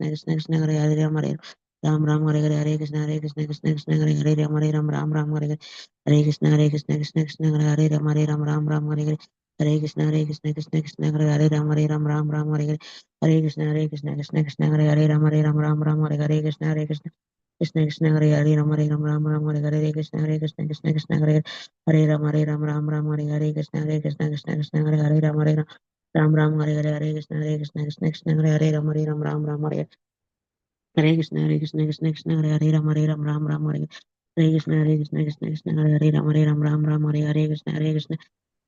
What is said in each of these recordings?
Krishna Krishna Hare Hare Ram Hare Ram Ram Hare Hare Hare Krishna Krishna Krishna Hare Hare Ram Hare Ram Ram Ram Hare Hare Krishna Krishna Krishna Hare Hare Ram Hare Ram Ram Ram Hare Hare Krishna Krishna Krishna Hare Hare Ram Hare Ram Ram Ram Hare Hare Krishna Krishna Krishna Hare Hare Ram Hare Ram Ram Ram Hare Hare Krishna Krishna Krishna Krishna Hare Hare Ram Hare Ram Ram Ram Hare Hare Krishna Krishna Krishna Hare Hare Hare Ram Ram Ram Hare Hare Krishna Krishna Krishna Hare Hare Ram Hare Ram Ram Hare Hare Krishna Krishna Krishna Hare Hare Ram Hare Ram Ram Ram Hare Hare Krishna Hare Krishna Krishna Krishna Hare Hare Ram Hare Ram Ram Ram Hare Hare Krishna Hare Krishna Krishna Krishna Hare Hare Ram Hare Ram Ram Ram Hare Hare Krishna Hare Krishna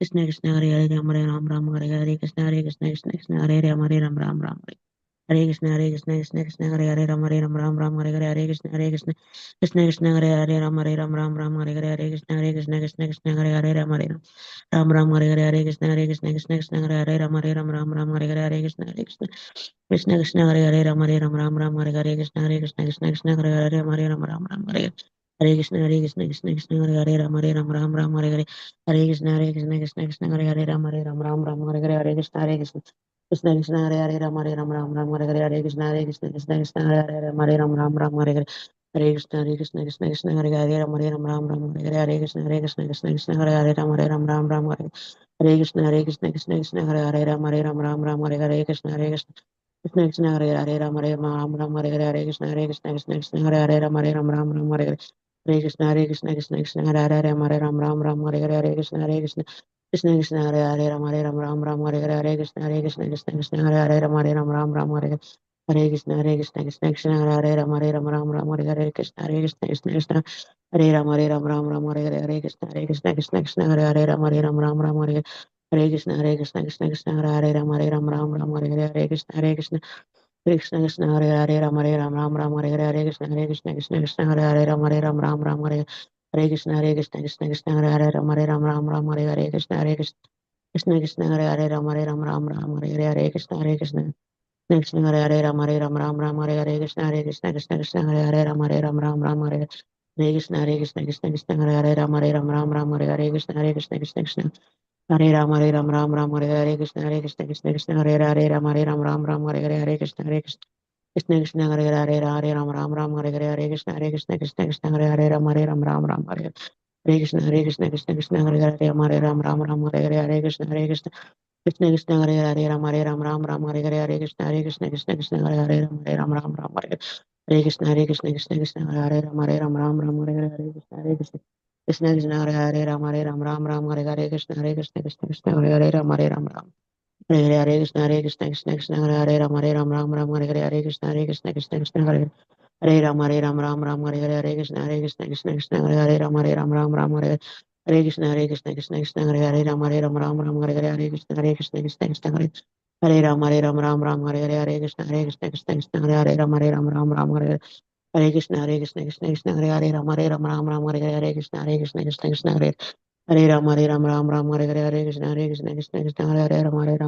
Krishna Krishna Hare Hare Ram Hare Ram Ram Hare Hare Krishna Hare Krishna Krishna Krishna Hare Hare Ram Hare Ram Ram Ram Hare Hare Krishna Hare Krishna Krishna Krishna Hare Hare Ram Hare Ram Ram Ram Hare Hare Hare Krishna Hare Krishna Krishna Krishna Hare Hare Ram Hare Ram Ram Ram Hare Hare Hare Krishna Hare Krishna Krishna Krishna Hare Hare Ram Hare Ram Ram Hare Hare Hare Krishna Hare Krishna Krishna Krishna Hare Hare Ram Hare Ram Ram Ram Hare Hare Hare Krishna Hare Krishna Krishna Krishna Hare Hare Ram Hare Ram Ram Ram Hare Hare Krishna Hare Krishna Krishna Krishna Hare Hare Ram Hare Ram Ram Ram Hare Hare Krishna Hare Krishna Krishna Krishna Hare Hare Ram Hare Ram Ram Ram Hare Hare Hare Krishna Hare Krishna Krishna Krishna Hare Hare Ram Hare Ram Ram Ram Hare Hare Hare Krishna Hare Krishna Krishna Krishna Hare Hare Ram Hare Ram Ram Ram Hare Hare Hare Krishna Hare Krishna Krishna Krishna Hare Hare Ram Hare Ram Ram Ram Hare Hare Hare Krishna Hare Krishna Krishna Krishna Hare Hare Ram Hare Ram Ram Ram Hare Hare Hare Krishna Hare Krishna Krishna Krishna Hare Hare Ram Hare Ram Ram Ram Hare Hare Krishna Hare Krishna Krishna Krishna Hare Hare Ram Hare Ram Ram Ram Hare Hare Krishna Hare Krishna Krishna Krishna Hare Hare Ram Hare Ram Ram Hare Hare Hare Krishna Hare Krishna Krishna Krishna Hare Hare Ram Hare Ram Ram Ram Hare Hare Hare Krishna Hare Krishna Krishna Krishna Hare Hare Ram Hare Ram Ram Ram Hare Hare Hare Krishna Hare Krishna Krishna Krishna Hare Hare Ram Hare Ram Ram Ram Hare Hare Hare Krishna Hare Krishna Krishna Krishna Hare Hare Ram Hare Ram Ram Ram Hare Hare Hare Krishna Hare Krishna Krishna Krishna Hare Hare Ram Hare Ram Ram Ram Hare Hare Krishna Hare Krishna Krishna Krishna Hare Ram Ram Ram Hare Hare Hare Krishna Hare Krishna Krishna Krishna Hare Hare Ram Hare Ram Ram Ram Hare Hare Krishna Hare Krishna Krishna Krishna Hare Hare Ram Hare Ram Ram Ram Hare Hare Hare Krishna Hare Krishna Krishna Krishna Hare Hare Ram Hare Ram Ram Ram Hare Hare Hare Krishna Hare Krishna Krishna Krishna Hare Hare Ram Hare Ram Ram Ram Hare Hare Krishna Hare Krishna Krishna Krishna Hare Hare Ram Hare Ram Ram Ram Hare Hare Krishna Hare Krishna Krishna Krishna Hare Hare Ram Hare Ram Ram Ram Hare Hare Hare Krishna Hare Krishna Krishna Hare Hare Ram Hare Ram Ram Ram Hare Hare Krishna Hare Krishna Krishna Krishna Hare Hare Ram Hare Ram Ram Ram Hare Hare Krishna Hare Krishna Krishna Krishna Hare Hare Ram Hare Ram Ram Ram Hare Hare Krishna Hare Krishna Krishna Krishna Hare Ram Ram Ram Hare Hare Krishna Hare Krishna Krishna Krishna Hare Hare Ram Hare Ram Ram Ram Hare Hare Hare Krishna Hare Krishna Krishna Krishna Hare Hare Hare Ram Ram Ram Hare Hare Hare Krishna Hare Krishna Krishna Krishna Hare Hare Ram Hare Ram Ram Ram Hare Hare Krishna Hare Krishna Krishna Krishna Hare Hare Ram Hare Ram Ram Ram Hare Hare Hare Krishna Hare Krishna Krishna Krishna Hare Hare Ram Hare Ram Ram Ram Hare Hare Hare Krishna Hare Krishna Krishna Krishna Hare Hare Ram Hare Ram Ram Ram Hare Hare Krishna Hare Krishna Krishna Krishna Hare Hare Ram Hare Ram Ram Ram Hare Hare Hare Krishna Hare Krishna Krishna Krishna Hare Hare Ram Hare Ram Ram Ram Hare Hare Krishna Hare Krishna Krishna Krishna Hare Hare Ram Hare Ram Ram Hare Hare Hare Krishna Hare Krishna Krishna Krishna Hare Hare Ram Hare Ram Ram Ram Hare Hare Hare Krishna Hare Krishna Krishna Krishna Hare Hare Ram Hare Ram Ram Ram Hare Hare Hare Krishna Hare Krishna Krishna Krishna Hare Hare Ram Hare Ram Ram Ram Hare Hare Krishna Hare Krishna Krishna Krishna Hare Hare Ram Hare Ram Ram Ram Hare Hare Hare Krishna Hare Krishna Krishna Krishna Hare Hare Ram Hare Ram Ram Ram Hare Hare Hare Krishna Hare Krishna Krishna Krishna Hare Hare Ram Hare Ram Ram Ram Hare Hare Krishna Hare Krishna Krishna Krishna Hare Hare Ram Hare Ram Ram Ram Hare Hare Krishna Hare Krishna Krishna Krishna Hare Hare Ram Hare Ram Ram Ram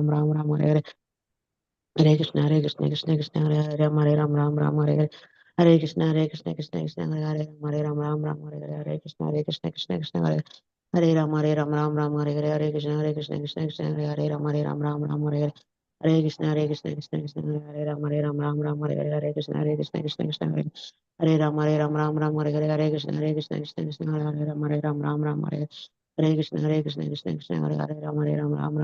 Hare Hare Krishna Hare Krishna Krishna Krishna Hare Hare Ram Hare Ram Ram Ram Hare Hare Krishna Hare Krishna Krishna Krishna Hare Hare Ram Hare Ram Ram Ram Hare Hare Hare Krishna Hare Krishna Krishna Krishna Hare Hare Ram Hare Ram Ram Ram Hare Hare Hare Krishna Hare Krishna Krishna Krishna Hare Hare Ram Hare Ram Ram Ram Hare Hare Hare Krishna Hare Krishna Krishna Krishna Hare Hare Ram Hare Ram Ram Ram Hare Hare Hare Krishna Hare Krishna Krishna Krishna Hare Hare Ram Hare Ram Ram Ram Hare Hare Hare Krishna Hare Krishna Krishna Krishna Hare Hare Ram Hare Ram Ram Ram Hare Hare Hare Krishna Hare Krishna Krishna Krishna Hare Hare Ram Hare Ram Ram Ram Hare Hare Krishna Hare Krishna Krishna Krishna Hare Hare Ram Hare Ram Ram Ram Hare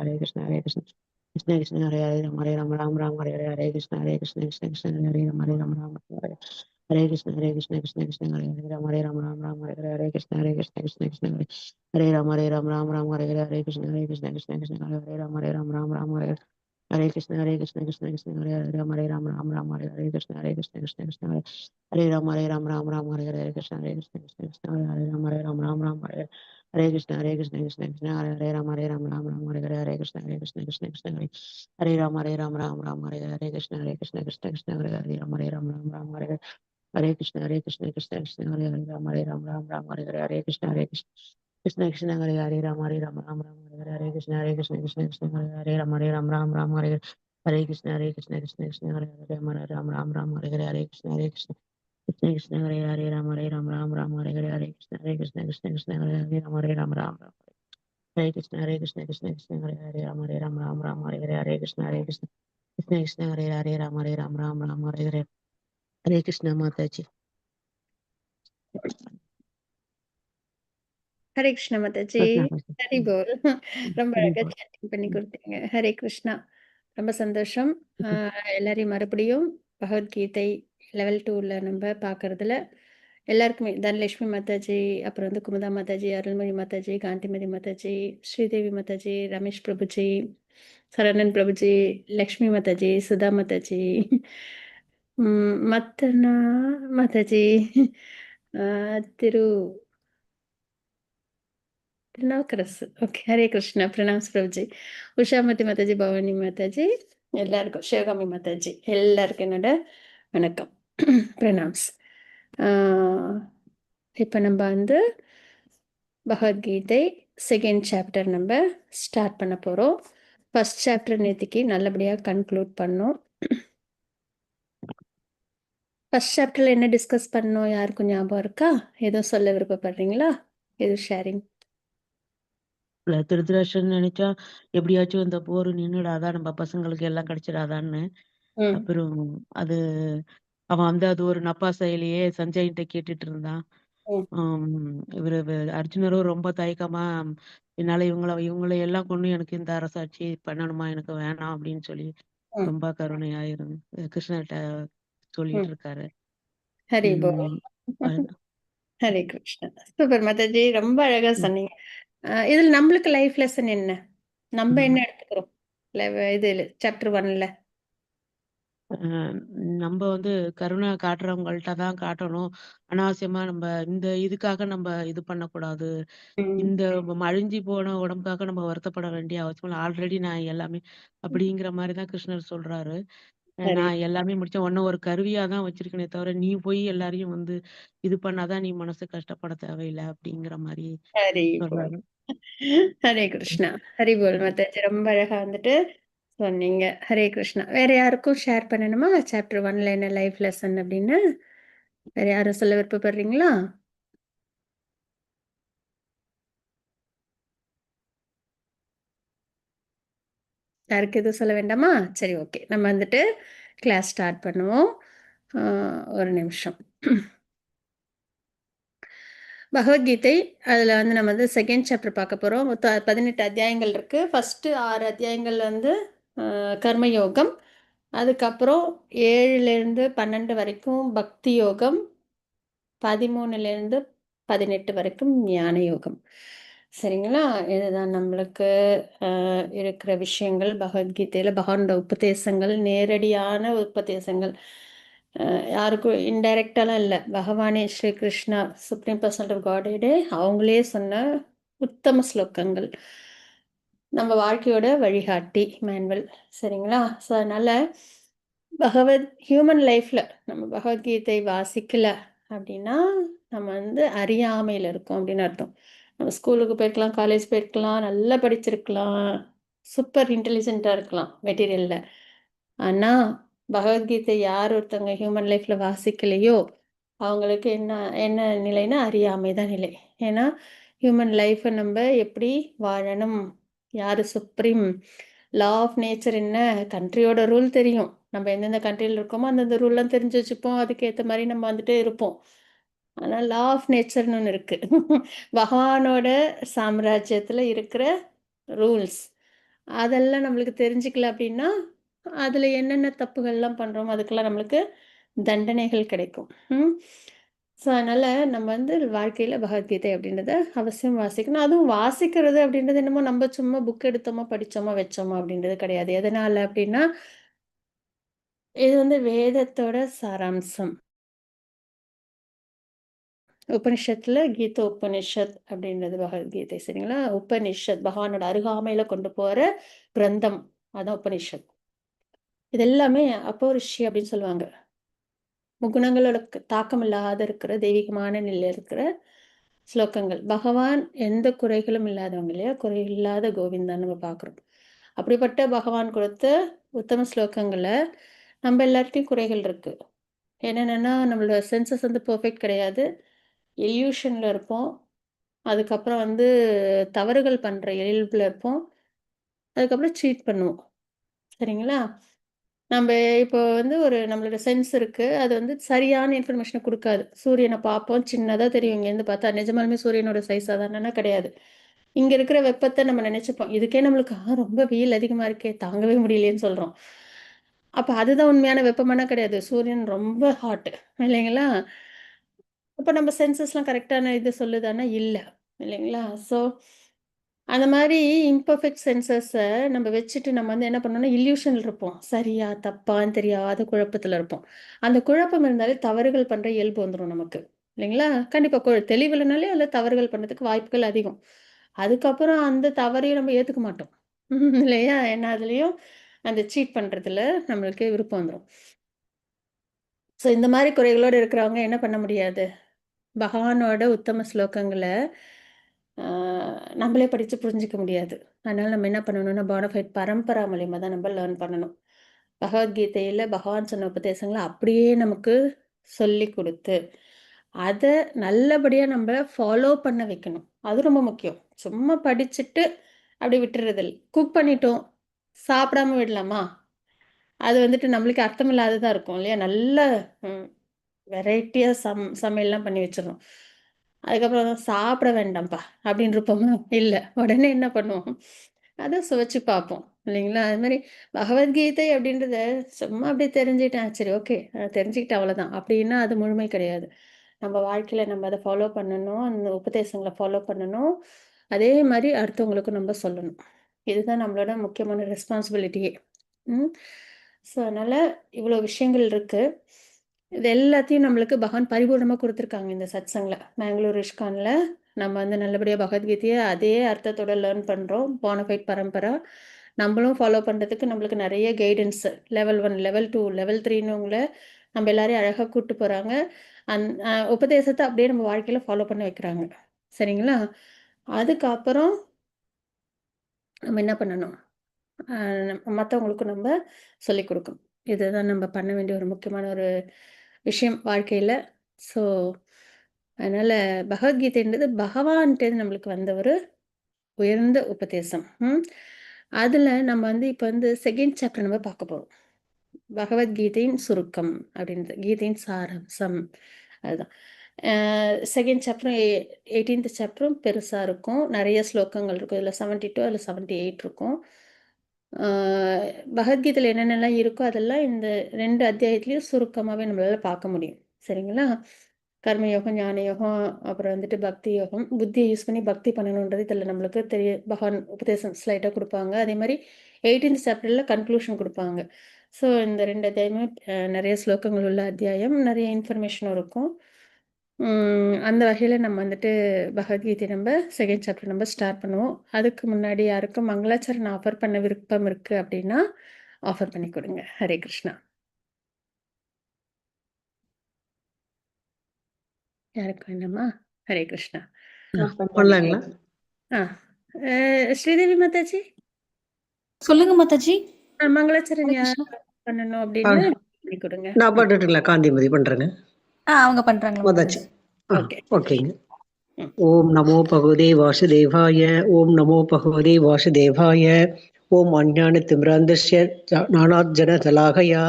Hare Krishna Hare Krishna Krishna Krishna Hare Hare Ram Hare Ram Ram Ram Hare Hare Krishna Hare Krishna Krishna Krishna Hare Hare Ram Hare Ram Ram Hare Hare Krishna Hare Krishna Krishna Krishna Hare Hare Ram Hare Ram Ram Ram Hare Hare Krishna Hare Krishna Krishna Krishna Hare Hare Ram Hare Ram Ram Ram Hare Hare Krishna Hare Krishna Krishna Krishna Hare Hare Ram Hare Ram Ram Ram Hare Hare Krishna Hare Krishna Krishna Krishna Hare Hare Ram Hare Ram Ram Ram Hare Hare Krishna Hare Krishna Krishna Krishna Hare Hare Ram Hare Ram Ram Ram Hare Hare Krishna Hare Krishna Krishna Krishna Hare Hare Ram Hare Ram Ram Ram Hare Hare Krishna Hare Krishna Krishna Krishna Hare Hare Ram Hare Ram Ram Ram Hare Hare Krishna Hare Krishna Krishna Krishna Hare Hare Ram Hare Ram Ram Ram Hare Hare Krishna Hare Krishna Krishna Krishna Hare Hare Ram Hare Ram Ram Ram Hare Hare Krishna Hare Krishna Krishna Krishna Hare Hare Ram Hare Ram Ram Ram Hare Hare Krishna Hare Krishna Krishna Krishna Hare Hare Ram Hare Ram Ram Ram Hare Hare Krishna Hare Krishna Krishna Krishna Hare Hare Ram Hare Ram Ram Ram Hare Hare Krishna Hare Krishna Krishna Krishna Hare Hare Ram Hare Ram Ram Ram Hare Hare Krishna Hare Krishna Krishna Krishna Hare Hare Ram Hare Ram Ram Ram Hare Hare Krishna Hare Krishna Krishna Krishna Hare Hare Ram Hare Ram Ram Ram Hare Krishna Hare Krishna Krishna Krishna Hare Hare Ram Hare Ram Ram Ram Hare Hare Krishna Hare Krishna Krishna Krishna हरे राम राम राम हरे हरे। हरे कृष्णा माता जी। ஹரே கிருஷ்ண மாதாஜி. कृष्णा कृष्ण। ஹரி போல். ரொம்ப हरि அழகா बोल। Chatting பண்ணி கொடுத்தீங்க. ஹரே கிருஷ்ணா. ரொம்ப சந்தோஷம். எல்லாரையும் மறுபடியும் பகவத்கீதை லெவல் 2ல நம்ம பார்க்கறதுல எல்லாருக்குமே தனலட்சுமி மாதாஜி, அப்புறம் வந்து குமுதா மாதாஜி, அருள்மொழி மாதாஜி, காந்திமதி மாதாஜி, ஸ்ரீதேவி மாதாஜி, ரமேஷ் பிரபுஜி, சரவணன் பிரபுஜி, லக்ஷ்மி மாதாஜி, சுதா மாதாஜி, மத்தனா மாதாஜி, திரு திருநாவுக்கரசு. ஓகே. ஹரே கிருஷ்ணா. பிரணாம்ஸ் பிரபுஜி. உஷாமதி மாதாஜி, பவானி மாதாஜி, எல்லாருக்கும் சிவகாமி மாதாஜி, எல்லாருக்கும் என்னோட வணக்கம். பிரணாம்ஸ். இப்போ நம்ம வந்து பகவத்கீதை செகண்ட் சாப்டர் நம்ம ஸ்டார்ட் பண்ண போகிறோம். ஃபர்ஸ்ட் சாப்டர் நேற்றுக்கு நல்லபடியாக கன்க்ளூட் பண்ணோம். ஃபர்ஸ்ட் சாப்டரில் என்ன டிஸ்கஸ் பண்ணோம் யாருக்கும் ஞாபகம் இருக்கா? எதுவும் சொல்ல விருப்பப்படுறீங்களா? எதுவும் ஷேரிங்? திருதராஷ்டிரன் நினைச்சா எப்படியாச்சும் இந்த போர் நின்னுடாதா, நம்ம பசங்களுக்கு எல்லாம் கிடைச்சிடாதான்னு. ம் அப்புறம் அது அவன் வந்து அது ஒரு நப்பாசையிலேயே சஞ்சய்கிட்ட கேட்டுட்டு இருந்தான். ம் இவரு அர்ஜுனரும் ரொம்ப தயக்கமா, என்னால இவங்களை எல்லாம் கொண்டு எனக்கு இந்த அரசாட்சி பண்ணணுமா, எனக்கு வேணாம் அப்படின்னு சொல்லி ம் ரொம்ப கருணையா இருந்து கிருஷ்ணர்கிட்ட சொல்லிட்டு ம். இருக்காரு. ஹரி போல். உம் அது- ஹரே கிருஷ்ணா. சூப்பர் மாதாஜி. ரொம்ப அழகா உம் சொன்னீங்க. இதுல நம்மளுக்கு லைஃப் லெசன் என்ன? நம்ம உம் என்ன எடுத்துக்கிறோம்? இது சாப்டர் 1ல. நம்ம வந்து கருணை காட்டுறவங்கள்ட்ட தான் காட்டணும். அனாவசியமா நம்ம இந்த இதுக்காக நம்ம இது பண்ணக்கூடாது. ம். இந்த அழிஞ்சு போன உடம்புக்காக நம்ம வருத்தப்பட வேண்டிய அவசியம் இல்ல. ஆல்ரெடி நான் எல்லாமே அப்படிங்கிற மாதிரி தான் கிருஷ்ணர் சொல்றாரு. ஹரி நான் எல்லாமே முடிச்சேன். உன்ன ஒரு கருவியா தான் வச்சிருக்கேனே தவிர, நீ போய் எல்லாரையும் வந்து இது பண்ணாதான் நீ மனசு கஷ்டப்பட தேவையில்ல அப்படிங்கிற மாரி ஹரி போல். சொல்றாரு. ஹரே கிருஷ்ணா. ஹரி போல் மாதாஜி. ரொம்ப அழகா வந்துட்டு சொன்னீங்க. ஹரே கிருஷ்ணா. வேற யாருக்கும் ஷேர் பண்ணணுமா சாப்டர் 1ல என்ன லைஃப் லெசன் அப்படின்னு? வேற யாரும் சொல்ல விருப்பப்படுறீங்களா? யாருக்கு எதுவும் சொல்ல வேண்டாமா? சரி, ஓகே. நம்ம வந்துட்டு கிளாஸ் ஸ்டார்ட் பண்ணுவோம். ஒரு நிமிஷம். பகவத்கீதை அதில் வந்து நம்ம வந்து செகண்ட் சாப்டர் பார்க்க போகிறோம். மொத்தம் 18 அத்தியாயங்கள் இருக்குது. ஃபஸ்ட்டு 6 அத்தியாயங்கள் வந்து கர்மயோகம். அதுக்கப்புறம் 7லேருந்து 12 வரைக்கும் பக்தி யோகம். 13லேருந்து 18 வரைக்கும் ஞான யோகம். சரிங்களா? இதுதான் நம்மளுக்கு இருக்கிற விஷயங்கள். பகவத்கீதையில் பகவானோட உபதேசங்கள், நேரடியான உபதேசங்கள். யாருக்கும் இன்டைரக்டாலாம் இல்லை. பகவானே Shri Krishna supreme personal of காடே அவங்களே சொன்ன உத்தம ஸ்லோகங்கள். நம்ம வாழ்க்கையோட வழிகாட்டி மேனுவல். சரிங்களா? ஸோ அதனால் ஹியூமன் லைஃப்பில் நம்ம பகவத்கீதை வாசிக்கல அப்படின்னா நம்ம வந்து அறியாமையில் இருக்கோம் அப்படின்னு அர்த்தம். நம்ம ஸ்கூலுக்கு போயிருக்கலாம், காலேஜ் போயிருக்கலாம், நல்லா படிச்சிருக்கலாம், சூப்பர் இன்டெலிஜென்ட்டாக இருக்கலாம் மெட்டீரியலில். ஆனால் பகவத்கீதை யார் ஒருத்தவங்க ஹியூமன் லைஃப்பில் வாசிக்கலையோ அவங்களுக்கு என்ன என்ன நிலைன்னா அறியாமை தான் நிலை. ஏன்னா ஹியூமன் லைஃப்பை நம்ம எப்படி வாழணும், யார் சுப்ரீம், லா ஆஃப் நேச்சர் என்ன, கண்ட்ரியோட ரூல் தெரியும். நம்ம எந்தெந்த கண்ட்ரியில் இருக்கோமோ அந்தந்த ரூல்லாம் தெரிஞ்சு வச்சுப்போம். அதுக்கேற்ற மாதிரி நம்ம வந்துட்டு இருப்போம். ஆனால் லா ஆஃப் நேச்சர்னு ஒன்று இருக்குது. பகவானோட சாம்ராஜ்யத்தில் இருக்கிற ரூல்ஸ் அதெல்லாம் நம்மளுக்கு தெரிஞ்சுக்கல அப்படின்னா அதில் என்னென்ன தப்புகள்லாம் பண்ணுறோமோ அதுக்கெல்லாம் நம்மளுக்கு தண்டனைகள் கிடைக்கும். ஸோ அதனால் நம்ம வந்து வாழ்க்கையில் பகவத்கீதை அப்படின்றத அவசியம் வாசிக்கணும். அதுவும் வாசிக்கிறது அப்படின்றது என்னமோ நம்ம சும்மா புக் எடுத்தோமா படித்தோமா வச்சோமா அப்படின்றது கிடையாது. எதனால் அப்படின்னா இது வந்து வேதத்தோட சாராம்சம். உபனிஷத்தில் கீதா உபனிஷத் அப்படின்றது பகவத்கீதை. சரிங்களா? உபனிஷத் பகவானோட அருகாமையில் கொண்டு போகிற கிரந்தம். அதான் உபனிஷத். இது எல்லாமே அப்போரிஷி அப்படின்னு சொல்லுவாங்க. முகுணங்களோட தாக்கம் இல்லாத இருக்கிற தெய்வீகமான நிலையில் இருக்கிற ஸ்லோகங்கள். பகவான் எந்த குறைகளும் இல்லாதவங்க இல்லையா? குறை இல்லாத கோவிந்தான் நம்ம பார்க்குறோம். அப்படிப்பட்ட பகவான் கொடுத்த உத்தம ஸ்லோகங்களை நம்ம எல்லார்ட்டையும் குறைகள் இருக்கு. என்னென்னா நம்மளோட சென்சஸ் வந்து பெர்ஃபெக்ட் கிடையாது. இல்யூஷனில் இருப்போம். அதுக்கப்புறம் வந்து தவறுகள் பண்ணுற இயல்பில் இருப்போம். அதுக்கப்புறம் சீட் பண்ணுவோம். சரிங்களா? நம்ம இப்போ வந்து ஒரு நம்மளோட சென்ஸ் இருக்கு. அது வந்து சரியான இன்ஃபர்மேஷன குடுக்காது. சூரியன பார்ப்போம், சின்னதா தெரியும் இங்கேருந்து பார்த்தா. நிஜமாலுமே சூரியனோட சைஸ் அதானான்னா கிடையாது. இங்க இருக்கிற வெப்பத்த நம்ம நெனச்சுப்போம். இதுக்கே நம்மளுக்கு ரொம்ப வெயில் அதிகமா இருக்கே, தாங்கவே முடியலையேன்னு சொல்றோம். அப்ப அதுதான் உண்மையான வெப்பமானா கிடையாது. சூரியன் ரொம்ப ஹாட் இல்லைங்களா? அப்ப நம்ம சென்சஸ்லாம் கரெக்ட்டான இது சொல்லுதான்னா இல்ல. இல்லைங்களா? ஸோ அந்த மாரி இம்பர்ஃபெக்ட் சென்சஸ நம்ம வச்சுட்டு நம்ம வந்து என்ன பண்ணோம்னா, இல்யூஷன்ல இருப்போம். சரியா? தப்பான்னு தெரியாத குழப்பத்துல இருப்போம். அந்த குழப்பம் இருந்தாலே தவறுகள் பண்ற இயல்பு வந்துரும் நமக்கு. இல்லைங்களா? கண்டிப்பா தெளிவு இல்லனாலே அதுல தவறுகள் பண்றதுக்கு வாய்ப்புகள் அதிகம். அதுக்கப்புறம் அந்த தவறையும் நம்ம ஏத்துக்க மாட்டோம். இல்லையா? ஏன்னா அதுலயும் அந்த சீட் பண்றதுல நம்மளுக்கு விருப்பம் வந்துரும். ஸோ இந்த மாரி குறைகளோட இருக்கிறவங்க என்ன பண்ண முடியாது? பகவானோட உத்தம ஸ்லோகங்கள ஆ நம்மளே படிச்சு புரிஞ்சுக்க முடியாது. அதனால நம்ம என்ன பண்ணணும்னா, போனஃபைட் பரம்பரா மூலியமா தான் நம்ம லேர்ன் பண்ணணும். பகவத்கீதையில பகவான் சொன்ன உபதேசங்கள அப்படியே நமக்கு சொல்லிக் குடுத்து, அத நல்லபடியா நம்ப ஃபாலோ பண்ண வைக்கணும். அது ரொம்ப முக்கியம். சும்மா படிச்சுட்டு அப்படியே விட்டுறது இல்ல. குக் பண்ணிட்டோம், சாப்பிடாம விடலாமா? அது வந்துட்டு நம்மளுக்கு அர்த்தமில்லாததா இருக்கும் இல்லையா? நல்ல ம் வெரைட்டியா சமையல்லாம் பண்ணி வச்சுர்றோம். அதுக்கப்புறம் சாப்பிட வேண்டாம்ப்பா அப்படின்னு இருப்போமா? இல்ல. உடனே என்ன பண்ணுவோம்? அத சுவைச்சு பார்ப்போம். இல்லைங்களா? அது மாரி பகவத்கீதை அப்படின்றத சும்மா அப்படியே தெரிஞ்சுட்டேன். சரி ஓகே. தெரிஞ்சுக்கிட்டேன் அவ்வளோதான். அப்படின்னா அது முழுமை கிடையாது. நம்ம வாழ்க்கையில நம்ம அத ஃபாலோ பண்ணணும். அந்த உபதேசங்கள ஃபாலோ பண்ணணும். அதே மாரி அடுத்தவங்களுக்கும் நம்ம சொல்லணும். இதுதான் நம்மளோட முக்கியமான ரெஸ்பான்சிபிலிட்டியே. ம். ஸோ, அதனால இவ்வளோ விஷயங்கள் இருக்கு. இது எல்லாத்தையும் நம்மளுக்கு பகவான் பரிபூர்ணமா குடுத்துருக்காங்க இந்த சத்சங்ல. பெங்களூர் இஸ்கான்ல நம்ம வந்து நல்லபடியா பகவத்கீதைய அதே அர்த்தத்தோட லேர்ன் பண்றோம். போனஃபைட் பரம்பரா. நம்மளும் ஃபாலோ பண்றதுக்கு நம்மளுக்கு நெறைய கைடன்ஸ் லெவல் 1, லெவல் 2, லெவல் 3ன்னுவங்கள நம்ம எல்லாரையும் அழகா கூட்டு போறாங்க. உபதேசத்த அப்படியே நம்ம வாழ்க்கையில ஃபாலோ பண்ண வைக்கிறாங்க. சரிங்களா? அதுக்கப்புறம் நம்ம என்ன பண்ணணும்? அ மத்தவங்களுக்கும் நம்ம சொல்லிக் குடுக்கணும். இதுதான் நம்ம பண்ண வேண்டிய ஒரு முக்கியமான ஒரு விஷயம் வாழ்க்கையில. ஸோ, அதனால பகவத்கீதைன்றது பகவான்ட்டேருந்து நம்மளுக்கு வந்த ஒரு உயர்ந்த உபதேசம். அதுல நம்ம வந்து இப்ப வந்து 2ண்ட் சாப்டர் நம்ம பார்க்க போறோம். பகவத்கீதையின் சுருக்கம் அப்படின்றது. கீதையின் சாராம்சம். அதுதான். 2ண்ட் சாப்டரும் 18த் சாப்டரும் பெருசா இருக்கும். நெறைய ஸ்லோகங்கள் இருக்கும். இதுல 72 அதுல 78 இருக்கும். ஆ பகவத்கீதையில என்னென்னலாம் இருக்கோ, அதெல்லாம் இந்த 2 அத்தியாயத்திலயும் சுருக்கமாவே நம்மளால பார்க்க முடியும். சரிங்களா? கர்மயோகம், ஞான யோகம், அப்புறம் வந்துட்டு பக்தி யோகம். புத்திய யூஸ் பண்ணி பக்தி பண்ணணுன்றது இதுல நம்மளுக்கு பகவான் உபதேசம் ஸ்லைட்டா குடுப்பாங்க. அதேமாரி 18த் சாப்டர்ல கன்க்ளூஷன் குடுப்பாங்க. ஸோ இந்த 2 அத்தியாயமும் நெறைய ஸ்லோகங்கள் உள்ள அத்தியாயம். நெறைய இன்ஃபர்மேஷனும் இருக்கும். அந்த வகையில நம்ம வந்துட்டு பகவத்கீதை நம்ப 2ண்ட் சாப்டர் நம்ம ஸ்டார்ட் பண்ணுவோம். அதுக்கு முன்னாடி யாருக்கும் மங்களாச்சரணம் ஆஃபர் பண்ண விருப்பம் இருக்கு அப்டின்னா, ஆஃபர் பண்ணி குடுங்க. ஹரே கிருஷ்ணா. யாருக்கு வேண்டாமா? ஹரே கிருஷ்ணா. பண்ணலாங்களா? ஆ. ஸ்ரீதேவி மாதாஜி? சொல்லுங்க மாதாஜி. மங்களாச்சரண் ஹரே யார் கிருஷ்ணா. பண்ணணும் ஆ, அப்டின்னு பண்ணி குடுங்க. நான் பண்ணட்டுங்களா? காந்திமதி பண்றேங்க. அவங்க பண்றாங்களா மதாச்சி. மாதாஜி? ஓகே. ஓகேங்க. ம். ஓம் நமோ பகவதே வாசுதேவாய. ஓம் நமோ பகவதே வாசுதேவாய. ஓம் அஞ்ஞான திமிராந்தஸ்ய நானாஜன தலாகயா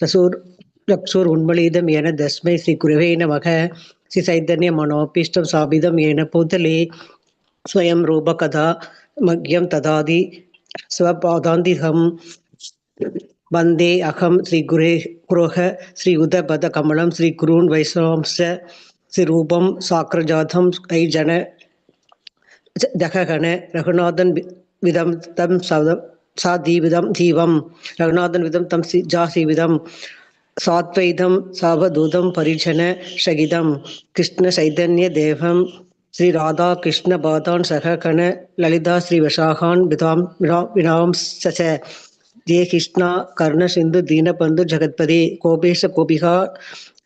தசூர் ரக்ஷோர் உன்மலிதம் என தஸ்மை ஸ்ரீ குருவே நமக. ஸ்ரீ சைத்தன்ய மனோபீஷ்டம் சாபிதம் ஏன பூதலே ஸ்வயம் ரூப கதா மக்யம் ததாதி ஸ்வபாதாந்திகம் வந்தே அகம் ஸ்ரீ குரோக ஸ்ரீ உதபத கமலம் ஸ்ரீ குருன் வைஷ்ணவம்ச ஸ்ரீ ரூபம் சாக்ரஜாதம் ஐ ஜன ஜககண ரகுநாதன் விதம் தம் சாதீவிதம் ஜீவம் ரகுநாதன் விதம் தம் ஜாசீவிதம் சாத்வைதம் சாவதூதம் பரிஜன ஷகிதம் கிருஷ்ண சைதன்ய தேவம் ஸ்ரீ ராதா கிருஷ்ண பாதான் சககண லலிதா ஸ்ரீ விஷாகான் வினாம் சச ஜெய கிருஷ்ணா கர்ண சிந்து தீனபந்து ஜகத்பதே கோபேஷ கோபிகா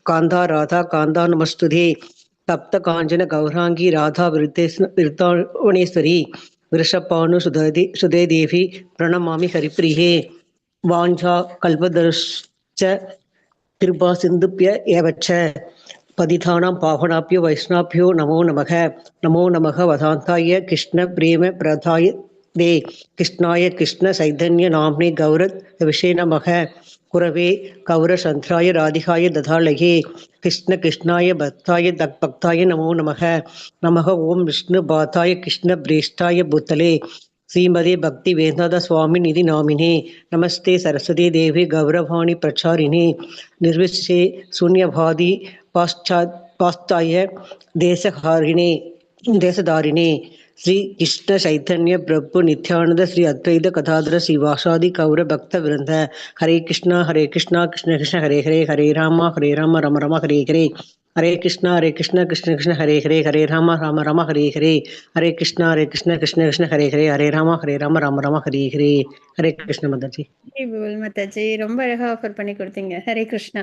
காந்தா ராதா காந்தா நமஸ்துதே தப்த காஞ்சன கௌராங்கி ராதா விருத்தாவணேஸ்வரி விருஷபானு சுதே தேவி பிரணமாமி ஹரிப்பிரியே வாஞ்சா கல்பதருஷ்ச கிருபா சிந்துப்ய ஏவச்ச பதிதானாம் பாவனாப்யோ வைஷ்ணாப்யோ நமோ நமக. நமோ நமக வதாந்தாய கிருஷ்ண பிரேம பிரதாய தே கிருஷ்ணாய கிருஷ்ண சைதன்ய நாம்னே கௌரத் விஷே நமக. குரவே கௌரசந்திராய ராதிகாய ததாலயே கிருஷ்ண கிருஷ்ணாய பக்தாய பக்தாய நமோ நமக. நமக ஓம் விஷ்ணு பாதாய கிருஷ்ண பிரேஷ்டாய பூத்தலே ஸ்ரீமதே பக்தி வேதாந்த சுவாமி நிதி நாமினே. நமஸ்தே சரஸ்வதி தேவி கௌரவாணி பிரச்சாரிணே நிர்விசே சூன்யபாதி பாஸ்தாய தேசதாரிணே ஸ்ரீ கிருஷ்ண சைத்தன்ய பிரபு நித்யானந்த ஸ்ரீ அத்வைத கதாதர ஸ்ரீ வாசாதி கௌர பக்த விருந்த. ஹரே கிருஷ்ணா கிருஷ்ண கிருஷ்ண ஹரே ஹரே ஹரே ராம ராம ராம ஹரே ஹரே ஹரே கிருஷ்ணா கிருஷ்ண கிருஷ்ண ஹரே ஹரே ராம ராம ஹரே ஹரே கிருஷ்ணா கிருஷ்ண கிருஷ்ண ஹரே ஹரே ராம ராம ராம ஹரே ஹரே கிருஷ்ண மதர்ஜி. புல் மாதாஜி ரொம்ப அழகா ஆஃபர் பண்ணி கொடுத்தீங்க. ஹரே கிருஷ்ணா.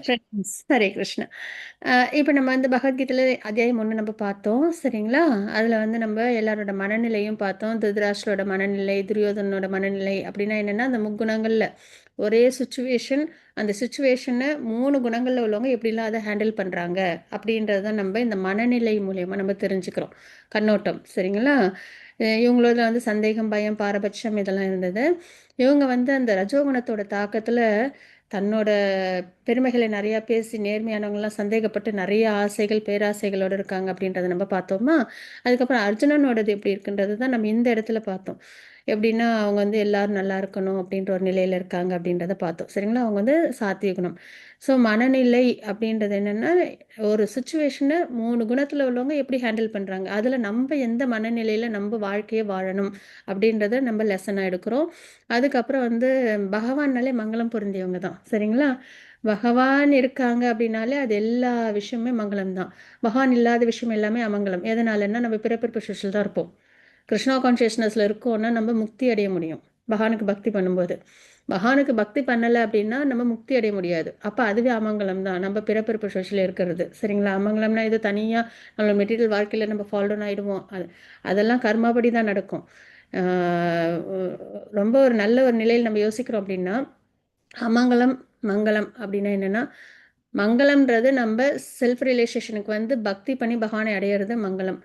Friends, ஹரே கிருஷ்ணா. இப்போ நம்ம வந்து பகவத்கீதையில அத்தியாயம் 1 நம்ம பார்த்தோம் சரிங்களா. அதில் வந்து நம்ம எல்லாரோட மனநிலையும் பார்த்தோம். திருதராஷ்டிரோட மனநிலை, துரியோதனோட மனநிலை அப்படின்னா என்னென்னா அந்த முக்குணங்களில் ஒரே சுச்சுவேஷன், அந்த சுச்சுவேஷனை 3 குணங்களில் உள்ளவங்க எப்படிலாம் அதை ஹேண்டில் பண்ணுறாங்க அப்படின்றது தான் நம்ம இந்த மனநிலை மூலயமா நம்ம தெரிஞ்சுக்கிறோம். கண்ணோட்டம் சரிங்களா. இவங்களோட வந்து சந்தேகம், பயம், பாரபட்சம் இதெல்லாம் இருந்தது. இவங்க வந்து அந்த ரஜோகுணத்தோட தாக்கத்தில் தன்னோட பெருமைகளை நிறையா பேசி நேர்மையானவங்களாம் சந்தேகப்பட்டு நிறைய ஆசைகள், பேராசைகளோடு இருக்காங்க அப்படின்றத நம்ம பார்த்தோமா. அதுக்கப்புறம் அர்ஜுனனோடது எப்படி இருக்குன்றது தான் நம்ம இந்த இடத்துல பார்த்தோம். எப்படின்னா அவங்க வந்து எல்லாரும் நல்லா இருக்கணும் அப்படின்ற ஒரு நிலையில் இருக்காங்க அப்படின்றத பார்த்தோம் சரிங்களா. அவங்க வந்து சாத்விக குணம். ஸோ மனநிலை அப்படின்றது என்னென்னா ஒரு சுச்சுவேஷனை 3 குணத்தில் உள்ளவங்க எப்படி ஹேண்டில் பண்ணுறாங்க, அதில் நம்ம எந்த மனநிலையில் நம்ம வாழ்க்கையை வாழணும் அப்படின்றத நம்ம லெசனாக எடுக்கிறோம். அதுக்கப்புறம் வந்து பகவான்னாலே மங்களம் பொருந்தியவங்க தான் சரிங்களா. பகவான் இருக்காங்க அப்படின்னாலே அது எல்லா விஷயமே மங்களம் தான். பகவான் இல்லாத விஷயம் எல்லாமே அமங்கலம். எதனாலன்னா நம்ம பிறப்பிறப்பு சுழல் தான் இருப்போம். கிருஷ்ணா கான்ஷியஸ்னஸில் இருக்கோன்னா நம்ம முக்தி அடைய முடியும் பகவானுக்கு பக்தி பண்ணும்போது. பகவானுக்கு பக்தி பண்ணலை அப்படின்னா நம்ம முக்தி அடைய முடியாது. அப்போ அதுவே அமங்கலம் தான், நம்ம பிறப்பிறப்பு சுழல் இருக்கிறது சரிங்களா. அமங்கலம்னா இது தனியாக நம்மளோட மெட்டீரியல் வாழ்க்கையில் நம்ம ஃபால்டவுன் ஆகிடுவோம். அதெல்லாம் கர்மாபடி தான் நடக்கும். ரொம்ப ஒரு நல்ல ஒரு நிலையில் நம்ம யோசிக்கிறோம் அப்படின்னா அமங்கலம் மங்களம் அப்படின்னா என்னென்னா, மங்களம்ன்றது நம்ம செல்ஃப் ரியலைசேஷனுக்கு வந்து பக்தி பண்ணி பகவானை அடையிறது மங்களம்.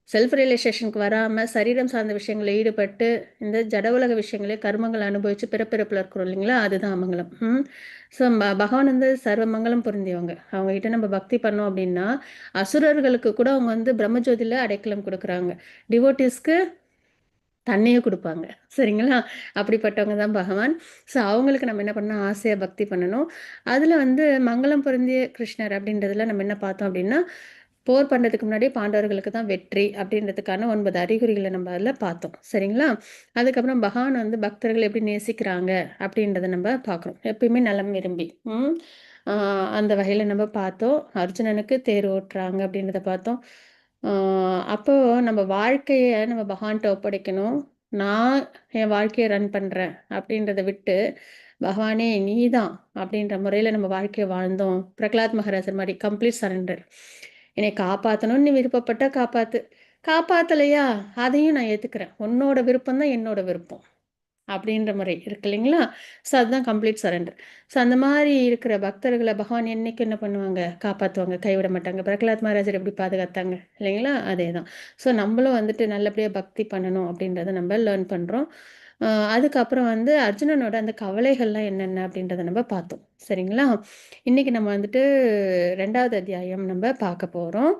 செல்ஃப் ரியலைசேஷனுக்கு வராமல் சரீரம் சார்ந்த விஷயங்களை ஈடுபட்டு இந்த ஜட உலக விஷயங்களே கர்மங்களை அனுபவித்து பிறப்பிறப்பில் இருக்கிறோம் இல்லைங்களா, அதுதான் அமங்கலம். ஸோ பகவான் வந்து சர்வ மங்களம் பொருந்தியவங்க. அவங்ககிட்ட நம்ம பக்தி பண்ணோம் அப்படின்னா அசுரர்களுக்கு கூட அவங்க வந்து பிரம்மஜோதியில் அடைக்கலம் கொடுக்குறாங்க, டிவோட்டிஸ்க்கு தண்ணியை கொடுப்பாங்க சரிங்களா. அப்படிப்பட்டவங்க தான் பகவான். ஸோ அவங்களுக்கு நம்ம என்ன பண்ணால் ஆசையாக பக்தி பண்ணணும். அதில் வந்து மங்களம் பொருந்திய கிருஷ்ணர் அப்படின்றதுல நம்ம என்ன பார்த்தோம் அப்படின்னா, போர் பண்ணுறதுக்கு முன்னாடி பாண்டவர்களுக்கு தான் வெற்றி அப்படின்றதுக்கான 9 அறிகுறிகளை நம்ம அதில் பார்த்தோம் சரிங்களா. அதுக்கப்புறம் பகவான் வந்து பக்தர்கள் எப்படி நேசிக்கிறாங்க அப்படின்றத நம்ம பார்க்குறோம். எப்பயுமே நலம் விரும்பி அந்த வகையில் நம்ம பார்த்தோம். அர்ஜுனனுக்கு தேர் ஓட்டுறாங்க அப்படின்றத பார்த்தோம். அப்போது நம்ம வாழ்க்கையை நம்ம பகவான்கிட்ட ஒப்படைக்கணும். நான் என் வாழ்க்கையை ரன் பண்ணுறேன் அப்படின்றத விட்டு பகவானே நீ தான் அப்படின்ற முறையில் நம்ம வாழ்க்கையை வாழ்ந்தோம். பிரகலாத் மகாராஜர் மாதிரி கம்ப்ளீட் சரண்டர். என்னை காப்பாற்றணும்னு நீ விருப்பப்பட்ட காப்பாற்று, காப்பாற்றலையா அதையும் நான் ஏற்றுக்கிறேன், உன்னோட விருப்பம் தான் என்னோட விருப்பம் அப்படின்ற முறை இருக்கு இல்லைங்களா. ஸோ அதுதான் கம்ப்ளீட் சரண்டர். ஸோ அந்த மாதிரி இருக்கிற பக்தர்களை பகவான் என்னைக்கு என்ன பண்ணுவாங்க, காப்பாற்றுவாங்க, கைவிட மாட்டாங்க. பிரகலாத் மகாராஜர் எப்படி பாதுகாத்தாங்க இல்லைங்களா, அதே தான். ஸோ நம்மளும் வந்துட்டு நல்லபடியாக பக்தி பண்ணணும் அப்படின்றத நம்ம லேர்ன் பண்ணுறோம். அதுக்கப்புறம் வந்து அர்ஜுனனோட அந்த கவலைகள்லாம் என்னென்ன அப்படின்றத நம்ம பார்த்தோம் சரிங்களா. இன்றைக்கி நம்ம வந்துட்டு 2வது அத்தியாயம் நம்ம பார்க்க போகிறோம்.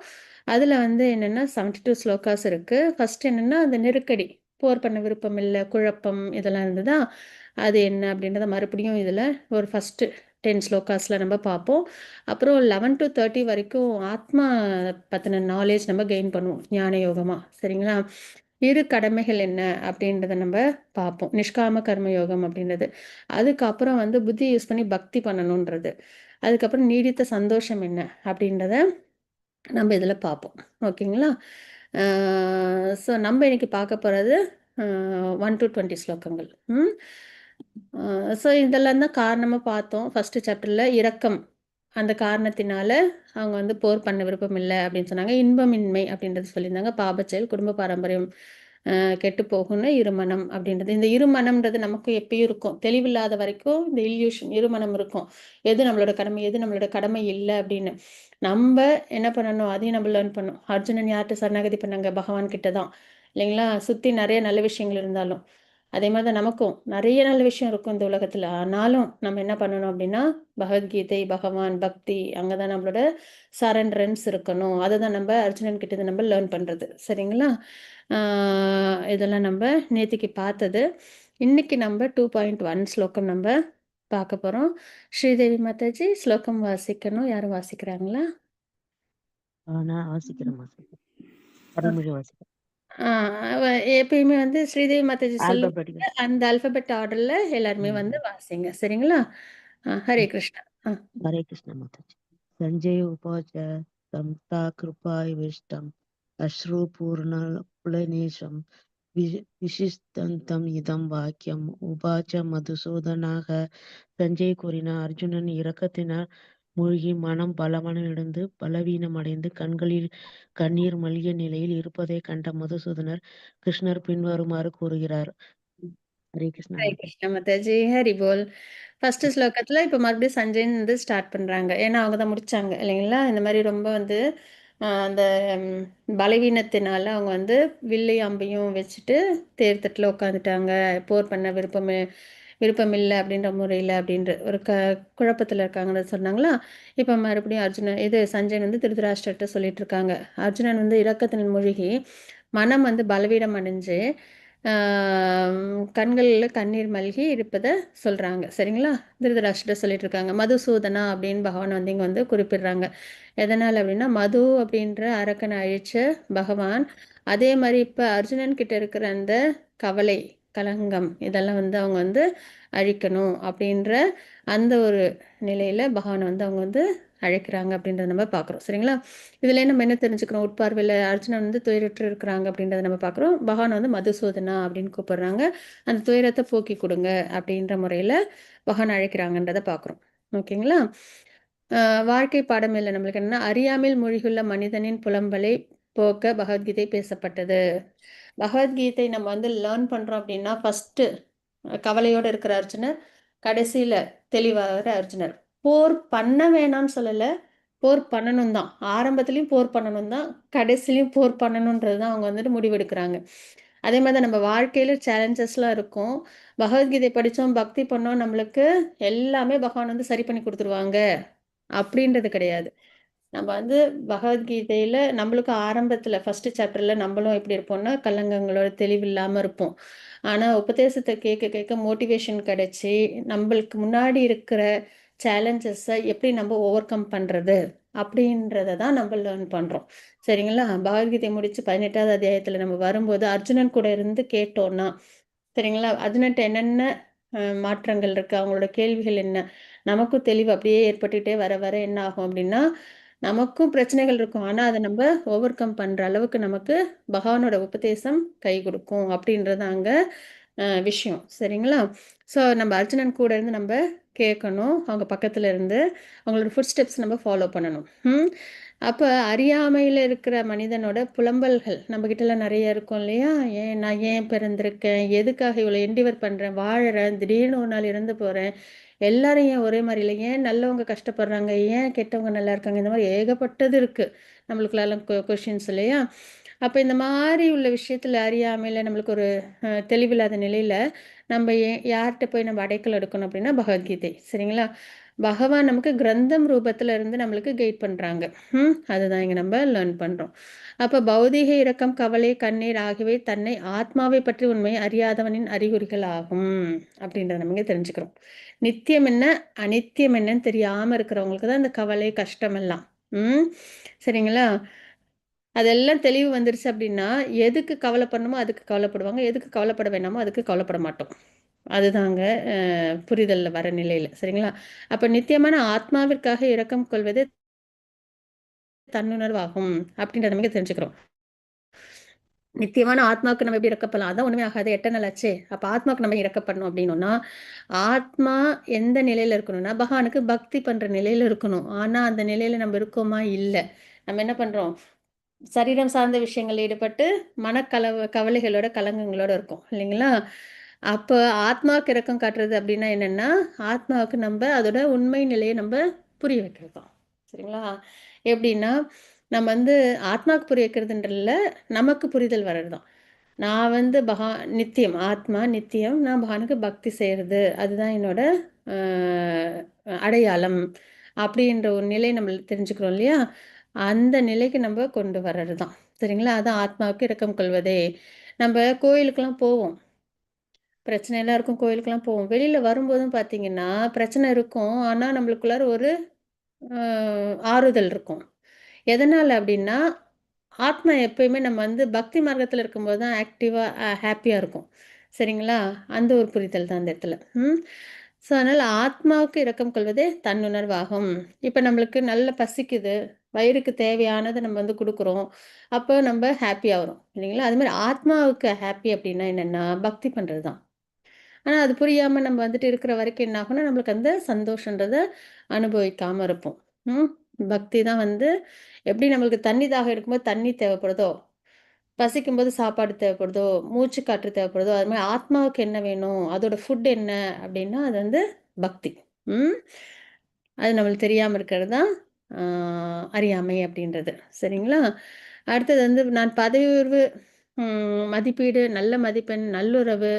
அதில் வந்து என்னென்னா 72 ஸ்லோகாஸ் இருக்குது. ஃபஸ்ட் என்னென்னா அந்த நெருக்கடி, போர் பண்ண விருப்பம் இல்லை, குழப்பம் இதெல்லாம் இருந்ததா, அது என்ன அப்படின்றத மறுபடியும் இதில் ஒரு ஃபஸ்ட்டு 10 ஸ்லோகாஸில் நம்ம பார்ப்போம். அப்புறம் 11 to 30 வரைக்கும் ஆத்மா பற்றின நாலேஜ் நம்ம கெயின் பண்ணுவோம் ஞான யோகமாக சரிங்களா. இரு கடமைகள் என்ன அப்படின்றத நம்ம பார்ப்போம், நிஷ்காம கர்ம யோகம் அப்படின்றது. அதுக்கப்புறம் வந்து புத்தி யூஸ் பண்ணி பக்தி பண்ணணுன்றது. அதுக்கப்புறம் நீடித்த சந்தோஷம் என்ன அப்படின்றத நம்ம இதில் பார்ப்போம் ஓகேங்களா. ஸோ நம்ம இன்னைக்கு பார்க்க போகிறது 1 to 20 ஸ்லோகங்கள். ஸோ இதெல்லாம் தான் காரணமாக பார்த்தோம். ஃபஸ்ட்டு சாப்டரில் இரக்கம், அந்த காரணத்தினால அவங்க வந்து போர் பண்ண விருப்பம் இல்லை அப்படின்னு சொன்னாங்க. இன்பமின்மை அப்படின்றது சொல்லியிருந்தாங்க. பாபச்செயல், குடும்ப பாரம்பரியம் கெட்டு போகும்னு இருமனம் அப்படின்றது. இந்த இருமனம்ன்றது நமக்கு எப்பயும் இருக்கும், தெளிவில்லாத வரைக்கும் இந்த இல்யூஷன் இருமனம் இருக்கும். எது நம்மளோட கடமை, எது நம்மளோட கடமை இல்லை அப்படின்னு நம்ம என்ன பண்ணணும், அதையும் நம்ம லேர்ன் பண்ணணும். அர்ஜுனன் யார்கிட்ட சரணாகதி பண்ணாங்க, பகவான் கிட்ட தான் இல்லைங்களா. சுற்றி நிறைய நல்ல விஷயங்கள் இருந்தாலும் அதே மாதிரி தான் நமக்கும் நிறைய நல்ல விஷயம் இருக்கும் இந்த உலகத்தில். ஆனாலும் நம்ம என்ன பண்ணணும் அப்படின்னா, பகவத்கீதை, பகவான், பக்தி, அங்கே தான் நம்மளோட சரண்டரன்ஸ் இருக்கணும். அதை தான் நம்ம அர்ஜுனன் கிட்ட இருந்து நம்ம லேர்ன் பண்ணுறது. சரிங்களா? இதெல்லாம் நம்ம நேத்திக்கு பார்த்தது. இன்னைக்கு நம்ம 2.1 ஸ்லோகம் நம்ம பார்க்க போகிறோம். ஸ்ரீதேவி மாதாஜி ஸ்லோகம் வாசிக்கணும். யாரும் வாசிக்கிறாங்களா? நான் வாசிக்கிறேன் வாசிக்கிறேன். அருள்மொழி வாசிக்கிறேன். எப்பயுமே வந்து ஸ்ரீதேவி மாதாஜி சொல்லும் ஆல்பபெட்டிக்கல். அந்த அல்பபெட் ஆர்டர்ல எல்லாருமே வந்து வாசிங்க. சரிங்களா? ஹரே கிருஷ்ணா. हरे कृष्ण माताजी। संजय उवाच तं ता कृपाविष्टम् अश्रुपूर्णपुलनेशं विशिष्टन्तम् इदं वाक्यम् उवाच மதுசூதனாக. சஞ்சய் கூறினார், அர்ஜுனன் இரக்கத்தினால் மூழ்கி மனம் பலவனடைந்து பலவீனமடைந்து கண்களில் கண்ணீர் மல்கிய நிலையில் இருப்பதை கண்ட மதுசூதனர் கிருஷ்ணர் பின்வருமாறு கூறுகிறார். ஹரே கிருஷ்ணா ஹரே கிருஷ்ணா மாதாஜி. ஹரி போல். ஃபர்ஸ்ட் ஸ்லோகத்துல இப்ப மறுபடியும் சஞ்சயன் வந்து ஸ்டார்ட் பண்றாங்க. ஏன்னா அவங்க தான் முடிச்சாங்க இல்லைங்களா? இந்த மாதிரி ரொம்ப வந்து அந்த பலவீனத்தினால அவங்க வந்து வில்லையும் அம்பையும் வச்சுட்டு தேர்தட்டில் உட்காந்துட்டாங்க. போர் பண்ண விருப்பம் இல்லை அப்படின்ற முறையில் அப்படின்ற ஒரு குழப்பத்தில் இருக்காங்கன்னு சொன்னாங்களா? இப்போ மறுபடியும் அர்ஜுனன் சஞ்சயன் வந்து திருதராஷ்டிரர்கிட்ட சொல்லிட்டு இருக்காங்க. அர்ஜுனன் வந்து இரக்கத்தின் மூழ்கி மனம் வந்து பலவீனம் அடைஞ்சு கண்களில் கண்ணீர் மல்கி இருப்பதை சொல்கிறாங்க. சரிங்களா? திருதராஷ்டிரர் சொல்லிட்டு இருக்காங்க. மதுசூதனா அப்படின்னு பகவான் வந்து இங்கே வந்து குறிப்பிடுறாங்க. எதனால் அப்படின்னா, மது அப்படின்ற அரக்கனை அழிச்ச பகவான் அதே மாதிரி இப்போ அர்ஜுனன் கிட்ட இருக்கிற அந்த கவலை, கலங்கம் இதெல்லாம் வந்து அவங்க வந்து அழிக்கணும் அப்படின்ற அந்த ஒரு நிலையில் பகவானை வந்து அவங்க வந்து அழைக்கிறாங்க அப்படின்றத நம்ம பார்க்குறோம். சரிங்களா? இதுல நம்ம என்ன தெரிஞ்சுக்கிறோம்? உட்பார்வையில் அர்ஜுனன் வந்து துயரற்று இருக்கிறாங்க அப்படின்றத நம்ம பார்க்குறோம். பகவான் வந்து மதுசூதனா அப்படின்னு கூப்பிடுறாங்க. அந்த துயரத்தை போக்கி கொடுங்க அப்படின்ற முறையில் பகவான் அழைக்கிறாங்கன்றதை பார்க்குறோம். ஓகேங்களா? வாழ்க்கை பாடம் இல்லை நம்மளுக்கு என்னன்னா, அறியாமல் மூழ்கியுள்ள மனிதனின் புலம்பலை போக்க பகவத்கீதை பேசப்பட்டது. பகவத்கீதை நம்ம வந்து லேர்ன் பண்ணுறோம் அப்படின்னா, ஃபஸ்ட்டு கவலையோடு இருக்கிற அர்ஜுனர், கடைசியில் தெளிவாகிற அர்ஜுனர். போர் பண்ண வேணாம்னு சொல்லலை, போர் பண்ணணும் தான். ஆரம்பத்துலேயும் போர் பண்ணணும் தான், கடைசிலையும் போர் பண்ணணுன்றது தான் அவங்க வந்துட்டு முடிவெடுக்கிறாங்க. அதே மாதிரி தான் நம்ம வாழ்க்கையில் சேலஞ்சஸ்லாம் இருக்கும். பகவத்கீதை படித்தோம், பக்தி பண்ணோம், நம்மளுக்கு எல்லாமே பகவான் வந்து சரி பண்ணி கொடுத்துருவாங்க அப்படின்றது கிடையாது. நம்ம வந்து பகவத்கீதையில் நம்மளுக்கு ஆரம்பத்தில் ஃபஸ்ட்டு சாப்டரில் நம்மளும் எப்படி இருப்போம்னா, கலங்கங்களோட தெளிவில்லாமல் இருப்போம். ஆனால் உபதேசத்தை கேட்க கேட்க மோட்டிவேஷன் கிடச்சி நம்மளுக்கு முன்னாடி இருக்கிற சேலஞ்சஸை எப்படி நம்ம ஓவர் கம் பண்ணுறது அப்படின்றத தான் நம்ம லேர்ன் பண்ணுறோம். சரிங்களா? பகவத்கீதை முடித்து 18வது அத்தியாயத்தில் நம்ம வரும்போது அர்ஜுனன் கூட இருந்து கேட்டோன்னா, சரிங்களா, அர்ஜுனன்ட்ட என்னென்ன மாற்றங்கள் இருக்குது, அவங்களோட கேள்விகள் என்ன, நமக்கும் தெளிவு அப்படியே ஏற்பட்டுகிட்டே வர வர என்ன ஆகும் அப்படின்னா, நமக்கும் பிரச்சனைகள் இருக்கும். ஆனால் அதை நம்ம ஓவர் கம் பண்ணுற அளவுக்கு நமக்கு பகவானோட உபதேசம் கை கொடுக்கும் அப்படின்றது அங்கே விஷயம். சரிங்களா? ஸோ நம்ம அர்ஜுனன் கூட இருந்து நம்ம கேட்கணும். அவங்க பக்கத்தில் இருந்து அவங்களோட ஃபுட் ஸ்டெப்ஸ் நம்ம ஃபாலோ பண்ணணும். அப்போ அறியாமையில் இருக்கிற மனிதனோட புலம்பல்கள் நம்மக்கிட்டலாம் நிறைய இருக்கும் இல்லையா? நான் ஏன் பிறந்திருக்கேன், எதுக்காக இவ்வளோ என்டிவர் பண்ணுறேன், வாழறேன், திடீர்னு ஒரு நாள் இறந்து போகிறேன், எல்லாரும் ஏன் ஒரே மாதிரி இல்லை, ஏன் நல்லவங்க கஷ்டப்படுறாங்க, ஏன் கெட்டவங்க நல்லா இருக்காங்க, இந்த மாதிரி ஏகப்பட்டது இருக்குது நம்மளுக்குலாம் கொஷின்ஸ் இல்லையா? அப்போ இந்த மாதிரி உள்ள விஷயத்தில் அறியாமையில் நம்மளுக்கு ஒரு தெளிவில்லாத நிலையில் நம்ம யார்கிட்ட போய் நம்ம அடைக்கல் எடுக்கணும் அப்படின்னா பகவத்கீதை. சரிங்களா? பகவான் நமக்கு கிரந்தம் ரூபத்தில் இருந்து நம்மளுக்கு கைட் பண்ணுறாங்க. அதுதான் இங்கே நம்ம லேர்ன் பண்ணுறோம். அப்போ பௌதீக இரக்கம், கவலை, கண்ணீர் ஆகியவை தன்னை ஆத்மாவை பற்றி உண்மை அறியாதவனின் அறிகுறிகள் ஆகும் அப்படின்றத நம்ம தெரிஞ்சுக்கிறோம். நித்தியம் என்ன அனித்தியம் என்னன்னு தெரியாமல் இருக்கிறவங்களுக்கு தான் இந்த கவலை, கஷ்டம் எல்லாம். சரிங்களா? அதெல்லாம் தெளிவு வந்துருச்சு அப்படின்னா, எதுக்கு கவலைப்படணுமோ அதுக்கு கவலைப்படுவாங்க, எதுக்கு கவலைப்பட வேணாமோ அதுக்கு கவலைப்பட மாட்டோம். அதுதாங்க புரிதலில் வர நிலையில். சரிங்களா? அப்போ நித்தியமான ஆத்மாவிற்காக இரக்கம் கொள்வது தன்னுணர்வாகும் அப்படின்றத நமக்கு தெரிஞ்சுக்கிறோம். நித்தியமான ஆத்மாவுக்கு நம்ம எப்படி இறக்கப்படலாம்? அதான் ஒன்றுமே ஆகாது, எட்டர்னல் ஆச்சே. அப்போ ஆத்மாவுக்கு நம்ம இறக்கப்படணும் அப்படின்னோன்னா, ஆத்மா எந்த நிலையில் இருக்கணும்னா பகவானுக்கு பக்தி பண்ணுற நிலையில் இருக்கணும். ஆனால் அந்த நிலையில் நம்ம இருக்கோமா? இல்லை. நம்ம என்ன பண்ணுறோம்? சரீரம் சார்ந்த விஷயங்கள் ஈடுபட்டு கவலைகளோட கலங்கங்களோட இருக்கும் இல்லைங்களா? அப்போ ஆத்மாவுக்கு இறக்கம் காட்டுறது அப்படின்னா என்னென்னா, ஆத்மாவுக்கு நம்ம அதோட உண்மை நிலையை நம்ம புரிய வைக்கிறது தான். சரிங்களா? எப்படின்னா, நம்ம வந்து ஆத்மாவுக்கு புரிய வைக்கிறதுன்றல நமக்கு புரிதல் வர்றது தான். நான் வந்து நித்தியம் ஆத்மா நித்தியம், நான் பகவானுக்கு பக்தி செய்கிறது, அதுதான் என்னோட அடையாளம் அப்படின்ற ஒரு நிலை நம்ம தெரிஞ்சுக்கிறோம் இல்லையா? அந்த நிலைக்கு நம்ம கொண்டு வர்றது தான். சரிங்களா? அதான் ஆத்மாவுக்கு இரக்கம் கொள்வதே. நம்ம கோயிலுக்கெல்லாம் போவோம். பிரச்சனைலாம் இருக்கும், கோயிலுக்கெல்லாம் போவோம். வெளியில் வரும்போதும் பார்த்தீங்கன்னா பிரச்சனை இருக்கும், ஆனால் நம்மளுக்குள்ளார ஒரு ஆறுதல் இருக்கும். எதனால் அப்படின்னா, ஆத்மா எப்பயுமே நம்ம வந்து பக்தி மார்க்கத்தில் இருக்கும்போது தான் ஆக்டிவாக ஹாப்பியாக இருக்கும். சரிங்களா? அந்த ஒரு புரிதல் தான் அந்த இடத்துல. ஸோ அதனால் ஆத்மாவுக்கு இரக்கம் கொள்வதே தன்னுணர்வாகும். இப்போ நம்மளுக்கு நல்ல பசிக்குது, வயிறுக்கு தேவையானதை நம்ம வந்து கொடுக்குறோம், அப்போ நம்ம ஹாப்பியாகிறோம் இல்லைங்களா? அதுமாதிரி ஆத்மாவுக்கு ஹாப்பி அப்படின்னா என்னென்னா பக்தி பண்ணுறது தான். ஆனால் அது புரியாமல் நம்ம வந்துட்டு இருக்கிற வரைக்கும் என்ன ஆகும்னா நம்மளுக்கு அந்த சந்தோஷன்றதை அனுபவிக்காமல் இருப்போம். பக்தி தான் வந்து எப்படி நம்மளுக்கு தண்ணி தாகம் எடுக்கும்போது தண்ணி தேவைப்படுதோ, பசிக்கும்போது சாப்பாடு தேவைப்படுதோ, மூச்சு காற்று தேவைப்படுதோ, அது மாதிரி ஆத்மாவுக்கு என்ன வேணும், அதோட ஃபுட் என்ன அப்படின்னா அது வந்து பக்தி. ம் அது நம்மளுக்கு தெரியாமல் இருக்கிறது தான் அறியாமை அப்படின்றது. சரிங்களா? அடுத்தது வந்து நான் பதவி உயர்வு, மதிப்பீடு, நல்ல மதிப்பெண், நல்லுறவு,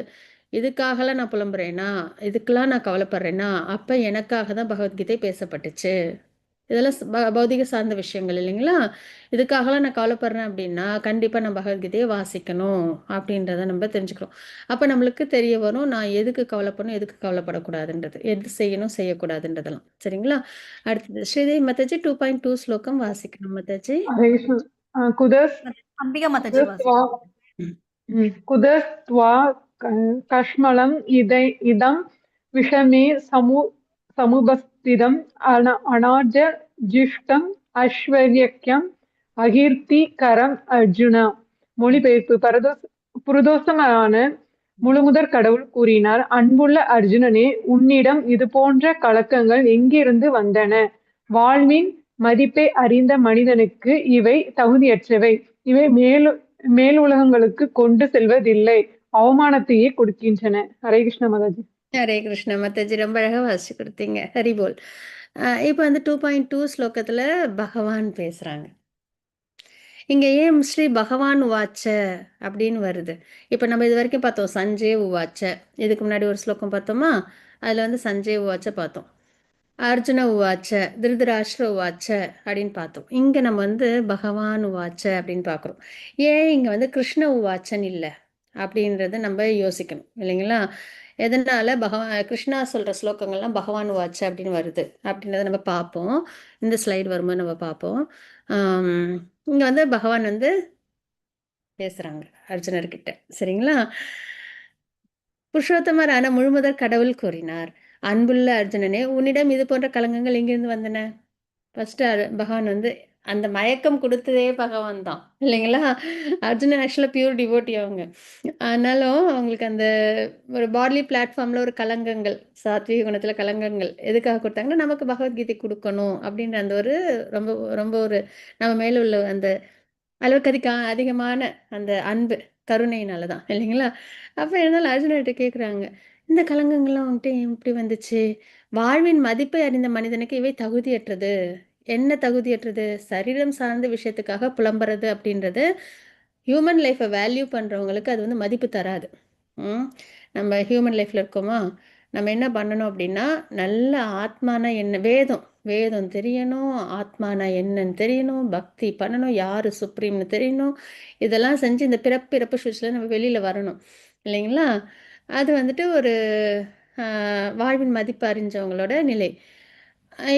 இதுக்காகலாம் நான் புலம்புறேனா, இதுக்கெல்லாம் நான் கவலைப்படுறேனா, அப்போ எனக்காக தான் பகவத்கீதை பேசப்பட்டுச்சு. இதெல்லாம் பௌதிக சார்ந்த விஷயங்கள் இல்லைங்களா? இதுக்காகலாம் நான் கவலைப்படுறேன் அப்படின்னா கண்டிப்பாக நான் பகவத்கீதையை வாசிக்கணும் அப்படின்றத நம்ம தெரிஞ்சுக்கிறோம். அப்போ நம்மளுக்கு தெரிய வரும் நான் எதுக்கு கவலைப்படணும், எதுக்கு கவலைப்படக்கூடாதுன்றது, எது செய்யணும் செய்யக்கூடாதுன்றதெல்லாம். சரிங்களா? அடுத்தது ஸ்ரீதேவி மாதாஜி 2.2 ஸ்லோகம் வாசிக்கணும் மாதாஜி. हरे कृष्ण कुदस அம்பிகா மாதாஜி कुदस्त्वा வாசிக்கிறேன். कुदस्त्वा कष्मलम् इदं विषमे समुपस्थितम् अनार्जजिष्टम् ஐஸ்வர்யக்கம் அகீர்த்திகரம் அர்ஜுனா. மொழிபெயர்ப்பு. புருதோசமான முழுமுதற் கடவுள் கூறினார், அன்புள்ள அர்ஜுனனே, உன்னிடம் இது போன்ற கலக்கங்கள் எங்கிருந்து வந்தன? வாழ்வின் மதிப்பை அறிந்த மனிதனுக்கு இவை தகுதியற்றவை. இவை மேலுலகங்களுக்கு கொண்டு செல்வதில்லை, அவமானத்தையே கொடுக்கின்றன. ஹரே கிருஷ்ண மாதாஜி. ஹரே கிருஷ்ண மாதாஜி, ரொம்ப அழகாக வாசிச்சு கொடுத்தீங்க. ஹரிபோல். இப்போ வந்து 2.2 ஸ்லோகத்தில் பகவான் பேசுகிறாங்க. இங்கே ஏன் ஸ்ரீ பகவான் உவாச்ச அப்படின்னு வருது? இப்போ நம்ம இது வரைக்கும் பார்த்தோம் சஞ்சய் உவாச்ச, இதுக்கு முன்னாடி ஒரு ஸ்லோகம் பார்த்தோமா, அதில் வந்து சஞ்சய் உவாச்ச பார்த்தோம், அர்ஜுன உவாச்ச, திருதராஷ்டிர உவாச்ச அப்படின்னு பார்த்தோம். இங்கே நம்ம வந்து பகவான் உவாச்ச அப்படின்னு பார்க்குறோம். ஏன் இங்கே வந்து கிருஷ்ண உவாச்சன் இல்லை அப்படின்றத நம்ம யோசிக்கணும் இல்லைங்களா? எதனால் கிருஷ்ணா சொல்கிற ஸ்லோகங்கள்லாம் பகவான் உவாச்ச அப்படின்னு வருது அப்படின்றத நம்ம பார்ப்போம். இந்த ஸ்லைடு வரும்போது நம்ம பார்ப்போம். இங்கே வந்து பகவான் வந்து பேசுகிறாங்க அர்ஜுனர்கிட்ட. சரிங்களா? புருஷோத்தமரான முழுமுதற் கடவுள் கூறினார், அன்புள்ள அர்ஜுனனே, உன்னிடம் இது போன்ற கலங்கங்கள் எங்கிருந்து வந்தன? ஃபர்ஸ்ட் பகவான் வந்து அந்த மயக்கம் கொடுத்ததே பகவான் தான் இல்லைங்களா? அர்ஜுனன் ஆக்சுவலாக பியூர் டிவோட்டி அவங்க. ஆனாலும் அவங்களுக்கு அந்த ஒரு பாட்லி பிளாட்ஃபார்மில் ஒரு கலங்கங்கள், சாத்விக குணத்தில் கலங்கங்கள் எதுக்காக கொடுத்தாங்கன்னா நமக்கு பகவத்கீதை கொடுக்கணும் அப்படின்ற அந்த ஒரு ரொம்ப ரொம்ப ஒரு நம்ம மேலே உள்ள அந்த அளவுக்கு அதிகமான அந்த அன்பு, கருணையினால தான் இல்லைங்களா? அப்போ இருந்தாலும் அர்ஜுனர்கிட்ட கேட்குறாங்க, இந்த கலங்கங்கள்லாம் வந்துட்டு எப்படி வந்துச்சு? வாழ்வின் மதிப்பை அறிந்த மனிதனுக்கு இவை தகுதியற்றது. என்ன தகுதியற்றது? சரீரம் சார்ந்த விஷயத்துக்காக புலம்புறது அப்படின்றது ஹியூமன் லைஃப்பை வேல்யூ பண்ணுறவங்களுக்கு அது வந்து மதிப்பு தராது. நம்ம ஹியூமன் லைஃப்பில் இருக்கோமா, நம்ம என்ன பண்ணணும் அப்படின்னா, நல்ல ஆத்மானா என்ன, வேதம் வேதம் தெரியணும், ஆத்மானா என்னன்னு தெரியணும், பக்தி பண்ணணும், யார் சுப்ரீம்னு தெரியணும், இதெல்லாம் செஞ்சு இந்த பிறப்பு சுவிட்சில் நம்ம வெளியில் வரணும் இல்லைங்களா? அது வந்துட்டு ஒரு வாழ்வின் மதிப்பு அறிஞ்சவங்களோட நிலை.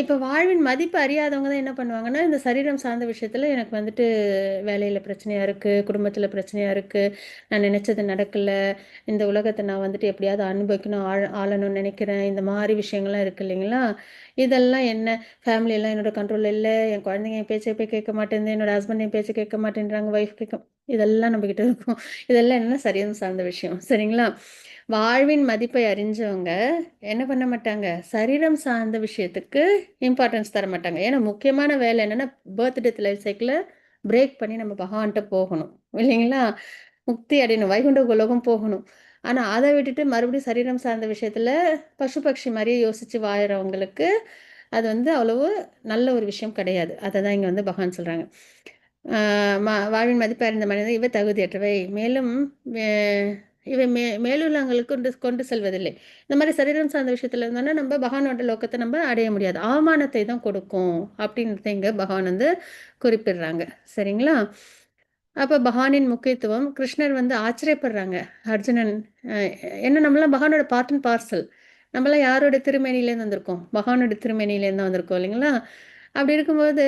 இப்போ வாழ்வின் மதிப்பு அறியாதவங்க தான் என்ன பண்ணுவாங்கன்னா, இந்த சரீரம் சார்ந்த விஷயத்தில் எனக்கு வந்துட்டு வேலையில் பிரச்சனையாக இருக்குது, குடும்பத்தில் பிரச்சனையாக இருக்குது, நான் நினச்சது நடக்கலை, இந்த உலகத்தை நான் வந்துட்டு எப்படியாவது அனுபவிக்கணும், ஆளணும்னு நினைக்கிறேன், இந்த மாதிரி விஷயங்கள்லாம் இருக்குது இல்லைங்களா? இதெல்லாம் என்ன, ஃபேமிலியெல்லாம் என்னோட கண்ட்ரோலில் இல்லை, என் குழந்தைங்க என் பேச்சை போய் கேட்க மாட்டேங்குது, என்னோட ஹஸ்பண்ட் என் பேச்சை கேட்க மாட்டேன்றாங்க, ஒய்ஃப் கேட்க, இதெல்லாம் நம்மக்கிட்ட இருக்கும். இதெல்லாம் என்னென்னா சரீரம் சார்ந்த விஷயம். சரிங்களா? வாழ்வின் மதிப்பை அறிஞ்சவங்க என்ன பண்ண மாட்டாங்க, சரீரம் சார்ந்த விஷயத்துக்கு இம்பார்ட்டன்ஸ் தர மாட்டாங்க. ஏன்னா முக்கியமான வேலை என்னென்னா பர்த் டெத் லைஃப் சைக்கிளை பிரேக் பண்ணி நம்ம பகவான்கிட்ட போகணும் இல்லைங்களா? முக்தி அடையணும், வைகுண்ட உலகம் போகணும். ஆனால் அதை விட்டுட்டு மறுபடியும் சரீரம் சார்ந்த விஷயத்தில் பசு பட்சி மாதிரியே யோசித்து வாழறவங்களுக்கு அது வந்து அவ்வளவு நல்ல ஒரு விஷயம் கிடையாது. அதை தான் இங்கே வந்து பகவான் சொல்கிறாங்க. வாழ்வின் மதிப்பு அறிந்த மனிதன் இவை தகுதியற்றவை, மேலும் இவை மேலுள்ளவங்களுக்கு கொண்டு செல்வதில்லை. இந்த மாதிரி சரீரம் சார்ந்த விஷயத்துல இருந்தோன்னா நம்ம பகவானோட லோகத்தை நம்ம அடைய முடியாது, அவமானத்தை தான் கொடுக்கும் அப்படின்றத இங்கே பகவான் வந்து குறிப்பிடுறாங்க. சரிங்களா? அப்போ பகவானின் முக்கியத்துவம் கிருஷ்ணர் வந்து ஆச்சரியப்படுறாங்க. அர்ஜுனன் என்ன, நம்மளாம் பகவானோட பார்ட் அண்ட் பார்சல். நம்மளாம் யாரோட திருமேனிலேருந்து வந்திருக்கோம்? பகவானோட திருமேனிலேருந்து வந்திருக்கோம் இல்லைங்களா? அப்படி இருக்கும்போது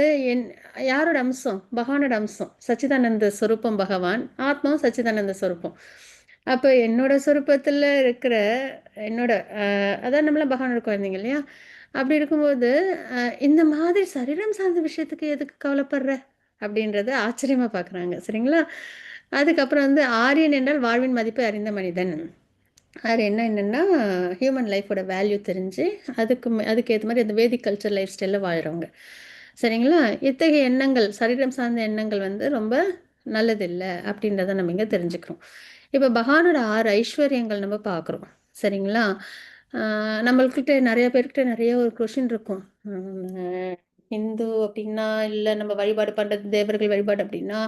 யாரோட அம்சம்? பகவானோட அம்சம். சச்சிதானந்த ஸ்வரூபம் பகவான், ஆத்மாவும் சச்சிதானந்த ஸ்வரூபம். அப்போ என்னோட சொரூபத்தில் இருக்கிற என்னோட அதான் நம்மளாம் பகவானோட குழந்தைங்க இல்லையா? அப்படி இருக்கும்போது இந்த மாதிரி சரீரம் சார்ந்த விஷயத்துக்கு எதுக்கு கவலைப்படுற அப்படின்றத ஆச்சரியமாக பார்க்குறாங்க. சரிங்களா? அதுக்கப்புறம் வந்து ஆரியன் என்றால் வாழ்வின் மதிப்பை அறிந்த மனிதன். அது என்னென்னா ஹியூமன் லைஃபோட வேல்யூ தெரிஞ்சு அதுக்கு ஏற்ற மாதிரி அந்த வேதிக் கல்ச்சர் லைஃப் ஸ்டைலில் வாழ்கிறவங்க. சரிங்களா? இத்தகைய எண்ணங்கள், சரீரம் சார்ந்த எண்ணங்கள் வந்து ரொம்ப நல்லதில்லை அப்படின்றத நம்ம இங்கே தெரிஞ்சுக்கிறோம். இப்போ பகவானோட 6 ஐஸ்வர்யங்கள் நம்ம பார்க்குறோம். சரிங்களா? நம்மள்கிட்ட நிறைய பேர்கிட்ட நிறைய ஒரு கொஷின் இருக்கும். ஹிந்து அப்படின்னா இல்லை, நம்ம வழிபாடு பண்ணுறது தேவர்கள் வழிபாடு அப்படின்னா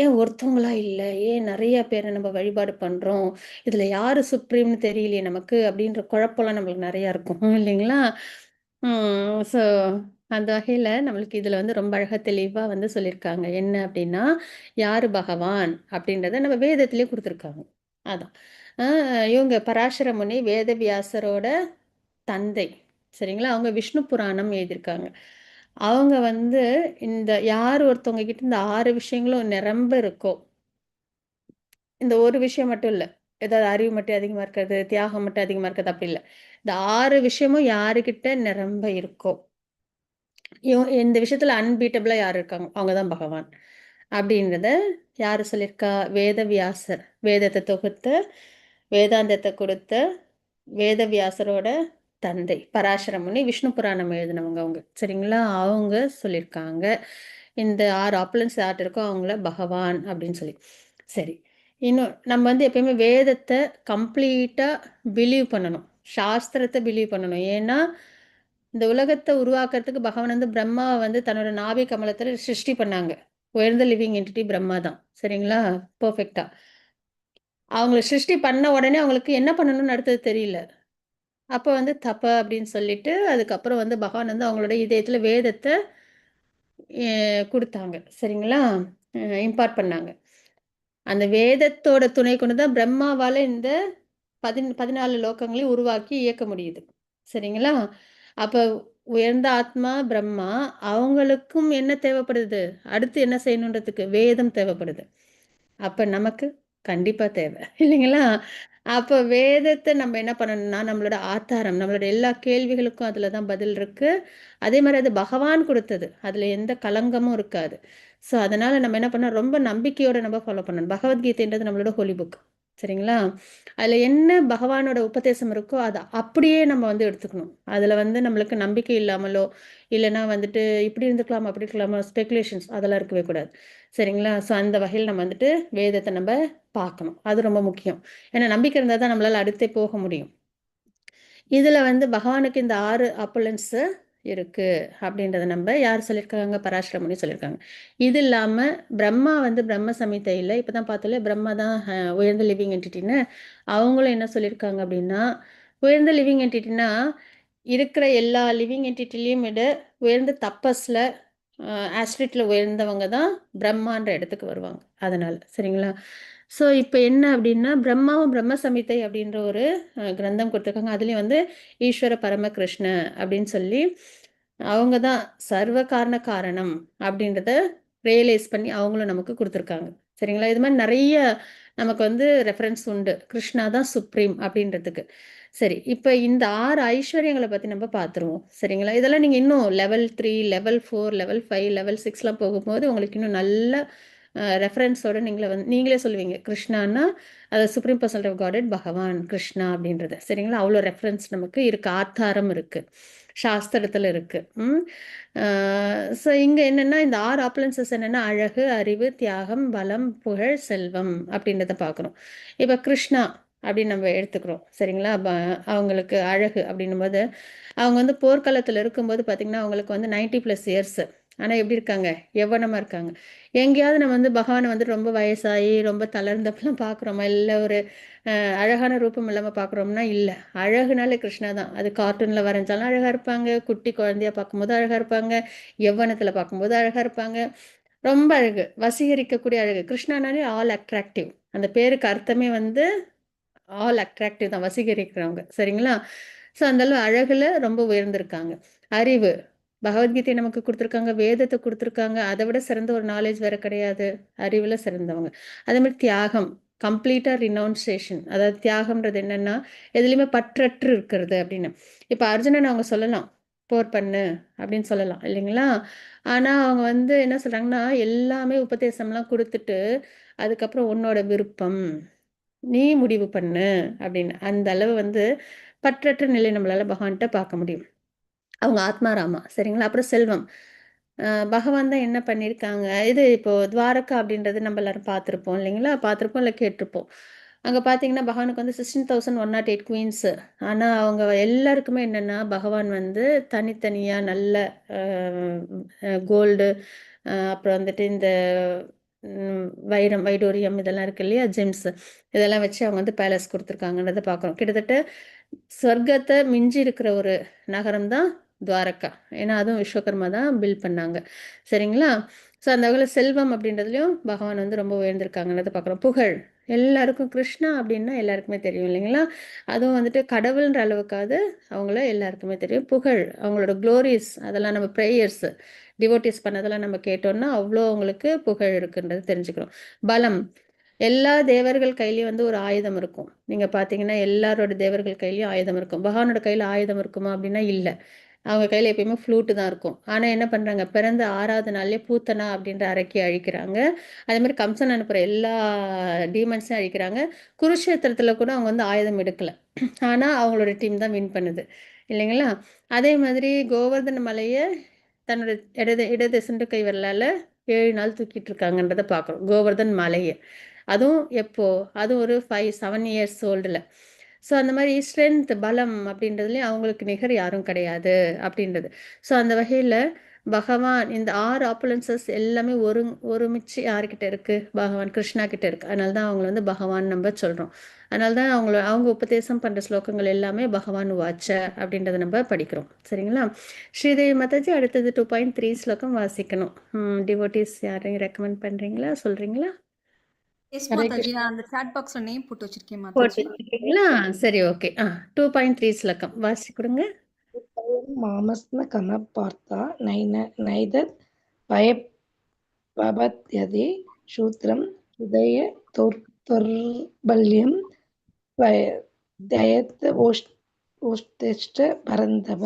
ஏன் ஒருத்தவங்களா இல்லை, ஏன் நிறைய பேரை நம்ம வழிபாடு பண்ணுறோம், இதில் யார் சுப்ரீம்னு தெரியலையே நமக்கு அப்படின்ற குழப்பம்லாம் நம்மளுக்கு நிறையா இருக்கும் இல்லைங்களா? ஸோ அந்த வகையில் நம்மளுக்கு இதில் வந்து ரொம்ப அழகாக தெளிவாக வந்து சொல்லியிருக்காங்க. என்ன அப்படின்னா யார் பகவான் அப்படின்றத நம்ம வேதத்திலே கொடுத்துருக்காங்க. அதான் இவங்க பராசர முனி வேதவியாசரோட தந்தை. சரிங்களா? அவங்க விஷ்ணு புராணம் எழுதியிருக்காங்க. அவங்க வந்து இந்த யார் ஒருத்தவங்க கிட்ட இந்த 6 விஷயங்களும் நிரம்ப இருக்கோ, இந்த ஒரு விஷயம் மட்டும் இல்லை, ஏதாவது அறிவு மட்டும் அதிகமாக இருக்கிறது, தியாகம் மட்டும் அதிகமாக இருக்கிறது அப்படி இல்லை, இந்த 6 விஷயமும் யாருக்கிட்ட நிரம்ப இருக்கோ, இந்த விஷயத்தில் அன்பீட்டபிளாக யார் இருக்காங்க, அவங்க தான் பகவான் அப்படின்றத யார் சொல்லியிருக்கா? வேதவியாசர். வேதத்தை தொகுத்த, வேதாந்தத்தை கொடுத்த வேதவியாசரோட தந்தை பராசர முனி, விஷ்ணு புராணம் எழுதினவங்க அவங்க. சரிங்களா? அவங்க சொல்லியிருக்காங்க இந்த 6 ஆப்பலன்ஸ் யார்ட்டு இருக்கோ அவங்கள பகவான் அப்படின்னு சொல்லி. சரி, இன்னும் நம்ம வந்து எப்பயுமே வேதத்தை கம்ப்ளீட்டாக பிலீவ் பண்ணணும், சாஸ்திரத்தை பிலீவ் பண்ணணும். ஏன்னா இந்த உலகத்தை உருவாக்குறதுக்கு பகவான் வந்து பிரம்மாவை வந்து தன்னோட நாபி கமலத்தில் சிருஷ்டி பண்ணாங்க. உயர்ந்த லிவிங் என்டிட்டி பிரம்மா தான். சரிங்களா? பர்ஃபெக்டா அவங்கள சிருஷ்டி பண்ண உடனே அவங்களுக்கு என்ன பண்ணணும்னு அடுத்தது தெரியல. அப்போ வந்து தப்ப அப்படின்னு சொல்லிட்டு அதுக்கப்புறம் வந்து பகவான் வந்து அவங்களோட இதயத்தில் வேதத்தை கொடுத்தாங்க. சரிங்களா? இம்பார்ட் பண்ணாங்க. அந்த வேதத்தோட துணை கொண்டு தான் பிரம்மாவால் இந்த 14 லோகங்களையும் உருவாக்கி இயக்க முடியுது. சரிங்களா? அப்போ உயர்ந்த ஆத்மா பிரம்மா, அவங்களுக்கும் என்ன தேவைப்படுது, அடுத்து என்ன செய்யணுன்றதுக்கு வேதம் தேவைப்படுது. அப்போ நமக்கு கண்டிப்பாக தேவை இல்லைங்களா? அப்போ வேதத்தை நம்ம என்ன பண்ணணும்னா நம்மளோட ஆதாரம், நம்மளோட எல்லா கேள்விகளுக்கும் அதில் தான் பதில் இருக்குது. அதே மாதிரி அது பகவான் கொடுத்தது, அதில் எந்த களங்கமும் இருக்காது. ஸோ அதனால் நம்ம என்ன பண்ணோம், ரொம்ப நம்பிக்கையோடு நம்ம ஃபாலோ பண்ணணும். பகவத்கீதைன்றது நம்மளோட ஹோலி புக். சரிங்களா? அதில் என்ன பகவானோட உபதேசம் இருக்கோ அதை அப்படியே நம்ம வந்து எடுத்துக்கணும். அதில் வந்து நம்மளுக்கு நம்பிக்கை இல்லாமலோ இல்லைன்னா வந்துட்டு இப்படி இருந்துக்கலாமா அப்படி இருக்கலாமா ஸ்பெகுலேஷன்ஸ் அதெல்லாம் இருக்கவே கூடாது. சரிங்களா? ஸோ அந்த வகையில் நம்ம வந்துட்டு வேதத்தை நம்ம பார்க்கணும். அது ரொம்ப முக்கியம். ஏன்னா நம்பிக்கை இருந்தால் தான் நம்மளால் அடுத்தே போக முடியும். இதில் வந்து பகவானுக்கு இந்த 6 அப்பலன்ஸு இருக்குது அப்படின்றத நம்ம யார் சொல்லியிருக்காங்க? பராசர முனி சொல்லியிருக்காங்க. இது இல்லாமல் பிரம்மா வந்து பிரம்ம சமிதையில் இப்போ தான் பார்த்தோம்ல, பிரம்மா தான் உயர்ந்த லிவிங் என்டிட்டின்னு. அவங்களும் என்ன சொல்லியிருக்காங்க அப்படின்னா, உயர்ந்த லிவிங் என்டிட்டினா இருக்கிற எல்லா லிவிங் என்டிட்டிலையும் விட உயர்ந்த தப்பஸில் ஆஸ்ட்ரிட்டில் உயர்ந்தவங்க தான் பிரம்மான்ற இடத்துக்கு வருவாங்க. அதனால் சரிங்களா? ஸோ இப்போ என்ன அப்படின்னா பிரம்மாவும் பிரம்ம சமிதை அப்படின்ற ஒரு கிரந்தம் கொடுத்துருக்காங்க. அதுலேயும் வந்து ஈஸ்வர பரம கிருஷ்ண அப்படின்னு சொல்லி அவங்க தான் சர்வ காரண காரணம் அப்படின்றத ரியலைஸ் பண்ணி அவங்களும் நமக்கு கொடுத்துருக்காங்க. சரிங்களா? இது மாதிரி நிறைய நமக்கு வந்து ரெஃபரன்ஸ் உண்டு, கிருஷ்ணா தான் சுப்ரீம் அப்படின்றதுக்கு. சரி, இப்போ இந்த 6 ஐஸ்வர்யங்களை பற்றி நம்ம பார்த்துருவோம். சரிங்களா? இதெல்லாம் நீங்கள் இன்னும் லெவல் 3, லெவல் 4, லெவல் 5, லெவல் 6லாம் போகும்போது உங்களுக்கு இன்னும் நல்ல ரெஃபரன்ஸோடு நீங்களே சொல்லுவீங்க கிருஷ்ணான்னா அது சுப்ரீம் பர்சனல் ஆஃப் காட் பகவான் கிருஷ்ணா அப்படின்றது. சரிங்களா? அவ்வளோ ரெஃபரன்ஸ் நமக்கு இருக்குது, ஆதாரம் இருக்குது, சாஸ்திரத்தில் இருக்குது. ஸோ இங்கே என்னென்னா இந்த 6 ஆப்லன்சஸ் என்னென்னா அழகு, அறிவு, தியாகம், பலம், புகழ், செல்வம் அப்படின்றத பார்க்குறோம். இப்போ கிருஷ்ணா அப்படின்னு நம்ம எடுத்துக்கிறோம். சரிங்களா? அவங்களுக்கு அழகு அப்படின்னும் போது அவங்க வந்து போர்க்களத்தில் இருக்கும்போது பார்த்திங்கன்னா அவங்களுக்கு வந்து 90+ இயர்ஸு. ஆனா எப்படி இருக்காங்க? யௌவனமா இருக்காங்க. எங்கேயாவது நம்ம வந்து பகவான வந்து ரொம்ப வயசாகி, ரொம்ப தளர்ந்தப்பலாம் பார்க்குறோமா? இல்ல ஒரு அழகான ரூபம் இல்லாம பார்க்குறோம்னா, இல்ல. அழகுனாலே கிருஷ்ணா தான். அது கார்ட்டூன்ல வரைஞ்சாலும் அழகா இருப்பாங்க, குட்டி குழந்தையா பார்க்கும்போது அழகா இருப்பாங்க, யௌவனத்தில பார்க்கும்போது அழகா இருப்பாங்க. ரொம்ப அழகு. வசீகரிக்கக்கூடிய அழகு. கிருஷ்ணானாலே ஆல் அட்ராக்டிவ். அந்த பேருக்கு அர்த்தமே வந்து ஆல் அட்ராக்டிவ் தான். வசீகரிக்கிறவங்க. சரிங்களா? ஸோ அந்த அளவு அழகுல ரொம்ப உயர்ந்திருக்காங்க. அறிவு. பகவத்கீதைய நமக்கு குடுத்துருக்காங்க. வேதத்த குடுத்துருக்காங்க. அத விட சிறந்த ஒரு நாலேட்ஜ் வேற கிடையாது. அறிவுல சிறந்தவங்க. அதே மாரி தியாகம். கம்ப்ளீட்டா ரினவுன்சியேஷன். அதாவது தியாகம்ன்றது என்னன்னா, எதுலயுமே பற்றற்று இருக்கிறது அப்படின்னு. இப்ப அர்ஜுனன் அவங்க சொல்லலாம். போர் பண்ணு அப்படின்னு சொல்லலாம். இல்லைங்களா? ஆனா அவங்க வந்து என்ன சொல்றாங்கன்னா, எல்லாமே உபதேசம்லாம் குடுத்துட்டு, அதுக்கப்புறம் உன்னோட விருப்பம். நீ முடிவு பண்ணு அப்படின்னு. அந்த அளவு வந்து பற்றற்ற நிலை நம்மளால பகவான்ட்ட பார்க்க முடியும். அவங்க ஆத்மாராமா. சரிங்களா? அப்புறம் செல்வம். பகவான் தான் என்ன பண்ணியிருக்காங்க, இது இப்போ துவாரகா அப்படின்றது நம்ம எல்லாரும் பார்த்துருப்போம் இல்லைங்களா? பார்த்துருப்போம், இல்ல கேட்டுருப்போம். அங்க பார்த்தீங்கன்னா, பகவானுக்கு வந்து 16,108 குயின்ஸு. ஆனா, அவங்க எல்லாருக்குமே என்னன்னா, பகவான் வந்து தனித்தனியா நல்ல அ கோல்டு, அப்புறம் வந்துட்டு இந்த வைரம், வைடூரியம் இதெல்லாம் இருக்கு இல்லையா? ஜெம்ஸ் இதெல்லாம் வச்சு அவங்க வந்து பேலஸ் குடுத்துருக்காங்கன்றத பார்க்குறோம். கிட்டத்தட்ட சொர்க்கத்த மிஞ்சி இருக்கிற ஒரு நகரம் தான் துவாரகா. ஏன்னா, அதுவும் விஸ்வகர்மா தான் பில்ட் பண்ணாங்க. சரிங்களா? ஸோ, அந்த வகையில செல்வம் அப்படின்றதுலயும் பகவான் வந்து ரொம்ப உயர்ந்திருக்காங்கன்றத பார்க்குறோம். புகழ். எல்லாருக்கும் கிருஷ்ணா அப்படின்னா எல்லாருக்குமே தெரியும் இல்லைங்களா? அதுவும் வந்துட்டு கடவுள்ன்ற அளவுக்காவது அவங்கள எல்லாருக்குமே தெரியும். புகழ், அவங்களோட குளோரிஸ் அதெல்லாம் நம்ம பிரேயர்ஸ், டிவோட்டீஸ் பண்ணதெல்லாம் நம்ம கேட்டோம்னா, அவ்ளோ அவங்களுக்கு புகழ் இருக்குன்றது தெரிஞ்சுக்கிறோம். பலம். எல்லா தேவர்கள் கையிலயும் வந்து ஒரு ஆயுதம் இருக்கும். நீங்க பார்த்தீங்கன்னா, எல்லாரோட தேவர்கள் கையிலயும் ஆயுதம் இருக்கும். பகவானோட கையில ஆயுதம் இருக்குமா? அப்படின்னா இல்ல. அவங்க கையில எப்பயுமே ஃப்ளூட் தான் இருக்கும். ஆனா என்ன பண்றாங்க, பிறந்த 6வது நாள்லயே பூத்தனா அப்படின்ற அரக்கிய அழிக்கிறாங்க. அதே மாரி கம்சன் அனுப்புற எல்லா டீமன்ஸையும் அழிக்கிறாங்க. குருஷேத்திரத்துல கூட அவங்க வந்து ஆயுதம் எடுக்கல. ஆனா அவங்களோட டீம் தான் வின் பண்ணுது. இல்லைங்களா? அதே மாதிரி கோவர்தன மலைய தன்னோட இடது சுண்டு கை விரலால 7 நாள் தூக்கிட்டு இருக்காங்கன்றத பார்க்குறோம். கோவர்தன் மலைய. அதுவும் எப்போ? அதுவும் ஒரு 5, 7 இயர்ஸ் ஓல்டுல. ஸோ அந்த மாரி ஸ்ட்ரென்த், பலம் அப்படின்றதுலயும் அவங்களுக்கு நிகர் யாரும் கிடையாது அப்படின்றது. ஸோ அந்த வகையில பகவான் இந்த 6 ஆப்புலன்சஸ் எல்லாமே ஒருமிச்சு யார்கிட்ட இருக்கு? பகவான் கிருஷ்ணா கிட்ட இருக்கு. அதனால தான் அவங்கள வந்து பகவான் நம்ப சொல்றோம். அதனால தான் அவங்க உபதேசம் பண்ற ஸ்லோகங்கள் எல்லாமே பகவான் வாச்ச அப்படின்றத நம்ம படிக்கிறோம். சரிங்களா? ஸ்ரீதேவி மாதாஜி அடுத்தது 2.3 ஸ்லோகம் வாசிக்கணும். டிவோட்டீஸ் யாரையும் ரெக்கமெண்ட் பண்றீங்களா? சொல்றீங்களா? எஸ் ஹரே மாதாஜி, கிருஷ்ணா. நான் அந்த சாட் பாக்ஸ்ல நேம் போட்டு வச்சிருக்கேன் போட்டு மாதாஜி. வச்சிருக்கீங்களா? சரி, ஓகே. 2.3 ஸ்லோகம் வாசிச்சு கொடுங்க. मामस्न पार्था नैतद्भयपपद्यते शूद्रं हृदय दौर्बल्यं दयत ஓஷ்டிஷ்ட பரந்தவ.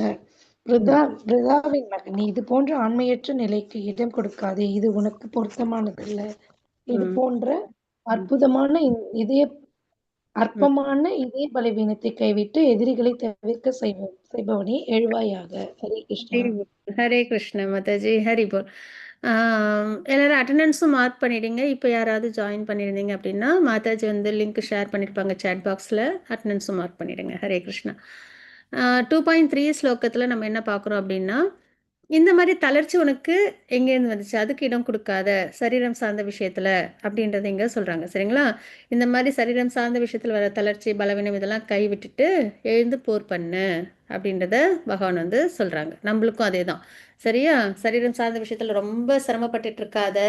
பிருதாவின் மகனே, இது போன்ற ஆண்மையற்ற நிலைக்கு இடம் கொடுக்காதே. இது உனக்கு பொருத்தமானதல்ல. இது ம், போன்ற ம், அற்புதமான இதய ம். அற்பமான இதய பலவீனத்தை கைவிட்டு எதிரிகளை தவிர்க்க செய்பவனே எழுவாயாக. ஹரே கிருஷ்ணா. ஹரி போல். ஹரே கிருஷ்ண மாதாஜி, ஹரி போல். எல்லாரும் அட்டண்டன்ஸும் மார்க் பண்ணிடுங்க. இப்போ யாராவது ஜாயின் பண்ணியிருந்தீங்க அப்படின்னா மாதாஜி வந்து லிங்க் ஷேர் பண்ணியிருப்பாங்க சேட் பாக்ஸில். அட்டண்டன்ஸும் மார்க் பண்ணிடுங்க. ஹரே கிருஷ்ணா. 2.3 ஸ்லோகத்தில் நம்ம என்ன பார்க்குறோம் அப்படின்னா, இந்த மாதிரி தளர்ச்சி உனக்கு எங்கேருந்து வந்துச்சு? அதுக்கு இடம் கொடுக்காத சரீரம் சார்ந்த விஷயத்துல அப்படின்றத இங்க சொல்றாங்க. சரிங்களா? இந்த மாதிரி சரீரம் சார்ந்த விஷயத்துல வர தளர்ச்சி, பலவீனம் இதெல்லாம் கை விட்டுட்டு எழுந்து போர் பண்ணு அப்படின்றத பகவான் வந்து சொல்றாங்க. நம்மளுக்கும் அதே தான். சரியா? சரீரம் சார்ந்த விஷயத்துல ரொம்ப சிரமப்பட்டுட்டு இருக்காத.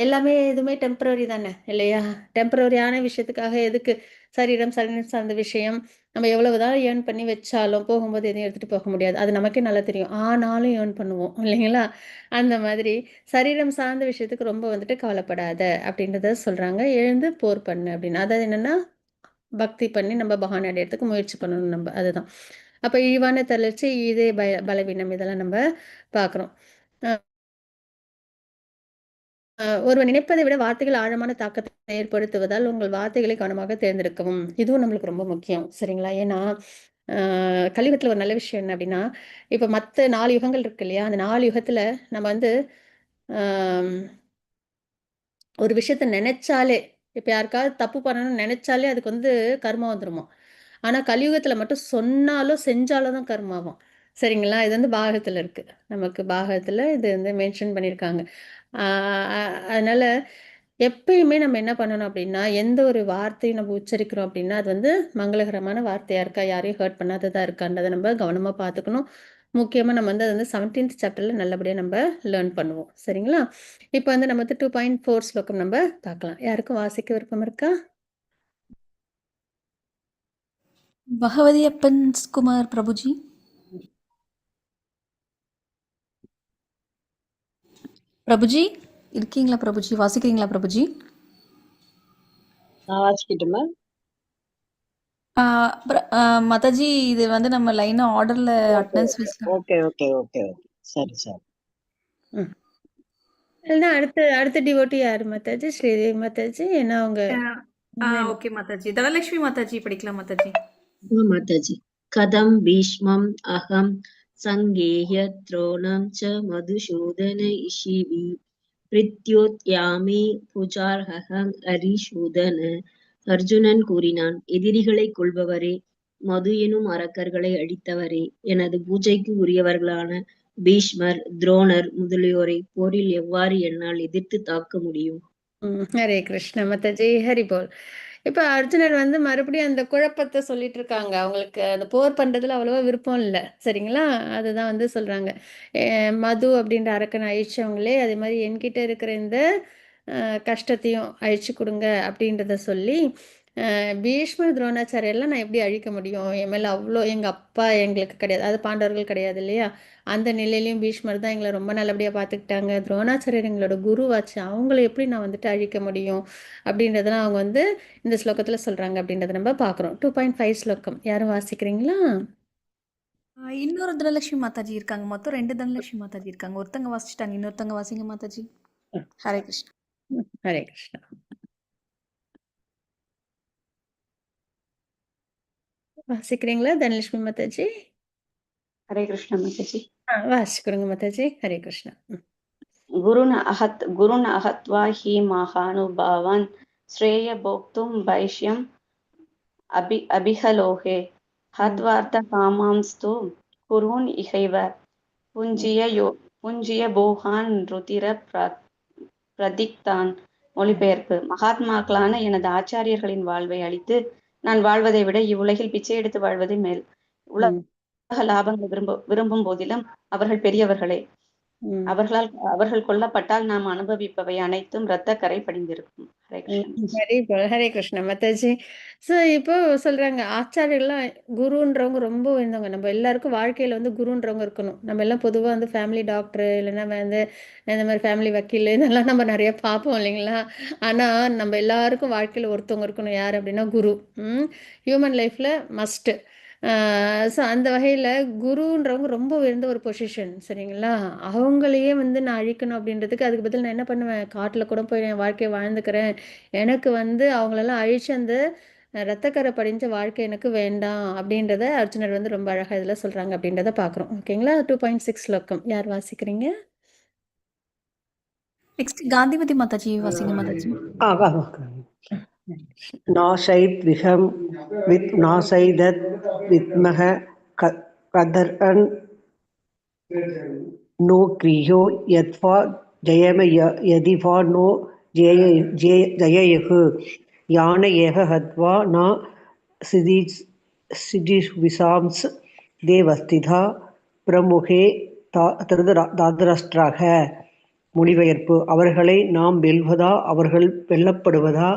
எல்லாமே எதுவுமே டெம்பரரி தானே இல்லையா? டெம்பரரியான விஷயத்துக்காக எதுக்கு சரீரம் சார்ந்த விஷயம் நம்ம எவ்வளவுதான் ஏர்ன் பண்ணி வச்சாலும் போகும்போது எதையும் எடுத்துட்டு போக முடியாது. அது நமக்கே நல்லா தெரியும். ஆனாலும் ஏர்ன் பண்ணுவோம் இல்லைங்களா? அந்த மாதிரி சரீரம் சார்ந்த விஷயத்துக்கு ரொம்ப வந்துட்டு கவலைப்படாத அப்படின்றத சொல்றாங்க. எழுந்து போர் பண்ணு அப்படின்னு. அதாவது என்னன்னா, பக்தி பண்ணி நம்ம பகவானை அடையறதுக்கு முயற்சி பண்ணணும் நம்ம. அதுதான். அப்ப இழிவான தளர்ச்சி, இதே பலவீனம் இதெல்லாம் நம்ம பார்க்குறோம். ஒருவர் நினைப்பதை விட வார்த்தைகள் ஆழமான தாக்கத்தை ஏற்படுத்துவதால் உங்கள் வார்த்தைகளை கவனமாக தேர்ந்தெடுக்கவும். இதுவும் நம்மளுக்கு ரொம்ப முக்கியம். சரிங்களா? ஏன்னா, கலியுகத்துல ஒரு நல்ல விஷயம் என்ன அப்படின்னா, இப்ப மத்த 4 யுகங்கள் இருக்கு இல்லையா? அந்த 4 யுகத்துல நம்ம வந்து ஆம், ஒரு விஷயத்த நெனச்சாலே, இப்ப யாருக்காவது தப்பு பண்ணணும்னு நெனச்சாலே அதுக்கு வந்து கர்மா வந்துருமாம். ஆனா கலியுகத்துல மட்டும் சொன்னாலோ, செஞ்சாலோ தான் கர்மாவாம். சரிங்களா? இது வந்து பாகத்துல இருக்கு. நமக்கு பாகத்துல இது வந்து மென்ஷன் பண்ணியிருக்காங்க. ஆ அதனால எப்பயுமே நம்ம என்ன பண்ணணும் அப்படின்னா, எந்த ஒரு வார்த்தையும் நம்ம உச்சரிக்கிறோம் அப்படின்னா, அது வந்து மங்களகரமான வார்த்தையா இருக்கா? யாரையும் ஹர்ட் பண்ணாததா இருக்கான்றத நம்ம கவனமா பார்த்துக்கணும். முக்கியமா நம்ம வந்து அது வந்து 17th சாப்டர்ல நல்லபடியா நம்ம லேர்ன் பண்ணுவோம். சரிங்களா? இப்ப வந்து நம்ம வந்து 2.4 ஸ்லோகம் நம்ம பார்க்கலாம். யாருக்கும் வாசிக்க விருப்பம் இருக்கா? பகவதி அப்பன் குமார் பிரபுஜி. பிரபுஜி இருக்கீங்களா பிரபுஜி? வாசிக்கிறீங்களா பிரபுஜி? நான் வாசிக்கட்டுமா? மாதாஜி இது வந்து நம்ம லைனா ஆர்டர்ல ஓகே அட்டெண்டன்ஸ் வைஸ்ல. ஓகே ஓகே ஓகே ஓகே சரி சரி. ம். இல்லன்னா அடுத்த டிவோட்டி யாரு மாதாஜி? ஸ்ரீதேவி மாதாஜி. ஏன்னா அவங்க ஓகே மாதாஜி. தனலட்சுமி மாதாஜி படிக்கலாம் மாதாஜி. माताजी कथं भीष्मम् अहं सङ्गेह्य द्रोणं च मधुसूदन इषिवि பிரித்யோத்யாமி புஜார்ஹங் அரிசூதன அர்ஜுனன் கூறினான், எதிரிகளைக் கொல்பவரே, மது எனும் அரக்கர்களை அழித்தவரே, எனது பூஜைக்கு உரியவர்களான பீஷ்மர், துரோணர் முதலியோரை போரில் எவ்வாறு என்னால் எதிர்த்து தாக்க முடியும்? ஹரே கிருஷ்ண மாதாஜி. ஹரி போல். இப்ப அர்ஜுனர் வந்து மறுபடியும் அந்த குழப்பத்த சொல்லிட்டு இருக்காங்க. அவங்களுக்கு அந்த போர் பண்றதுல அவ்வளவா விருப்பம் இல்ல. சரிங்களா? அதுதான் வந்து சொல்றாங்க. எ மது அப்படின்ற அரக்கன அழிச்சவங்களே, அதே மாரி என்கிட்ட இருக்கிற இந்த கஷ்டத்தையும் அழிச்சு குடுங்க அப்படின்றத சொல்லி, பீஷ்மர், துரோணாச்சாரியர்லாம் நான் எப்படி அழிக்க முடியும்? என் மேல அவ்ளோ எங்க அப்பா எங்களுக்கு கிடையாது. அது பாண்டவர்கள் கிடையாது இல்லையா? அந்த நிலையிலயும் பீஷ்மர் தான் எங்கள ரொம்ப நல்லபடியா பார்த்துக்கிட்டாங்க. துரோணாச்சாரியர் எங்களோட குருவாச்சு. அவங்கள எப்படி நான் வந்துட்டு அழிக்க முடியும்? அப்படின்றதெல்லாம் அவங்க வந்து இந்த ஸ்லோகத்துல சொல்றாங்க அப்படின்றத நம்ம பார்க்குறோம். 2.5 ஸ்லோகம். யாரும் வாசிக்கிறீங்களா? இன்னொரு தனலட்சுமி மாதாஜி இருக்காங்க. மொத்தம் 2 தனலட்சுமி மாதாஜி இருக்காங்க. ஒருத்தங்க வாசிச்சிட்டாங்க. இன்னொருத்தங்க வாசிங்க மாதாஜி. ஹரே கிருஷ்ணா. ஹரே கிருஷ்ணா. வாசிக்கிறீங்களா தனலட்சுமி மாதாஜி? हरे कृष्ण माताजी। வாசிச்சு கொடுங்க மாதாஜி. ஹரே கிருஷ்ணா. गुरुन् अहत्वा हि महानुभावान् श्रेय भोक्तुं वैश्यम् अभिहलोहे हत्वार्थकामांस्तु कुरून् इहैव புஞ்சிய போகான் ருதிர பிரதிக்தான். மொழிபெயர்ப்பு: மகாத்மாக்களான எனது ஆச்சாரியர்களின் வாழ்வை அழித்து நான் வாழ்வதை விட இவ்வுலகில் பிச்சை எடுத்து வாழ்வதே மேல். உலக லாபங்களை விரும்பும் போதிலும் அவர்கள் பெரியவர்களே. அவர்கள் கொல்லப்பட்டால் நாம் அனுபவிப்பவை அனைத்தும் இரத்தக்கரை படிந்திருக்கும். ஹரே கிருஷ்ணன். ஹரே கிருஷ்ண மாதாஜி. ஸோ இப்போ சொல்றாங்க, ஆச்சாரியர்கள்லாம் குருன்றவங்க ரொம்ப உயர்ந்தவங்க. நம்ம எல்லாருக்கும் வாழ்க்கையில வந்து குருன்றவங்க இருக்கணும். நம்ம எல்லாம் பொதுவா வந்து ஃபேமிலி டாக்டர் இல்லைன்னா வந்து இந்த மாதிரி ஃபேமிலி வக்கீல் இதெல்லாம் நம்ம நிறைய பார்ப்போம் இல்லைங்களா? ஆனா நம்ம எல்லாருக்கும் வாழ்க்கையில ஒருத்தவங்க இருக்கணும். யார் அப்படின்னா குரு. ஹியூமன் லைஃப்ல மஸ்ட்டு. ஸோ அந்த வகையில குருன்றவங்க ரொம்ப உயர்ந்த ஒரு பொசிஷன். சரிங்களா? அவங்களையே வந்து நான் அழிக்கணும் அப்படின்றதுக்கு அதுக்கு பதில் நான் என்ன பண்ணுவேன்? காட்டுல கூட போய் என் வாழ்க்கைய வாழ்ந்துக்கிறேன். எனக்கு வந்து அவங்களெல்லாம் அழிச்சு அந்த ரத்தக்கரை படிஞ்ச வாழ்க்கை எனக்கு வேண்டாம் அப்படின்றத அர்ஜுனர் வந்து ரொம்ப அழகா இதுல சொல்றாங்க அப்படின்றத பார்க்குறோம். ஓகேங்களா? 2.6 ஸ்லோகம். யார் வாசிக்கிறீங்க? நெக்ஸ்ட் காந்திமதி மாதாஜி வாசிங்க மாதாஜி. நாசைதத் வித்மஹ கதர்அன் नो क्रियो यद्वा जयम यदिवा नो जययुः यान एव हत्वा न सिदिविसांस देवस्तिधा பிரமுகே தாதராஷ்டிராக. மொழிபெயர்ப்பு: அவர்களை நாம் வெல்வதா அவர்கள் வெல்லப்படுவதா,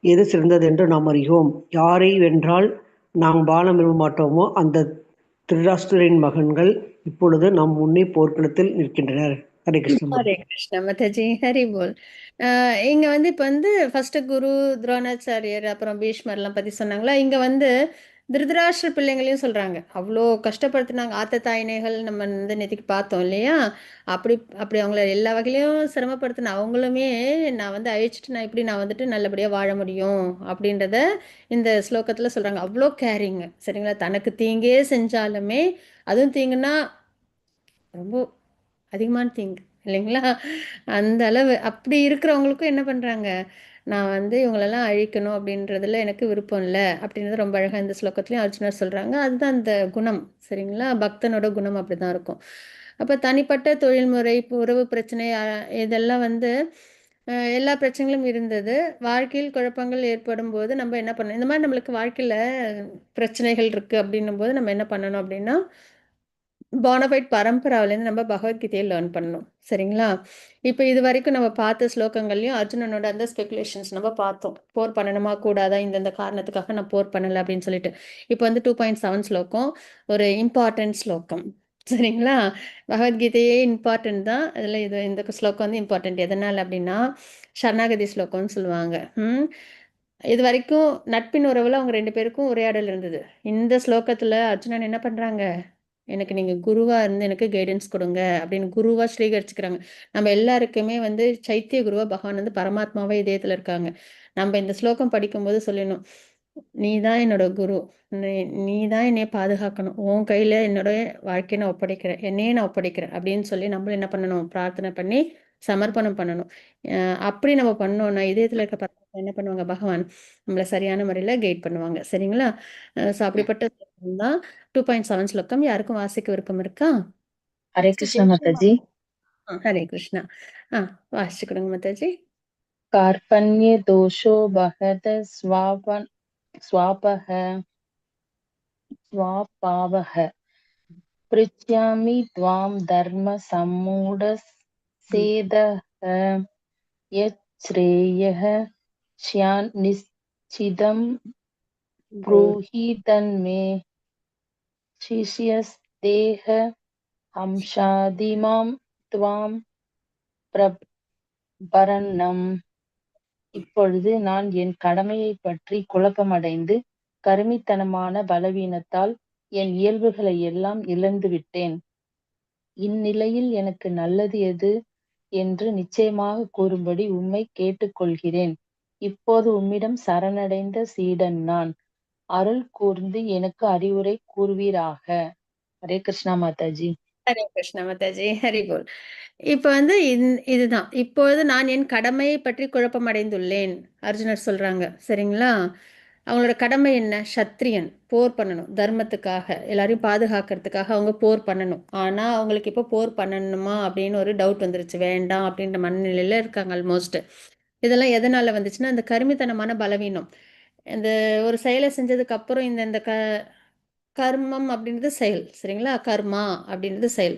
எது சிறந்ததென்று நாம் அறியோம். யாரை வென்றால் நாம் வாழ விரும்ப மாட்டோமோ அந்த திருராஷ்டிரரின் மகன்கள் இப்பொழுது நம் முன்னே போர்க்களத்தில் நிற்கின்றனர். ஹரே கிருஷ்ணன். ஹரே கிருஷ்ண மாதாஜி. ஹரி போல். இங்க வந்து இப்ப வந்து ஃபர்ஸ்ட் குரு, துரோணாச்சாரியர், அப்புறம் பீஷ்மர்லாம் பத்தி சொன்னாங்களா? இங்க வந்து திருதராஷ்டிர பிள்ளைங்களையும் சொல்றாங்க. அவ்வளோ கஷ்டப்படுத்தினாங்க. ஆத்த தாயினைகள் நம்ம வந்து நேத்திக்கு பார்த்தோம் இல்லையா? அப்படி அப்படி அவங்கள எல்லா வகையிலையும் சிரமப்படுத்தின அவங்களுமே நான் வந்து அழிச்சிட்டு நான் எப்படி நான் வந்துட்டு நல்லபடியா வாழ முடியும் அப்படின்றத இந்த ஸ்லோகத்துல சொல்றாங்க. அவ்வளோ கேரிங். சரிங்களா? தனக்கு தீங்கே செஞ்சாலுமே அதுவும் தீங்குன்னா ரொம்ப அதிகமான தீங்கு இல்லைங்களா? அந்த அளவு அப்படி இருக்கிறவங்களுக்கும் என்ன பண்றாங்க? நான் வந்து இவங்களெல்லாம் அழிக்கணும் அப்படின்றதுல எனக்கு விருப்பம் இல்லை அப்படின்றது ரொம்ப அழகாக இந்த ஸ்லோகத்துலையும் அர்ஜுனர் சொல்கிறாங்க. அதுதான் அந்த குணம், சரிங்களா? பக்தனோட குணம் அப்படி தான் இருக்கும். அப்போ தனிப்பட்ட தொழில்முறை, இப்போ உறவு பிரச்சனை இதெல்லாம் வந்து எல்லா பிரச்சனைகளும் இருந்தது. வாழ்க்கையில் குழப்பங்கள் ஏற்படும் போது நம்ம என்ன பண்ணணும், இந்த மாதிரி நம்மளுக்கு வாழ்க்கையில் பிரச்சனைகள் இருக்குது அப்படின்னும் போது நம்ம என்ன பண்ணணும் அப்படின்னா, போனஃபைட் பரம்பராவிலேருந்து நம்ம பகவத்கீதையை லேர்ன் பண்ணணும், சரிங்களா? இப்போ இது வரைக்கும் நம்ம பார்த்த ஸ்லோகங்கள்லையும் அர்ஜுனனோட அந்த ஸ்பெகுலேஷன்ஸ் நம்ம பார்த்தோம். போர் பண்ணணுமா கூடாதா, இந்தந்த காரணத்துக்காக நான் போர் பண்ணலை அப்படின்னு சொல்லிட்டு. இப்போ வந்து 2.7 ஸ்லோகம் ஒரு இம்பார்ட்டன்ட் ஸ்லோகம், சரிங்களா? பகவத்கீதையே இம்பார்ட்டன்ட் தான். அதில் இந்த ஸ்லோகம் வந்து இம்பார்ட்டன்ட். எதனால் அப்படின்னா சரணாகதி ஸ்லோகம்னு சொல்லுவாங்க. இது வரைக்கும் நட்பின் உறவில் அவங்க 2 பேருக்கும் உரையாடல் இருந்தது. இந்த ஸ்லோகத்தில் அர்ஜுனன் என்ன பண்ணுறாங்க, எனக்கு நீங்கள் குருவாக இருந்து எனக்கு கைடன்ஸ் கொடுங்க அப்படின்னு குருவாக ஸ்வீகரிச்சுக்கிறாங்க. நம்ம எல்லாருக்குமே வந்து சைத்திய குருவாக பகவான் வந்து பரமாத்மாவே இதயத்தில் இருக்காங்க. நம்ம இந்த ஸ்லோகம் படிக்கும்போது சொல்லணும், நீ தான் என்னோட குரு, நீ தான் என்னைய பாதுகாக்கணும், உன் கையில் என்னோட வாழ்க்கையை நான் ஒப்படைக்கிறேன், என்னையே நான் ஒப்படைக்கிறேன் அப்படின்னு சொல்லி நம்மளும் என்ன பண்ணணும், பிரார்த்தனை பண்ணி சமர்ப்பணம் பண்ணணும். அப்படி நம்ம பண்ணோம்னா இதயத்தில் இருக்க பரமாத்மா என்ன பண்ணுவாங்க, பகவான் நம்மளை சரியான முறையில் கைட் பண்ணுவாங்க, சரிங்களா? ஸோ அப்படிப்பட்ட தான் 2.7 ஸ்லோகம். யாருக்கும் வாசிக்க விருப்பம் இருக்கா? ஹரே நெக்ஸ்ட் கிருஷ்ணா ஜெயஸ்ரீ மாதாஜி. ஹரே கிருஷ்ணா. வாசிச்சு கொடுங்க மாதாஜி. कार्पण्य दोषो बहत स्वापः स्वापावः पृच्छामि त्वां धर्म सम्मूढसेदः यच्छ्रेयः स्यान् निश्चितं ब्रूहि तन्मे शिष्यस्तेह हंसादिमां त्वां பிரபரன்னம். இப்பொழுது நான் என் கடமையை பற்றி குழப்பமடைந்து கருமித்தனமான பலவீனத்தால் என் இயல்புகளை எல்லாம் இழந்துவிட்டேன். இந்நிலையில் எனக்கு நல்லது எது என்று நிச்சயமாக கூறும்படி உம்மை கேட்டுக்கொள்கிறேன். இப்போது உம்மிடம் சரணடைந்த சீடன் நான். அருள் கூர்ந்து எனக்கு அறிவுரை கூறுவீராக. ஹரே கிருஷ்ணா மாதாஜி. ஹரே கிருஷ்ணா மாதாஜி. ஹரி போல். இப்போ வந்து இதுதான், இப்பொழுது நான் என் கடமையை பற்றி குழப்பம் அடைந்துள்ளேன் அர்ஜுனர் சொல்றாங்க, சரிங்களா? அவங்களோட கடமை என்ன? சத்திரியன், போர் பண்ணணும், தர்மத்துக்காக எல்லாரையும் பாதுகாக்கிறதுக்காக அவங்க போர் பண்ணணும். ஆனால் அவங்களுக்கு இப்போ போர் பண்ணணுமா அப்படின்னு ஒரு டவுட் வந்துருச்சு, வேண்டாம் அப்படின்ற மனநிலையில் இருக்காங்க ஆல்மோஸ்ட். இதெல்லாம் எதனால் வந்துச்சுன்னா அந்த கருமித்தனமான பலவீனம். இந்த ஒரு செயலை செஞ்சதுக்கு அப்புறம் இந்த கர்மம் அப்படின்றது செயல், சரிங்களா? கர்மா அப்படின்றது செயல்.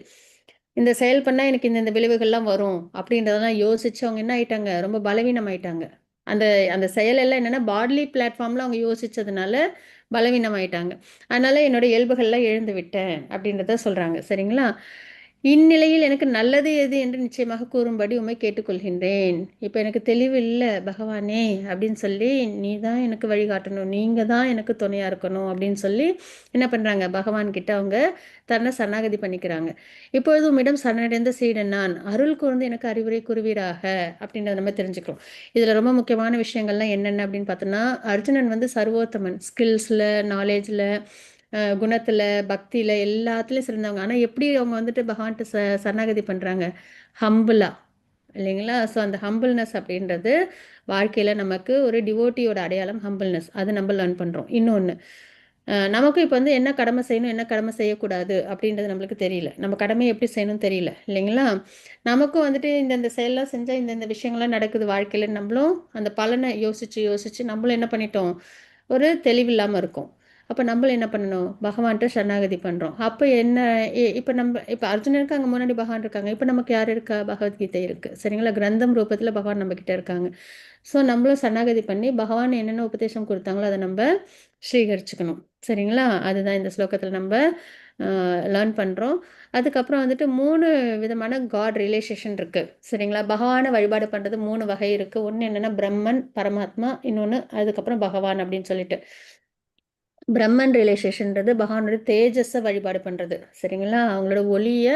இந்த செயல் பண்ணால் எனக்கு இந்த விளைவுகள்லாம் வரும் அப்படின்றதெல்லாம் யோசிச்சு அவங்க என்ன ஆயிட்டாங்க, ரொம்ப பலவீனம் ஆயிட்டாங்க. அந்த அந்த செயல் எல்லாம் என்னென்னா பாட்லி பிளாட்ஃபார்மில் அவங்க யோசிச்சதுனால பலவீனம் ஆயிட்டாங்க. அதனால என்னோட இயல்புகள்லாம் இழந்து விட்டேன் அப்படின்றத சொல்கிறாங்க, சரிங்களா? இந்நிலையில் எனக்கு நல்லது எது என்று நிச்சயமாக கூறும்படி உம்மை கேட்டுக்கொள்கின்றேன். இப்போ எனக்கு தெளிவு இல்லை பகவானே அப்படின்னு சொல்லி, நீ தான் எனக்கு வழிகாட்டணும், நீங்கள் தான் எனக்கு துணையாக இருக்கணும் அப்படின்னு சொல்லி என்ன பண்ணுறாங்க, பகவான்கிட்ட அவங்க தன்னை சரணாகதி பண்ணிக்கிறாங்க. இப்பொழுது உம்மிடம் சரணடைந்த சீடன் நான், அருள் கூர்ந்து எனக்கு அறிவுரை கூறுவீராக அப்படின்றத நம்ம தெரிஞ்சுக்கிறோம். இதில் ரொம்ப முக்கியமான விஷயங்கள்லாம் என்னென்ன அப்படின்னு பார்த்தோன்னா, அர்ஜுனன் வந்து சர்வோத்தமன், ஸ்கில்ஸில், நாலேஜில், குணத்தில், பக்தியில் எல்லாத்துலேயும் சிறந்தவங்க. ஆனால் எப்படி அவங்க வந்துட்டு பகவான்கிட்ட சரணாகதி பண்ணுறாங்க, ஹம்பிளா, இல்லைங்களா? ஸோ அந்த ஹம்பிள்னஸ் அப்படின்றது வாழ்க்கையில் நமக்கு ஒரு டிவோட்டியோட அடையாளம், ஹம்பிள்னஸ். அது நம்ம லேர்ன் பண்ணுறோம். இன்னொன்று, நமக்கும் இப்போ வந்து என்ன கடமை செய்யணும், என்ன கடமை செய்யக்கூடாது அப்படின்றது நம்மளுக்கு தெரியல. நம்ம கடமையை எப்படி செய்யணும்னு தெரியல, இல்லைங்களா? நமக்கும் வந்துட்டு இந்தந்த செயல்லாம் செஞ்சால் இந்தந்த விஷயங்கள்லாம் நடக்குது வாழ்க்கையில், நம்மளும் அந்த பலனை யோசித்து நம்மளும் என்ன பண்ணிட்டோம், ஒரு தெளிவில்லாமல் இருக்கும். அப்போ நம்மளும் என்ன பண்ணணும், பகவான்கிட்ட சரணாகதி பண்ணுறோம். அப்போ என்ன, இப்போ அர்ஜுனனுக்கு அங்கே முன்னாடி பகவான் இருக்காங்க, இப்போ நமக்கு யார் இருக்கா, பகவத்கீதை இருக்குது, சரிங்களா? கிரந்தம் ரூபத்தில் பகவான் நம்மக்கிட்ட இருக்காங்க. ஸோ நம்மளும் சரணாகதி பண்ணி பகவான் என்னென்ன உபதேசம் கொடுத்தாங்களோ அதை நம்ம ஸ்வீகரிச்சுக்கணும், சரிங்களா? அதுதான் இந்த ஸ்லோகத்தில் நம்ம லேர்ன் பண்ணுறோம். அதுக்கப்புறம் வந்துட்டு 3 விதமான காட் ரிலேஷன் இருக்குது, சரிங்களா? பகவானை வழிபாடு பண்ணுறது 3 வகை இருக்குது. ஒன்று என்னென்னா பிரம்மன், பரமாத்மா, இன்னொன்று அதுக்கப்புறம் பகவான் அப்படின்னு சொல்லிட்டு. பிரம்மன் ரிலேஷன்ன்றது பகவானோட தேஜஸை வழிபாடு பண்ணுறது, சரிங்களா? அவங்களோட ஒளியை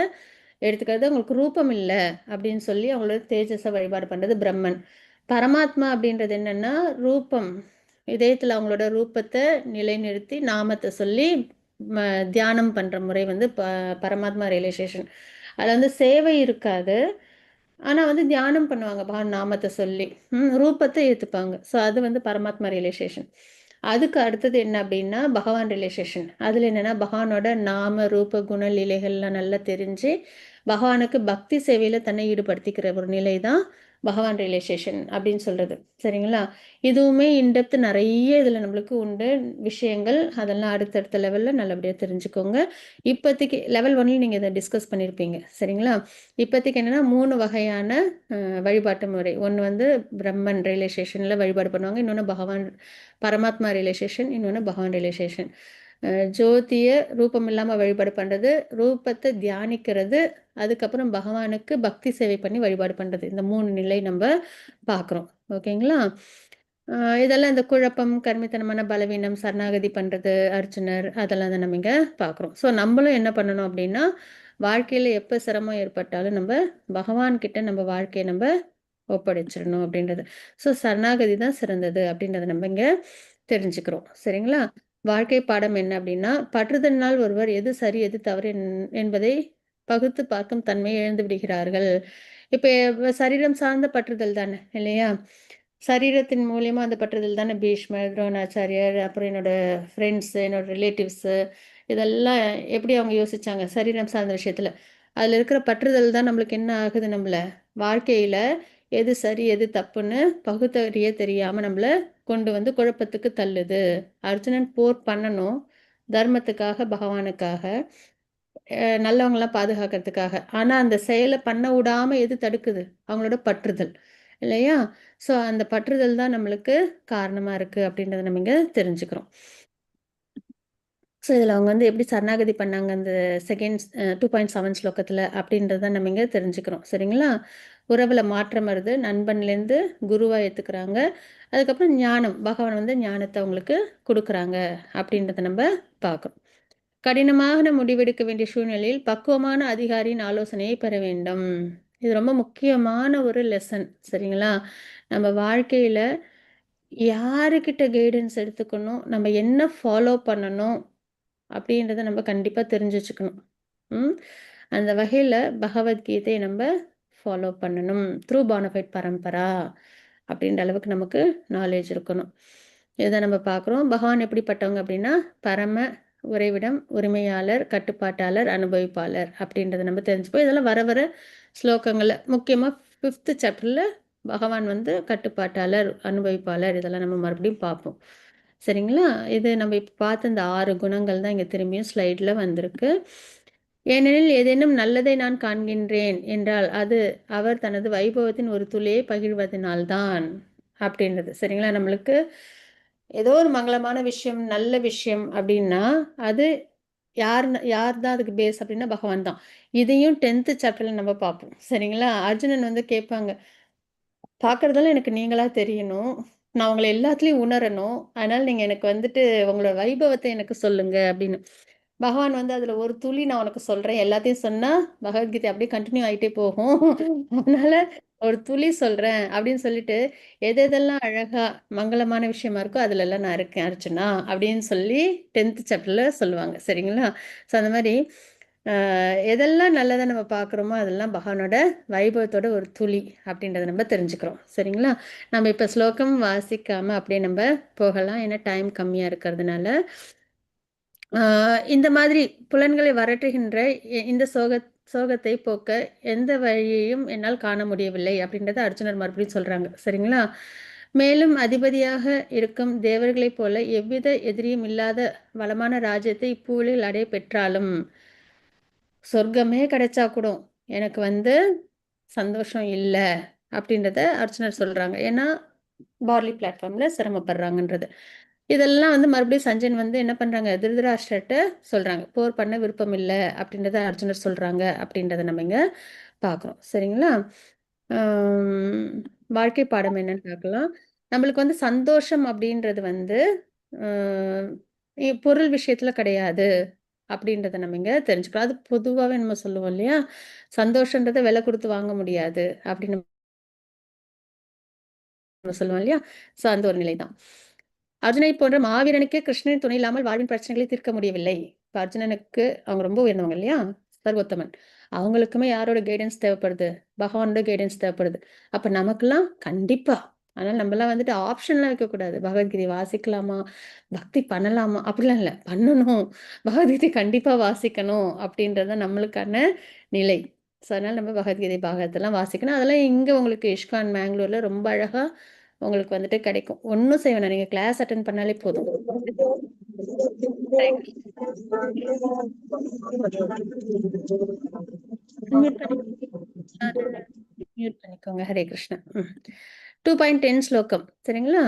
எடுத்துக்கிறது, அவங்களுக்கு ரூபம் இல்லை அப்படின்னு சொல்லி அவங்களோட தேஜஸை வழிபாடு பண்ணுறது பிரம்மன். பரமாத்மா அப்படின்றது என்னென்னா ரூபம், இதயத்தில் அவங்களோட ரூபத்தை நிலைநிறுத்தி நாமத்தை சொல்லி தியானம் பண்ணுற முறை வந்து பரமாத்மா ரிலேஷன். அதில் வந்து சேவை இருக்காது, ஆனா வந்து தியானம் பண்ணுவாங்க பகவான் நாமத்தை சொல்லி. ரூபத்தை ஏத்துப்பாங்க. ஸோ அது வந்து பரமாத்மா ரியலைசேஷன். அதுக்கு அடுத்தது என்ன அப்படின்னா பகவான் ரியலைசேஷன். அதுல என்னன்னா பகவானோட நாம ரூப குண லீலைகள்லாம் நல்லா தெரிஞ்சு பகவானுக்கு பக்தி சேவையில தன்னை ஈடுபடுத்திக்கிற ஒரு நிலை தான் பகவான் ரியலைசேஷன் அப்படின்னு சொல்றது. சரிங்களா? இதுவுமே இன்டெப்த் நிறைய இதுல நம்மளுக்கு உண்டு விஷயங்கள். அதெல்லாம் அடுத்தடுத்த லெவல்ல நல்லபடியா தெரிஞ்சுக்கோங்க. இப்போதைக்கு லெவல் 1ல நீங்க இதை டிஸ்கஸ் பண்ணியிருப்பீங்க. சரிங்களா? இப்போதைக்கு என்னன்னா 3 வகையான வழிபாட்டு முறை. ஒன்று வந்து பிரம்மன் ரியலைசேஷன்ல வழிபாடு பண்ணுவாங்க. இன்னொன்று பகவான் பரமாத்மா ரியலைசேஷன், இன்னொன்று பகவான் ரியலைசேஷன். ஜோதிய ரூபம் இல்லாம வழிபாடு பண்றது, ரூபத்தை தியானிக்கிறது, அதுக்கப்புறம் பகவானுக்கு பக்தி சேவை பண்ணி வழிபாடு பண்றது. இந்த 3 நிலை நம்ம பார்க்குறோம். ஓகேங்களா? இதெல்லாம் இந்த குழப்பம், கர்மித்தனமான பலவீனம், சரணாகதி பண்றது, அர்ச்சுனர் அதெல்லாம் தான் நம்ம இங்க பார்க்குறோம். ஸோ நம்மளும் என்ன பண்ணணும் அப்படின்னா வாழ்க்கையில எப்போ சிரமம் ஏற்பட்டாலும் நம்ம பகவான் கிட்ட நம்ம வாழ்க்கையை நம்ம ஒப்படைச்சிடணும் அப்படின்றது. ஸோ சரணாகதி தான் சிறந்தது அப்படின்றத நம்ம இங்க தெரிஞ்சுக்கிறோம். சரிங்களா? வாழ்க்கை பாடம் என்ன அப்படின்னா பற்றுதலினால் ஒருவர் எது சரி எது தவறு என்பதை பகுத்து பார்க்கும் தன்மையை இழந்து விடுகிறார்கள். இப்ப சரீரம் சார்ந்த பற்றுதல் தானே இல்லையா? சரீரத்தின் மூலியமா அந்த பற்றுதல் தானே பீஷ்மர், துரோணாச்சாரியர், அப்புறம் என்னோட ஃப்ரெண்ட்ஸ், என்னோட ரிலேட்டிவ்ஸ் இதெல்லாம் எப்படி அவங்க யோசிச்சாங்க சரீரம் சார்ந்த விஷயத்துல. அதுல இருக்கிற பற்றுதல் தான் நம்மளுக்கு என்ன ஆகுது, நம்மள வாழ்க்கையில எது சரி எது தப்புன்னு பகுத்தறிய தெரியாம நம்மள கொண்டு வந்து குழப்பத்துக்கு தள்ளுது. அர்ஜுனன் போர் பண்ணணும் தர்மத்துக்காக, பகவானுக்காக, நல்லவங்களாம் பாதுகாக்கிறதுக்காக. ஆனா அந்த செயலை பண்ண விடாம எது தடுக்குது? அவங்களோட பற்றுதல் இல்லையா? ஸோ அந்த பற்றுதல் தான் நம்மளுக்கு காரணமா இருக்கு அப்படின்றத நம்ம இங்க தெரிஞ்சுக்கிறோம். ஸோ இதில் அவங்க வந்து எப்படி சரணாகதி பண்ணாங்க அந்த செகண்ட் 2.7 ஸ்லோகத்தில் அப்படின்றத நம்ம இங்கே தெரிஞ்சுக்கிறோம். சரிங்களா? உறவில் மாற்றம் வருது, நண்பன்லேருந்து குருவாக ஏற்றுக்கிறாங்க. அதுக்கப்புறம் ஞானம், பகவான் வந்து ஞானத்தை அவங்களுக்கு கொடுக்குறாங்க அப்படின்றத நம்ம பார்க்குறோம். கடினமான முடிவெடுக்க வேண்டிய சூழ்நிலையில் பக்குவமான அதிகாரியின் ஆலோசனையை பெற வேண்டும். இது ரொம்ப முக்கியமான ஒரு லெசன். சரிங்களா? நம்ம வாழ்க்கையில் யாருக்கிட்ட கைடன்ஸ் எடுத்துக்கணும், நம்ம என்ன ஃபாலோ பண்ணணும் அப்படின்றத நம்ம கண்டிப்பாக தெரிஞ்சு வச்சுக்கணும். அந்த வகையில் பகவத்கீதையை நம்ம ஃபாலோ பண்ணணும். த்ரூ பானஃபைட் பரம்பரா அப்படின்ற அளவுக்கு நமக்கு நாலேஜ் இருக்கணும். இதை நம்ம பார்க்குறோம். பகவான் எப்படிப்பட்டவங்க அப்படின்னா பரம உறைவிடம், உரிமையாளர், கட்டுப்பாட்டாளர், அனுபவிப்பாளர் அப்படின்றத நம்ம தெரிஞ்சுப்போம். இதெல்லாம் வர வர ஸ்லோகங்களில் முக்கியமாக 5th சாப்டரில் பகவான் வந்து கட்டுப்பாட்டாளர், அனுபவிப்பாளர் இதெல்லாம் நம்ம மறுபடியும் பார்ப்போம். சரிங்களா? இது நம்ம இப்போ பார்த்த இந்த 6 குணங்கள் தான் இங்கே திரும்பியும் ஸ்லைடில் வந்திருக்கு. ஏனெனில் ஏதேனும் நல்லதை நான் காண்கின்றேன் என்றால் அது அவர் தனது வைபவத்தின் ஒரு துளியை பகிர்வதனால்தான் அப்படின்றது. சரிங்களா? நம்மளுக்கு ஏதோ ஒரு மங்களமான விஷயம், நல்ல விஷயம் அப்படின்னா அது யார் தான் அதுக்கு பேஸ் அப்படின்னா பகவான் தான். இதையும் 10th சாப்டர்ல நம்ம பார்ப்போம். சரிங்களா? அர்ஜுனன் வந்து கேட்பாங்க, பார்க்குறதெல்லாம் எனக்கு நீங்களா தெரியணும். நான் உங்கள எல்லாத்துலயும் உணரணும். அதனால நீங்க எனக்கு வந்துட்டு உங்களோட வைபவத்தை எனக்கு சொல்லுங்க அப்படின்னு. பகவான் வந்து அதுல ஒரு துளி நான் உனக்கு சொல்றேன். எல்லாத்தையும் சொன்னா பகவத்கீதை அப்படியே கன்டின்யூ ஆயிட்டே போகும். அதனால ஒரு துளி சொல்றேன் அப்படின்னு சொல்லிட்டு எதெல்லாம் அழகா மங்களமான விஷயமா இருக்கோ அதுலலாம் நான் இருக்கேன் அர்ச்சனா அப்படின்னு சொல்லி 10th சாப்டர்ல சொல்லுவாங்க. சரிங்களா? ஸோ அந்த மாதிரி எதெல்லாம் நல்லதை நம்ம பார்க்குறோமோ அதெல்லாம் பகவானோட வைபவத்தோட ஒரு துளி அப்படின்றத நம்ம தெரிஞ்சுக்கிறோம். சரிங்களா? நம்ம இப்போ ஸ்லோகம் வாசிக்காம அப்படியே நம்ம போகலாம். ஏன்னா டைம் கம்மியாக இருக்கிறதுனால. இந்த மாதிரி புலன்களை வரட்டுகின்ற இந்த சோகத்தை போக்க எந்த வழியையும் என்னால் காண முடியவில்லை அப்படின்றத அர்ஜுனர் மறுபடியும் சொல்றாங்க. சரிங்களா? மேலும் அதிபதியாக இருக்கும் தேவர்களைப் போல எவ்வித எதிரியும் இல்லாத வளமான ராஜ்யத்தை இப்பூலில் அடைய பெற்றாலும் சொர்க்கமே கிடைச்சா கூட எனக்கு வந்து சந்தோஷம் இல்லை அப்படின்றத அர்ச்சனர் சொல்றாங்க. ஏன்னா பார்லி பிளாட்ஃபார்ம்ல சிரமப்படுறாங்கன்றது. இதெல்லாம் வந்து மறுபடியும் சஞ்சயன் வந்து என்ன பண்றாங்க, திருதராஷ்டிரர்ட்ட சொல்றாங்க. போர் பண்ண விருப்பம் இல்லை அப்படின்றத அர்ஜுனர் சொல்றாங்க அப்படின்றத நம்ம இங்க பார்க்குறோம். சரிங்களா? வாழ்க்கை பாடம் என்னன்னு பார்க்கலாம். நம்மளுக்கு வந்து சந்தோஷம் அப்படின்றது வந்து பொருள் விஷயத்துல கிடையாது அப்படின்றத நம்ம இங்க தெரிஞ்சுக்கிறோம். அது பொதுவாகவே நம்ம சொல்லுவோம் இல்லையா? சந்தோஷன்றதை விலை கொடுத்து வாங்க முடியாது அப்படின்னு நம்ம சொல்லுவோம் இல்லையா? ஸோ அந்த ஒரு நிலை தான். அர்ஜுனை போன்ற மாவீரனுக்கு கிருஷ்ணனின் துணை இல்லாமல் வாழ்வின் பிரச்சனைகளை தீர்க்க முடியவில்லை. இப்போ அர்ஜுனனுக்கு அவங்க ரொம்ப உயர்ந்தவங்க இல்லையா? சர்வோத்தமன். அவங்களுக்குமே யாரோட கைடன்ஸ் தேவைப்படுது? பகவானோட கைடன்ஸ் தேவைப்படுது. அப்ப நமக்கெல்லாம் கண்டிப்பா. அதனால நம்மலாம் வந்துட்டு ஆப்ஷன்லாம் வைக்கக்கூடாது. பகவத்கீதை வாசிக்கலாமா? பக்தி பண்ணலாமா? அப்படிலாம் இல்ல. பண்ணணும். பகவத்கீதை கண்டிப்பா வாசிக்கணும் அப்படின்றது தான் நம்மளுக்கான நிலை. ஸோ அதனால நம்ம பகவத்கீதை பாகவதெல்லாம் வாசிக்கணும். அதெல்லாம் இங்க உங்களுக்கு இஸ்கான் மேங்களூர்ல ரொம்ப அழகா உங்களுக்கு வந்துட்டு கிடைக்கும். ஒண்ணும் செய்ய வேணாம். நீங்க கிளாஸ் அட்டெண்ட் பண்ணாலே போதும். மியூட் பண்ணிக்கோங்க. ஹரே கிருஷ்ணா. 2.10 ஸ்லோகம் சரிங்களா?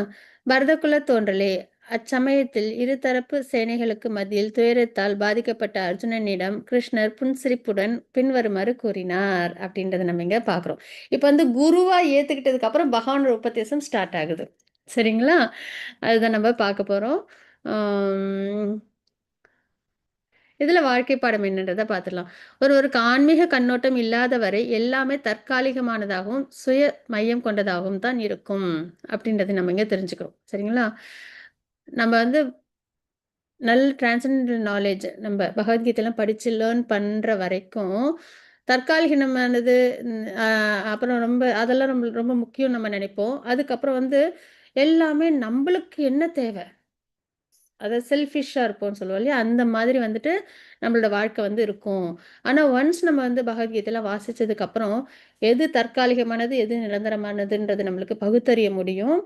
பரதகுல தோன்றலே, அச்சமயத்தில் இருதரப்பு சேனைகளுக்கு மத்தியில் துயரத்தால் பாதிக்கப்பட்ட அர்ஜுனனிடம் கிருஷ்ணர் புன்சிரிப்புடன் பின்வருமாறு கூறினார் அப்படின்றத நம்ம இங்க பாக்குறோம். இப்ப வந்து குருவா ஏத்துக்கிட்டதுக்கு அப்புறம் பகவானோட உபதேசம் ஸ்டார்ட் ஆகுது. சரிங்களா? அதுதான் நம்ம பார்க்க போறோம். இதுல வாழ்க்கை பாடம் என்னன்றதை பார்த்துடலாம். ஒருவருக்கு ஆன்மீக கண்ணோட்டம் இல்லாத வரை எல்லாமே தற்காலிகமானதாகவும் சுய மையம் கொண்டதாகவும் தான் இருக்கும் அப்படின்றதை நம்ம இங்க தெரிஞ்சுக்கிறோம். சரிங்களா? நம்ம வந்து நல்ல டிரான்சென்டென்டல் நாலேஜ் நம்ம பகவத்கீதையெல்லாம் படிச்சு லேர்ன் பண்ற வரைக்கும் தற்காலிகமானது, அப்புறம் ரொம்ப அதெல்லாம் நம்ம ரொம்ப முக்கியம் நம்ம நினைப்போம். அதுக்கப்புறம் வந்து எல்லாமே நம்மளுக்கு என்ன தேவை, அதாவது செல்ஃபிஷ்ஷாக இருப்போம்னு சொல்லுவோம் இல்லையா? அந்த மாதிரி வந்துட்டு நம்மளோட வாழ்க்கை வந்து இருக்கும். ஆனால் ஒன்ஸ் நம்ம வந்து பகவத்கீதையெல்லாம் வாசித்ததுக்கப்புறம் எது தற்காலிகமானது எது நிரந்தரமானதுன்றது நம்மளுக்கு பகுத்தறிய முடியும்.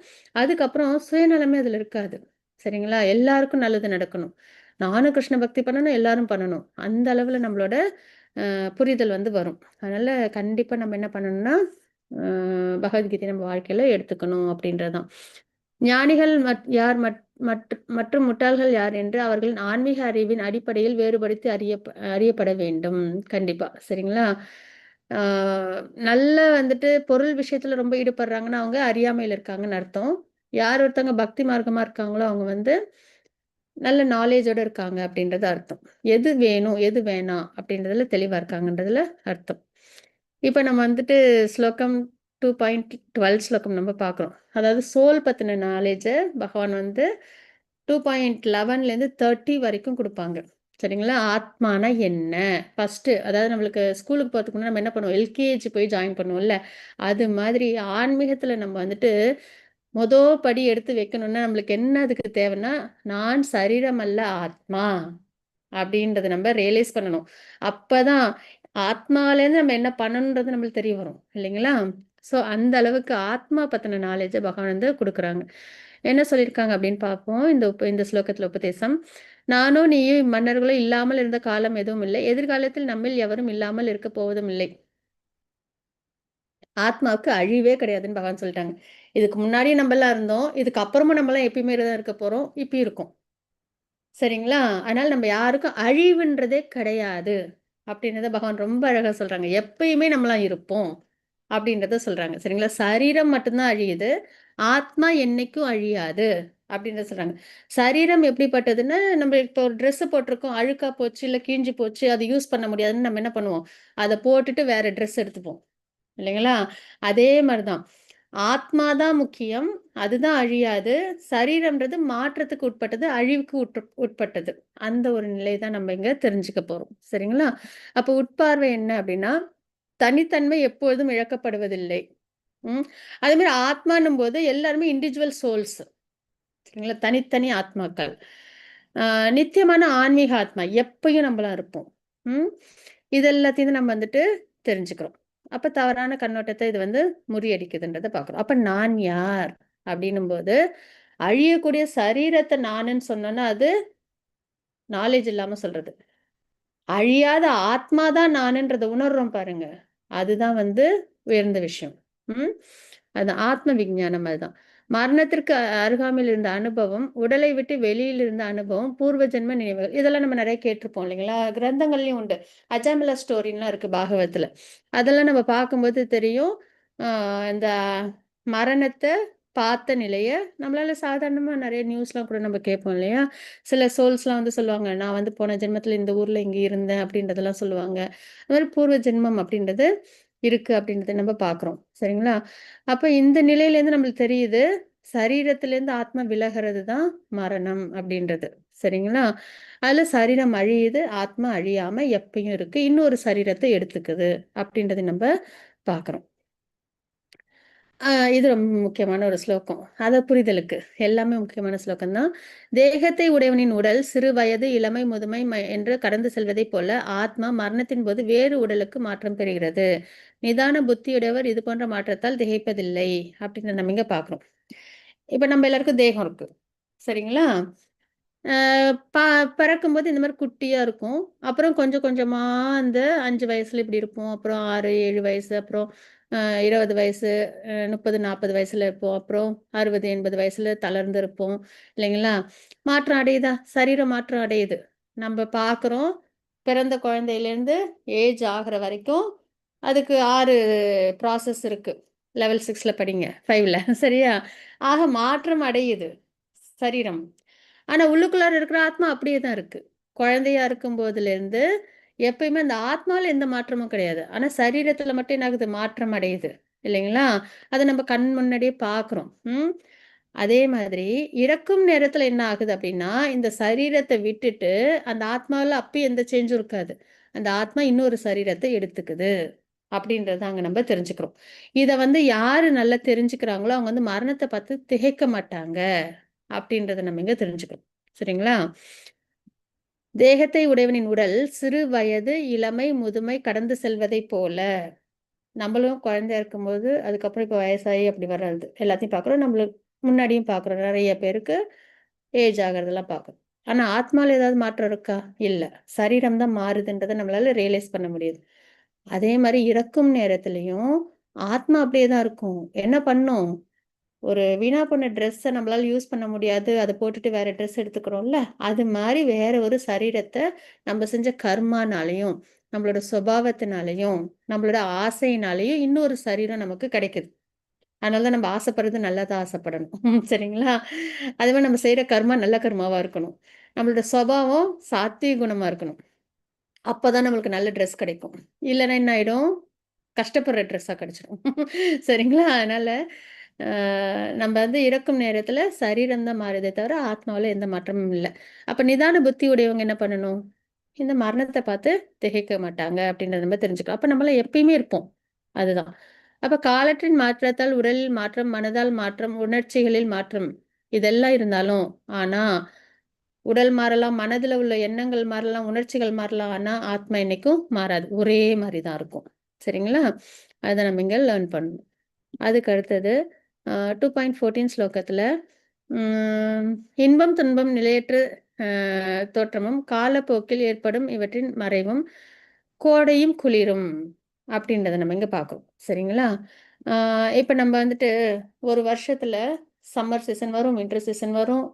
அதுக்கப்புறம் சுயநலமே அதில் இருக்காது. சரிங்களா? எல்லாருக்கும் நல்லது நடக்கணும். நானும் கிருஷ்ண பக்தி பண்ணணும், எல்லாரும் பண்ணணும். அந்த அளவில் நம்மளோட புரிதல் வந்து வரும். அதனால கண்டிப்பாக நம்ம என்ன பண்ணணும்னா பகவத்கீதை நம்ம வாழ்க்கையில் எடுத்துக்கணும் அப்படின்றதான். ஞானிகள் யார் மற்றும் முட்டாள்கள் யார் என்று அவர்களின் ஆன்மீக அறிவின் அடிப்படையில் வேறுபடுத்தி அறியப்பட வேண்டும். கண்டிப்பா சரிங்களா? நல்ல வந்துட்டு பொருள் விஷயத்துல ரொம்ப ஈடுபடுறாங்கன்னா அவங்க அறியாமையில் இருக்காங்கன்னு அர்த்தம். யார் ஒருத்தவங்க பக்தி மார்க்கமா இருக்காங்களோ அவங்க வந்து நல்ல நாலேஜோட இருக்காங்க அப்படின்றது அர்த்தம். எது வேணும் எது வேணாம் அப்படின்றதுல தெளிவா இருக்காங்கன்றதுல அர்த்தம். இப்ப நம்ம வந்துட்டு ஸ்லோகம் 2.12 ஸ்லோகம் நம்ம பார்க்குறோம். அதாவது சோல் பத்தின நாலேஜ பகவான் வந்து 2.11லேருந்து 30 வரைக்கும் கொடுப்பாங்க. சரிங்களா? ஆத்மானா என்ன ஃபர்ஸ்ட், அதாவது நம்மளுக்கு ஸ்கூலுக்கு போகிறதுக்கு முன்னாடி நம்ம என்ன பண்ணுவோம், எல்கேஜி போய் ஜாயின் பண்ணுவோம்ல, அது மாதிரி ஆன்மீகத்தில் நம்ம வந்துட்டு படி எடுத்து வைக்கணும்னா நம்மளுக்கு என்ன அதுக்கு தேவைன்னா, நான் சரீரம் அல்ல ஆத்மா அப்படின்றத நம்ம ரியலைஸ் பண்ணணும். அப்பதான் ஆத்மாலேருந்து நம்ம என்ன பண்ணணுன்றது நம்மளுக்கு தெரிய வரும் இல்லைங்களா? ஸோ அந்த அளவுக்கு ஆத்மா பற்றின நாலேஜை பகவான் வந்து கொடுக்குறாங்க. என்ன சொல்லியிருக்காங்க அப்படின்னு பார்ப்போம். இந்த ஸ்லோகத்தில் உபதேசம். நானும் நீயும் மன்னர்களும் இல்லாமல் இருந்த காலம் எதுவும் இல்லை, எதிர்காலத்தில் நம்மில் எவரும் இல்லாமல் இருக்க போவதும் இல்லை. ஆத்மாவுக்கு அழிவே கிடையாதுன்னு பகவான் சொல்லிட்டாங்க. இதுக்கு முன்னாடியே நம்மளாம் இருந்தோம், இதுக்கு அப்புறமும் நம்மளாம் எப்பயுமே தான் இருக்க போறோம், இப்பயும் இருக்கும். சரிங்களா? அதனால நம்ம யாருக்கும் அழிவுன்றதே கிடையாது அப்படின்றத பகவான் ரொம்ப அழகா சொல்றாங்க. எப்பயுமே நம்மளாம் இருப்போம் அப்படின்றத சொல்றாங்க. சரிங்களா? சரீரம் மட்டும்தான் அழியுது, ஆத்மா என்னைக்கும் அழியாது அப்படின்றத சொல்றாங்க. சரீரம் எப்படிப்பட்டதுன்னா, நம்ம இப்போ ஒரு ட்ரெஸ் போட்டிருக்கோம், அழுக்கா போச்சு இல்லை கிழிஞ்சு போச்சு, அது யூஸ் பண்ண முடியாதுன்னு நம்ம என்ன பண்ணுவோம், அதை போட்டுட்டு வேற ட்ரெஸ் எடுத்துப்போம் இல்லைங்களா? அதே மாதிரிதான் ஆத்மா தான் முக்கியம், அதுதான் அழியாது. சரீரம்ன்றது மாற்றத்துக்கு உட்பட்டது, அழிவுக்கு உட்பட்டது. அந்த ஒரு நிலை தான் நம்ம இங்க தெரிஞ்சுக்க போறோம். சரிங்களா? அப்போ உட்பார்வை என்ன அப்படின்னா, தனித்தன்மை எப்பொழுதும் இழக்கப்படுவதில்லை. அதே மாதிரி ஆத்மானும் போது எல்லாருமே இண்டிவிஜுவல் சோல்ஸ். சரிங்களா? தனித்தனி ஆத்மாக்கள். நித்தியமான ஆன்மீக ஆத்மா எப்பயும் நம்மளாம் இருப்போம். இது எல்லாத்தையும் நம்ம வந்துட்டு தெரிஞ்சுக்கிறோம். அப்ப தவறான கண்ணோட்டத்தை இது வந்து முறியடிக்குதுன்றதை பார்க்குறோம். அப்ப நான் யார் அப்படின்னும் போது அழியக்கூடிய சரீரத்தை நானுன்னு சொன்னோன்னா அது நாலேஜ் இல்லாம சொல்றது. அழியாத ஆத்மாதான் நானுன்றதை உணர்றோம் பாருங்க, அதுதான் வந்து உயர்ந்த விஷயம். அது ஆத்ம விஞ்ஞானம். அதுதான் மரணத்திற்கு அருகாமையில் இருந்த அனுபவம், உடலை விட்டு வெளியில் இருந்த அனுபவம், பூர்வ ஜென்ம நினைவுகள், இதெல்லாம் நம்ம நிறைய கேட்டிருப்போம் இல்லைங்களா? கிரந்தங்கள்லயும் உண்டு. அஜாமிலா ஸ்டோரின்லாம் இருக்கு பாகவத்துல. அதெல்லாம் நம்ம பார்க்கும்போது தெரியும். இந்த மரணத்தை பார்த்த நிலைய நம்மளால சாதாரணமா நிறைய நியூஸ்லாம் கூட நம்ம கேட்போம் இல்லையா? சில சோல்ஸ்லாம் வந்து சொல்லுவாங்க, நான் வந்து போன ஜென்மத்துல இந்த ஊர்ல இங்க இருந்தேன் அப்படின்றதெல்லாம் சொல்லுவாங்க. அது மாதிரி பூர்வ ஜென்மம் அப்படின்றது இருக்கு அப்படின்றத நம்ம பார்க்குறோம். சரிங்களா? அப்ப இந்த நிலையிலேருந்து நம்மளுக்கு தெரியுது, சரீரத்திலேருந்து ஆத்மா விலகிறது தான் மரணம் அப்படின்றது. சரிங்களா? அதுல சரீரம் அழியுது, ஆத்மா அழியாம எப்பயும் இருக்கு. இன்னொரு சரீரத்தை எடுத்துக்குது அப்படின்றத நம்ம பார்க்குறோம். இது ரொம்ப முக்கியமான ஒரு ஸ்லோகம். அத புரிதலுக்கு. எல்லாமே முக்கியமான ஸ்லோகம் தான். தேகத்தை உடையவனின் உடல் சிறு வயது, இளமை, முதுமை என்று கடந்து செல்வதைப் போல, ஆத்மா மரணத்தின் போது வேறு உடலுக்கு மாற்றம் பெறுகிறது. நிதான புத்தியுடையவர் இது போன்ற மாற்றத்தால் திகைப்பதில்லை. அப்படின்னு நம்ம இங்க பார்க்குறோம். இப்ப நம்ம எல்லாருக்கும் தேகம் இருக்கு. சரிங்களா? அ ப பிறக்கும்போது இந்த மாரி குட்டியா இருக்கும். அப்புறம் கொஞ்சம் கொஞ்சமா அந்த 5 வயசுல இப்படி இருப்போம். அப்புறம் 6, 7 வயசு, அப்புறம் 20 வயசு, 30, 40 வயசுல இருப்போம். அப்புறம் 60, 80 வயசுல தளர்ந்து இருப்போம். இல்லைங்களா? மாற்றம் அடையுதா? சரீரம் மாற்றம் அடையுது. நம்ம பார்க்குறோம். பிறந்த குழந்தையிலேருந்து ஏஜ் ஆகுற வரைக்கும் அதுக்கு 6 ப்ராசஸ் இருக்கு. லெவல் 6ல படிங்க. 5ல சரியா? ஆக மாற்றம் அடையுது சரீரம். ஆனா உள்ளுக்குள்ளார இருக்கிற ஆத்மா அப்படியே தான் இருக்கு. குழந்தையா இருக்கும்போதிலிருந்து எப்பயுமே அந்த ஆத்மால எந்த மாற்றமும் கிடையாது. ஆனா சரீரத்துல மட்டும் என்ன ஆகுது? மாற்றம் அடையுது. இல்லைங்களா? அத நம்ம கண் முன்னாடியே பார்க்குறோம். அதே மாதிரி இறக்கும் நேரத்துல என்ன ஆகுது அப்படின்னா, இந்த சரீரத்த விட்டுட்டு அந்த ஆத்மாவுல அப்பயும் எந்த சேஞ்சும் இருக்காது. அந்த ஆத்மா இன்னொரு சரீரத்த எடுத்துக்குது. அப்படின்றத அங்க நம்ம தெரிஞ்சுக்கிறோம். இத வந்து யாரு நல்லா தெரிஞ்சுக்கிறாங்களோ, அவங்க வந்து மரணத்த பார்த்து திகைக்க மாட்டாங்க. அப்படின்றத நம்ம இங்க தெரிஞ்சுக்கிறோம். சரிங்களா? தேகத்தை உடையவனின் உடல் சிறு வயது, இளமை, முதுமை கடந்து செல்வதைப் போல, நம்மளும் குழந்தையா இருக்கும்போது, அதுக்கப்புறம் இப்ப வயசாகி அப்படி வர்றது எல்லாத்தையும் பார்க்குறோம். நம்மளுக்கு முன்னாடியும் பார்க்குறோம். நெறைய பேருக்கு ஏஜ் ஆகுறதெல்லாம் பார்க்குறோம். ஆனா ஆத்மால ஏதாவது மாற்றம் இருக்கா? இல்ல. சரீரம் தான் மாறுதுன்றத நம்மளால ரியலைஸ் பண்ண முடியுது. அதே மாரி இறக்கும் நேரத்திலயும் ஆத்மா அப்படியே தான் இருக்கும். என்ன பண்ணும்? ஒரு வீணா போன ட்ரெஸ்ஸ நம்மளால யூஸ் பண்ண முடியாது. அத போட்டுட்டு வேற ட்ரெஸ் எடுத்துக்கிறோம்ல. அது மாரி வேற ஒரு சரீரத்த நம்ம செஞ்ச கர்மானாலயும், நம்மளோட சுபாவத்தினாலயும், நம்மளோட ஆசையினாலயும் இன்னொரு சரீரம் நமக்கு கிடைக்குது. அதனால தான் நம்ம ஆசைப்படுறது நல்லதா ஆசைப்படணும். சரிங்களா? அதே மாரி நம்ம செய்ற கர்மா நல்ல கர்மாவா இருக்கணும். நம்மளோட சுபாவம் சாத்வீக குணமா இருக்கணும். அப்பதான் நம்மளுக்கு நல்ல ட்ரெஸ் கிடைக்கும். இல்லன்னா என்ன ஆயிடும்? கஷ்டப்படுற ட்ரெஸ்ஸா கிடைச்சிடும். சரிங்களா? அதனால அ நம்ம வந்து இறக்கும் நேரத்துல சரீரம் தான் மாறுதே தவிர, ஆத்மாவுல எந்த மாற்றமும் இல்ல. அப்ப நிதான புத்தி உடையவங்க என்ன பண்ணணும்? இந்த மரணத்த பார்த்து திகைக்க மாட்டாங்க அப்படின்றத நம்ம தெரிஞ்சுக்கலாம். அப்ப நம்மலாம் எப்பயுமே இருப்போம். அதுதான். அப்ப காலத்தின் மாற்றத்தால் உடலில் மாற்றம், மனதால் மாற்றம், உணர்ச்சிகளில் மாற்றம் இதெல்லாம் இருந்தாலும், ஆனா உடல் மாறலாம், மனதுல உள்ள எண்ணங்கள் மாறலாம், உணர்ச்சிகள் மாறலாம். ஆனா, ஆத்மா என்னைக்கும் மாறாது. ஒரே மாரி தான் இருக்கும். சரிங்களா? அத நம்ம இங்க லேர்ன் பண்ணணும். அதுக்கு அடுத்தது 2.14 ஸ்லோகத்துல ம் இன்பம், துன்பம் நிலையற்ற அ தோற்றமும், காலப்போக்கில் ஏற்படும் இவற்றின் மறைவும், கோடையும் குளிரும் அப்படின்றத நம்ம இங்க பார்க்குறோம். சரிங்களா? ஆ இப்ப நம்ம வந்துட்டு ஒரு வருஷத்துல சம்மர் சீசன் வரும், வின்டர் சீசன் வரும்.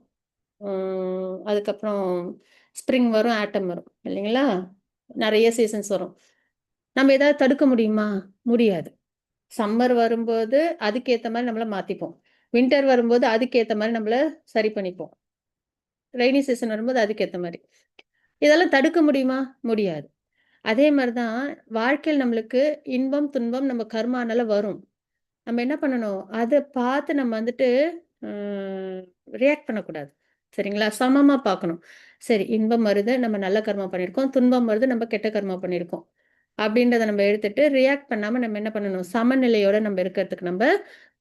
அதுக்கப்புறம் ஸ்ப்ரிங் வரும், ஆட்டம் வரும் இல்லைங்களா? நெறைய சீசன்ஸ் வரும். நம்ம ஏதாவது தடுக்க முடியுமா? முடியாது. சம்மர் வரும்போது அதுக்கேத்த மாரி நம்மள மாத்திப்போம். வின்டர் வரும்போது அதுக்கேத்த மாரி நம்மள சரி பண்ணிப்போம். ரெய்னி சீசன் வரும்போது அதுக்கேத்த மாரி. இதெல்லாம் தடுக்க முடியுமா? முடியாது. அதே மாரி தான் வாழ்க்கையில நம்மளுக்கு இன்பம், துன்பம் நம்ம கர்மானால வரும். நம்ம என்ன பண்ணணும்? அத பார்த்து நம்ம வந்துட்டு ம் ரியாக்ட் பண்ணக்கூடாது. சரிங்களா? சமமா பார்க்கணும். சரி இன்பம் வருது, நம்ம நல்ல கர்மா பண்ணியிருக்கோம். துன்பம் வருது, நம்ம கெட்ட கர்மா பண்ணியிருக்கோம். அப்படின்றத நம்ம எடுத்துட்டு ரியாக்ட் பண்ணாம நம்ம என்ன பண்ணணும்? சமநிலையோட நம்ம இருக்கிறதுக்கு நம்ப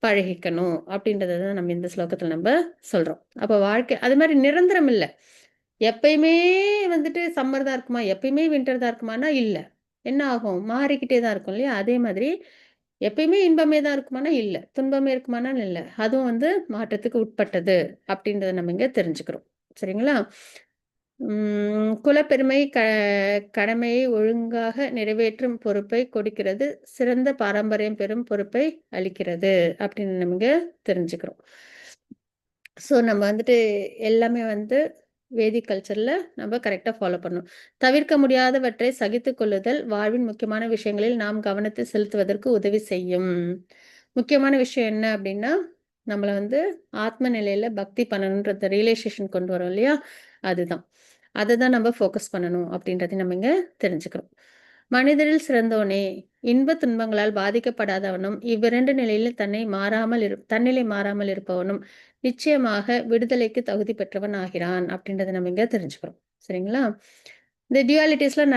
பழகிக்கணும். அப்படின்றத தான் நம்ம இந்த ஸ்லோகத்துல நம்ப சொல்றோம். அப்ப வாழ்க்கை அது மாரி நிரந்தரம் இல்ல. எப்பயுமே வந்துட்டு சம்மர் தான் இருக்குமா? எப்பயுமே வின்டர் தான் இருக்குமான்னா, இல்ல. என்ன ஆகும்? மாறிக்கிட்டே தான் இருக்கும் இல்லையா? அதே மாதிரி எப்பயுமே இன்பமே தான் இருக்குமானா, இல்ல. துன்பமே இருக்குமானா, இல்ல. அதுவும் வந்து மாற்றத்துக்கு உட்பட்டது அப்படின்றத நம்ம இங்க தெரிஞ்சுக்கிறோம். சரிங்களா? குலப்பெருமை கடமையை ஒழுங்காக நிறைவேற்றும் பொறுப்பை கொடுக்கிறது. சிறந்த பாரம்பரியம் பெறும் பொறுப்பை அளிக்கிறது அப்படின்னு நம்ம இங்க தெரிஞ்சுக்கிறோம். ஸோ நம்ம வந்துட்டு எல்லாமே வந்து வேதிக் கல்ச்சர்ல நம்ம கரெக்ட்டா ஃபாலோ பண்ணணும். தவிர்க்க முடியாதவற்றை சகித்துக் கொள்ளுதல் வாழ்வின் முக்கியமான விஷயங்களில் நாம் கவனத்தை செலுத்துவதற்கு உதவி செய்யும். முக்கியமான விஷயம் என்ன அப்படின்னா, நம்மள வந்து ஆத்ம நிலையில பக்தி பண்ணணுன்றத ரியலைசேஷன் கொண்டு வரோம் இல்லையா? அதுதான். அததான் நம்ம ஃபோக்கஸ் பண்ணணும் அப்படின்றதையும் நம்ம இங்க தெரிஞ்சுக்கிறோம். மனிதரில் சிறந்தோனே, இன்பத் துன்பங்களால் பாதிக்கப்படாதவனும், இவ்விரண்டு நிலையில் தன்னிலை மாறாமல் இருப்பவனும், நிச்சயமாக விடுதலைக்கு தகுதி பெற்றவன் ஆகிறான். அப்படின்றத நம்ம இங்க தெரிஞ்சுக்கிறோம். சரிங்களா? இந்த டியூயாலிட்டிஸ்லாம்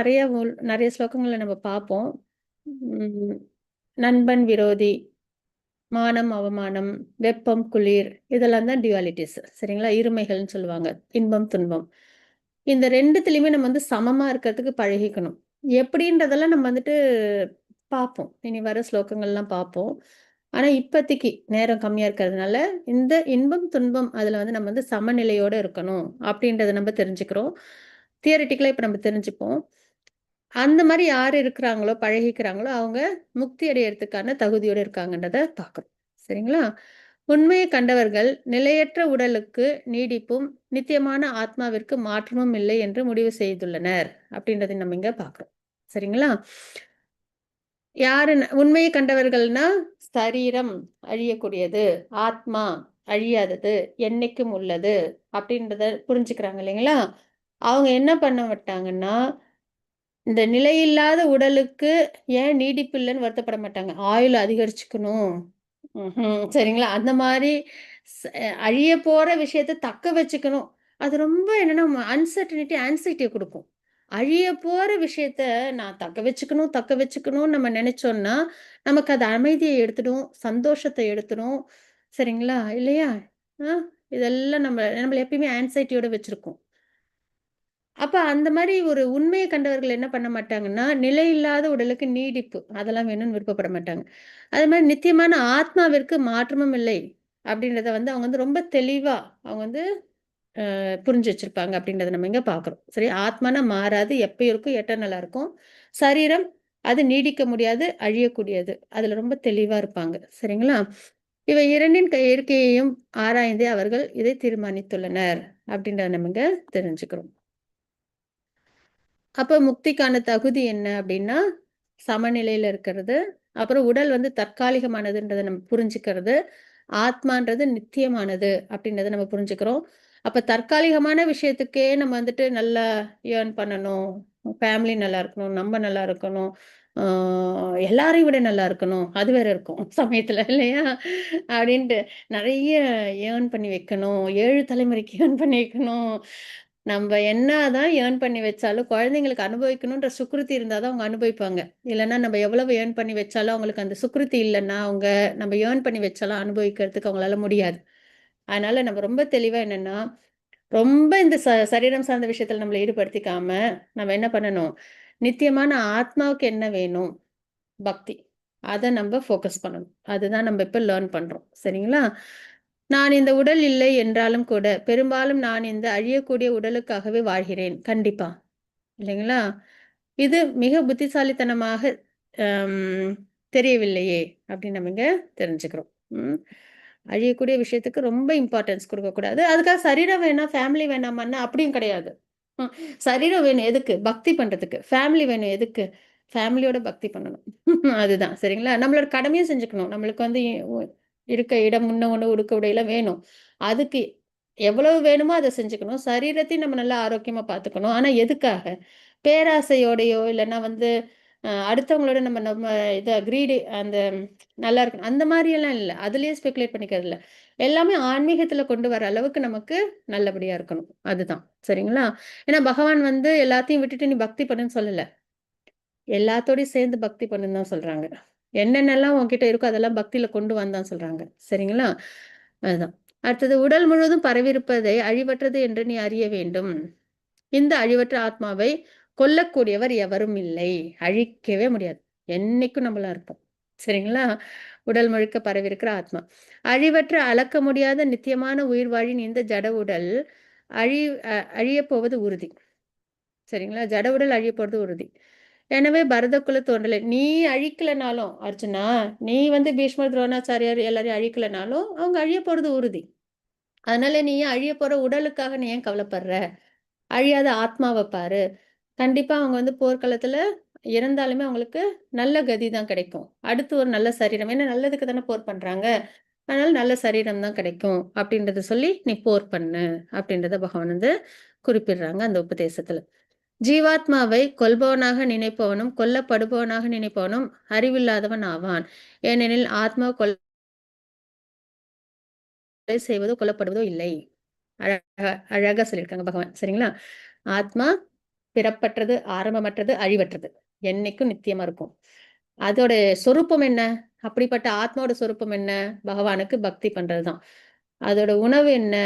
நிறைய ஸ்லோகங்கள்ல நம்ம பார்ப்போம். நண்பன், விரோதி, மானம், அவமானம், வெப்பம், குளிர் இதெல்லாம் தான் டியூயாலிட்டிஸ். சரிங்களா? இருமைகள்னு சொல்லுவாங்க. இன்பம், துன்பம். இந்த 2த்துலயுமே நம்ம வந்து சமமா இருக்கிறதுக்கு பழகிக்கணும். எப்படின்றதெல்லாம் நம்ம வந்துட்டு பார்ப்போம். இனி வர ஸ்லோகங்கள்லாம் பார்ப்போம். ஆனா, இப்பத்திக்கு நேரம் கம்மியா இருக்கிறதுனால, இந்த இன்பம், துன்பம் அதுல வந்து நம்ம வந்து சமநிலையோட இருக்கணும் அப்படின்றத நம்ம தெரிஞ்சுக்கிறோம். தியரிட்டிக்கலா இப்ப நம்ம தெரிஞ்சுப்போம். அந்த மாரி யார் இருக்கிறாங்களோ, பழகிக்கிறாங்களோ, அவங்க முக்தி அடையறதுக்கான தகுதியோட இருக்காங்கன்றத பார்க்கிறோம். சரிங்களா? உண்மையை கண்டவர்கள் நிலையற்ற உடலுக்கு நீடிப்பும், நித்தியமான ஆத்மாவிற்கு மாற்றமும் இல்லை என்று முடிவு செய்துள்ளனர். அப்படின்றதை நம்ம இங்க பார்க்கிறோம். சரிங்களா? யாரு உண்மையை கண்டவர்கள்னா, சரீரம் அழியக்கூடியது, ஆத்மா அழியாதது, என்னைக்கும் உள்ளது அப்படின்றத புரிஞ்சுக்கிறாங்க இல்லைங்களா? அவங்க என்ன பண்ண மாட்டாங்கன்னா, இந்த நிலையில்லாத உடலுக்கு ஏன் நீடிப்பு இல்லன்னு வருத்தப்பட மாட்டாங்க. ஆயுள் அதிகரிச்சுக்கணும். சரிங்களா? அந்த மாரி ஸ் அழியப் போற விஷயத்த தக்க வச்சுக்கணும். அது ரொம்ப என்னன்னா ஆங்ஸைட்டிய குடுக்கும். அழியப் போற விஷயத்த நான் தக்க வச்சுக்கணும்னு நம்ம நெனச்சோம்னா, நமக்கு அது அமைதிய எடுத்துடும், சந்தோஷத்த எடுத்துடும். சரிங்களா? இல்லையா? ஆ இதெல்லாம் நம்மள எப்பயுமே ஆங்ஸைட்டியோட வச்சிருக்கும். அப்ப அந்த மாரி ஒரு உண்மைய கண்டவர்கள் என்ன பண்ண மாட்டாங்கன்னா, நிலையில்லாத உடலுக்கு நீடிப்பு, அதெல்லாம் வேணும்னு விருப்பப்பட மாட்டாங்க. அது மாரி நித்தியமான ஆத்மாவிற்கு மாற்றமும் இல்லை. அப்படின்றத வந்து அவங்க வந்து ரொம்ப தெளிவா அவங்க வந்து புரிஞ்சு வச்சிருப்பாங்க அப்படின்றத நம்ம இங்க பார்க்குறோம். சரி, ஆத்மானா மாறாது, எப்பயும் இருக்கும், எட்டர்னலா இருக்கும். சரீரம் அது நீடிக்க முடியாது, அழியக்கூடியது. அதுல ரொம்ப தெளிவா இருப்பாங்க. சரிங்களா? இவை 2ன் இயற்கையையும் ஆராய்ந்தே அவர்கள் இதை தீர்மானித்துள்ளனர். அப்படின்றத நம்ம இங்க தெரிஞ்சுக்கிறோம். அப்ப முக்திக்கான தகுதி என்ன அப்படின்னா, சமநிலையில இருக்கிறது. அப்புறம் உடல் வந்து தற்காலிகமானதுன்றத நம்ம புரிஞ்சுக்கிறது. ஆத்மான்றது நித்தியமானது அப்படின்றத நம்ம புரிஞ்சுக்கிறோம். அப்ப தற்காலிகமான விஷயத்துக்கே நம்ம வந்துட்டு நல்லா ஏர்ன் பண்ணணும். ஃபேமிலி நல்லா இருக்கணும். நம்ம நல்லா இருக்கணும். ஆ எல்லாரையும் விட நல்லா இருக்கணும். அது வேற இருக்கும் சமயத்துல இல்லையா? அப்படின்ட்டு நெறைய ஏர்ன் பண்ணி வைக்கணும். 7 தலைமுறைக்கு ஏர்ன் பண்ணி வைக்கணும். நம்ப என்னதான் ஏர்ன் பண்ணி வச்சாலும், குழந்தைங்களுக்கு அனுபவிக்கணுன்ற சுக்ருதி இருந்தா தான் அவங்க அனுபவிப்பாங்க. இல்லன்னா நம்ம எவ்வளவு ஏர்ன் பண்ணி வச்சாலும், அவங்களுக்கு அந்த சுக்ருதி இல்லன்னா, நம்ம ஏர்ன் பண்ணி வச்சாலும் அனுபவிக்கிறதுக்கு அவங்களால முடியாது. அதனால நம்ம ரொம்ப தெளிவா என்னன்னா, ரொம்ப இந்த சரீரம் சார்ந்த விஷயத்துல நம்மள ஈடுபடுத்திக்காம, நம்ம என்ன பண்ணணும்? நித்தியமான ஆத்மாவுக்கு என்ன வேணும்? பக்தி. அத நம்ப ஃபோக்கஸ் பண்ணணும். அதுதான் நம்ம இப்ப லேர்ன் பண்றோம். சரிங்களா? நான் இந்த உடல் இல்லை என்றாலும் கூட, பெரும்பாலும் நான் இந்த அழியக்கூடிய உடலுக்காகவே வாழ்கிறேன். கண்டிப்பா. இல்லைங்களா? இது மிக புத்திசாலித்தனமாக அம் தெரியவில்லையே! அப்படின்னு நம்ம இங்க தெரிஞ்சுக்கிறோம். ம். அழியக்கூடிய விஷயத்துக்கு ரொம்ப இம்பார்ட்டன்ஸ் குடுக்கக்கூடாது. அதுக்காக சரீரம் வேணாம், ஃபேமிலி வேணாமான்னா அப்படியும் கிடையாது. ம். சரீரம் வேணும் எதுக்கு? பக்தி பண்றதுக்கு. ஃபேமிலி வேணும் எதுக்கு? ஃபேமிலியோட பக்தி பண்ணணும். அதுதான் சரிங்களா? நம்மளோட கடமையும் செஞ்சுக்கணும். நம்மளுக்கு வந்து இருக்க இடம், உண்ண உணவு, உடுக்க உடையெல்லாம் வேணும். அதுக்கு எவ்வளவு வேணுமோ அத செஞ்சுக்கணும். சரீரத்தையும் நம்ம நல்லா ஆரோக்கியமா பார்த்துக்கணும். ஆனா எதுக்காக? பேராசையோடையோ, இல்லன்னா வந்து அடுத்தவங்களோட நம்ம நம்ம கிரீடி அந்த நல்லா இருக்கணும். அந்த மாரியெல்லாம் இல்ல. அதிலேயே ஸ்பெகுலேட் பண்ணிக்கிறது இல்ல. எல்லாமே ஆன்மீகத்துல கொண்டு வர அளவுக்கு நமக்கு நல்லபடியா இருக்கணும். அதுதான். சரிங்களா? ஏன்னா பகவான் வந்து எல்லாத்தையும் விட்டுட்டு நீ பக்தி பண்ணுன்னு சொல்லல. எல்லாத்தோடையும் சேர்ந்து பக்தி பண்ணுன்னு தான் சொல்றாங்க. என்னென்னலாம் உன்கிட்ட இருக்கோ அதெல்லாம் பக்தியில கொண்டு வான்னு சொல்றாங்க. சரிங்களா? அதுதான். அடுத்தது உடல் முழுவதும் பரவியிருப்பதை அழிவற்றது என்று நீ அறிய வேண்டும். இந்த அழிவற்ற ஆத்மாவை கொல்லக்கூடியவர் எவரும் இல்லை. அழிக்கவே முடியாது. என்னைக்கும் நம்மளா இருப்போம். சரிங்களா? உடல் முழுக்க பரவியிருக்கிற ஆத்மா. அழிவற்ற அளக்க முடியாத நித்தியமான உயிர் வாழின் இந்த ஜட உடல் அழி அழியப் போவது உறுதி. சரிங்களா? ஜட உடல் அழியப் போறது உறுதி. எனவே பரதகுல தோன்றலை. நீ அழிக்கலனாலும் அர்ஜுனா, நீ வந்து பீஷ்மர், துரோணாச்சாரியார் எல்லாரையும் அழிக்கலனாலும், அவங்க அழியப் போறது உறுதி. அதனால நீ ஏன் அழியப் போற உடலுக்காக நீ ஏன் கவலைப்படுற? அழியாத ஆத்மாவ பாரு. கண்டிப்பா அவங்க வந்து போர்க்களத்துல இறந்தாலுமே அவங்களுக்கு நல்ல கதி தான் கிடைக்கும். அடுத்து ஒரு நல்ல சரீரம். ஏன்னா நல்லதுக்கு தானே போர் பண்றாங்க. அதனால நல்ல சரீரம் தான் கிடைக்கும். அப்படின்றத சொல்லி நீ போர் பண்ணு. அப்படின்றத பகவான் வந்து குறிப்பிடுறாங்க அந்த உபதேசத்துல. ஜீவாத்மாவை கொல்பவனாக நினைப்பவனும் கொல்லப்படுபவனாக நினைப்பவனும் அறிவில்லாதவன் ஆவான். ஏனெனில் ஆத்மா கொலை செய்வதோ கொல்லப்படுவதோ இல்லை. அழகா சொல்லியிருக்காங்க பகவான். சரிங்களா? ஆத்மா பிறப்பற்றது, ஆரம்பமற்றது, அழிவற்றது, என்னைக்கும் நித்தியமா இருக்கும். அதோட சொரூபம் என்ன? அப்படிப்பட்ட ஆத்மாவோட சொரூபம் என்ன? பகவானுக்கு பக்தி பண்றதுதான். அதோட உணவு என்ன?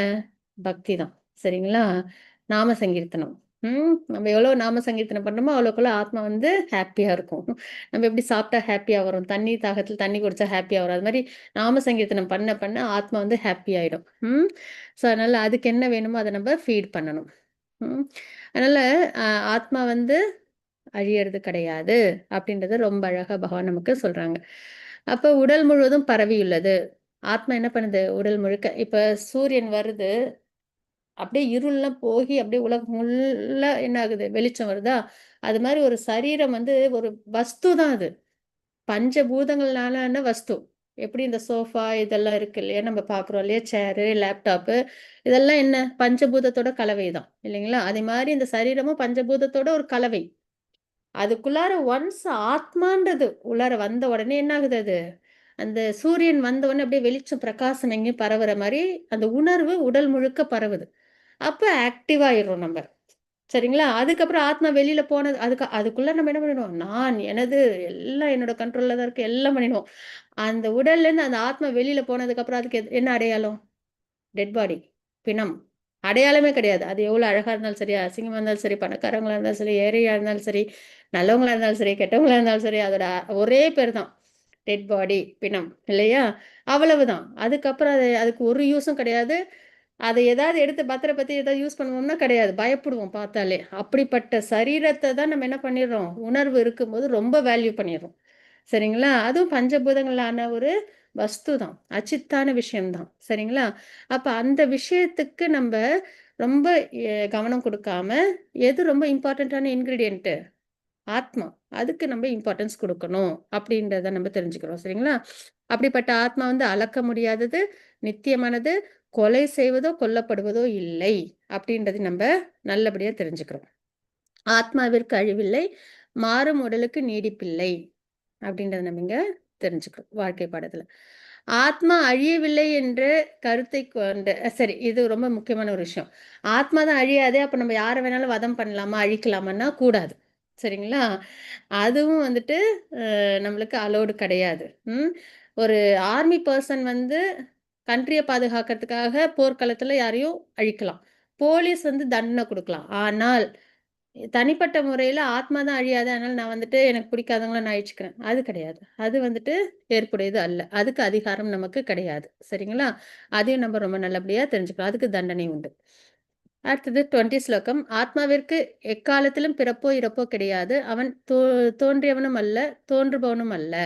பக்தி தான். சரிங்களா? நாம சங்கீர்த்தனம். நம்ம எவ்வளவு நாம சங்கீர்த்தனம் பண்றோமோ அவ்வளோக்குள்ள ஆத்மா வந்து ஹாப்பியா இருக்கும். நம்ம எப்படி சாப்பிட்டா ஹாப்பியா வரும், தண்ணி தாகத்தில் தண்ணி குடிச்சா ஹாப்பியா வரும், அது மாதிரி நாம சங்கீர்த்தனம் பண்ண பண்ண ஆத்மா வந்து ஹாப்பி ஆயிடும். ஸோ அதனால அதுக்கு என்ன வேணுமோ அதை நம்ம ஃபீட் பண்ணணும். அதனால ஆத்மா வந்து அழியறது கிடையாது அப்படின்றத ரொம்ப அழகா பகவான் நமக்கு சொல்றாங்க. அப்ப உடல் முழுவதும் பரவியுள்ளது. ஆத்மா என்ன பண்ணுது? உடல் முழுக்க இப்ப சூரியன் வருது, அப்படியே இருள்லாம் போகி அப்படியே உலகம் ஃபுல்லா என்ன ஆகுது? வெளிச்சம் வருதா? அது மாதிரி ஒரு சரீரம் வந்து ஒரு வஸ்து தான் அது. பஞ்சபூதங்களாலான வஸ்து. எப்படி இந்த சோஃபா இதெல்லாம் இருக்கு இல்லையா? நம்ம பார்க்குறோம் இல்லையா? சேரு, லேப்டாப்பு இதெல்லாம் என்ன? பஞ்சபூதத்தோட கலவை தான் இல்லைங்களா? அதே மாதிரி இந்த சரீரமும் பஞ்சபூதத்தோட ஒரு கலவை. அதுக்குள்ளார ஒன்ஸ் ஆத்மான்றது உள்ளார வந்த உடனே என்ன ஆகுது அது? அந்த சூரியன் வந்த உடனே அப்படியே வெளிச்சம் பிரகாசம் எங்கேயும் பரவுற மாதிரி அந்த உணர்வு உடல் முழுக்க பரவுது. அப்ப ஆக்டிவ் ஆயிடுறோம் நம்ம. சரிங்களா? அதுக்கப்புறம் ஆத்மா வெளியில போனது அதுக்குள்ள நம்ம என்ன பண்ணிடுவோம்? நான், எனது எல்லாம் என்னோட கண்ட்ரோல்ல தான் இருக்கு. எல்லாம் பண்ணிடுவோம். அந்த உடல்ல இருந்து அந்த ஆத்மா வெளியில போனதுக்கு அப்புறம் அதுக்கு என்ன அடையாளம்? டெட் பாடி, பிணம். அடையாளமே கிடையாது. அது எவ்வளவு அழகா இருந்தாலும் சரி, அசிங்கமா இருந்தாலும் சரி, பணக்காரங்களா இருந்தாலும் சரி, ஏழையா இருந்தாலும் சரி, நல்லவங்களா இருந்தாலும் சரி, கெட்டவங்களா இருந்தாலும் சரி, அதோட ஒரே பேர் தான். டெட் பாடி, பிணம் இல்லையா? அவ்வளவுதான். அதுக்கப்புறம் அதுக்கு ஒரு யூஸும் கிடையாது. அதை ஏதாவது எடுத்து பத்திரப்பத்தி ஏதாவது யூஸ் பண்ணுவோம்னா கிடையாது. பயப்படுவோம் பார்த்தாலே. அப்படிப்பட்ட சரீரத்தை தான் நம்ம என்ன பண்ணிடுறோம்? உணர்வு இருக்கும்போது ரொம்ப வேல்யூ பண்ணிடுறோம். சரிங்களா? அதுவும் பஞ்சபூதங்களான ஒரு வஸ்து தான். அச்சித்தான விஷயம்தான். சரிங்களா? அப்ப அந்த விஷயத்துக்கு நம்ம ரொம்ப கவனம் கொடுக்காம, எது ரொம்ப இம்பார்ட்டன்டான இன்கிரீடியன்ட்? ஆத்மா. அதுக்கு நம்ம இம்பார்ட்டன்ஸ் கொடுக்கணும் அப்படின்றத நம்ம தெரிஞ்சுக்கிறோம். சரிங்களா? அப்படிப்பட்ட ஆத்மா வந்து அளக்க முடியாதது, நித்தியமானது, கொலை செய்வதோ கொல்லப்படுவதோ இல்லை அப்படின்றது நம்ம நல்லபடியா தெரிஞ்சுக்கிறோம். ஆத்மாவிற்கு அழிவில்லை, மாறும் உடலுக்கு நீடிப்பில்லை அப்படின்றத நம்ம இங்க தெரிஞ்சுக்கிறோம் வாழ்க்கை பாடத்துல. ஆத்மா அழியவில்லை என்ற கருத்தை கொண்டு சரி, இது ரொம்ப முக்கியமான ஒரு விஷயம். ஆத்மா தான் அழியாதே, அப்ப நம்ம யாரை வேணாலும் வதம் பண்ணலாமா, அழிக்கலாமான்னா கூடாது. சரிங்களா? அதுவும் வந்துட்டு நம்மளுக்கு அலோடு கிடையாது. ஒரு ஆர்மி பர்சன் வந்து கண்ட்ரியை பாதுகாக்கிறதுக்காக போர்க்களத்துல யாரையும் அழிக்கலாம். போலீஸ் வந்து தண்டனை கொடுக்கலாம். ஆனால் தனிப்பட்ட முறையில ஆத்மா தான் அழியாது. அதனால நான் வந்துட்டு எனக்கு பிடிக்காதவங்கள நான் அழிச்சுக்கிறேன். அது கிடையாது. அது வந்துட்டு ஏற்புடையது அல்ல. அதுக்கு அதிகாரம் நமக்கு கிடையாது. சரிங்களா? அதையும் நம்ம ரொம்ப நல்லபடியா தெரிஞ்சுக்கலாம். அதுக்கு தண்டனை உண்டு. அடுத்தது 20 ஸ்லோகம். ஆத்மாவிற்கு எக்காலத்திலும் பிறப்போ இறப்போ கிடையாது. அவன் தோன்றியவனும் அல்ல, தோன்றுபவனும் அல்ல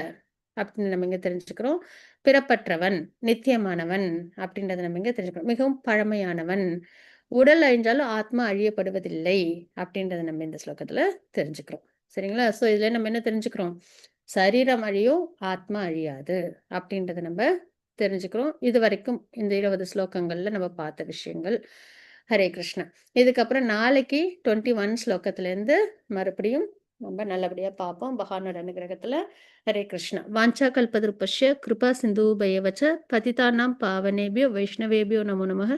அப்படின்னு நம்ம இங்க தெரிஞ்சுக்கிறோம். பிறப்பற்றவன், நித்தியமானவன் அப்படின்றத நம்ம இங்க தெரிஞ்சுக்கிறோம். மிகவும் பழமையானவன். உடல் அழிஞ்சாலும் ஆத்மா அழியப்படுவதில்லை அப்படின்றத நம்ம இந்த ஸ்லோகத்துல தெரிஞ்சுக்கிறோம். சரிங்களா? சோ இதுல நம்ம என்ன தெரிஞ்சுக்கிறோம்? சரீரம் அழியும், ஆத்மா அழியாது அப்படின்றத நம்ம தெரிஞ்சுக்கிறோம். இது வரைக்கும் இந்த 20 ஸ்லோகங்கள்ல நம்ம பார்த்த விஷயங்கள். ஹரே கிருஷ்ணா. இதுக்கப்புறம் நாளைக்கு 21 ஸ்லோகத்துல இருந்து மறுபடியும் ரொம்ப நல்லபடியா பார்ப்போம் பகவானோட அனுகிரகத்துல. ஹரே கிருஷ்ணா. வாஞ்சா கல்பத்ருபஸ்ய கிருபா சிந்து பயவச்ச பதிதானாம் பாவனேபியோ வைஷ்ணவேபியோ நமோ நமः.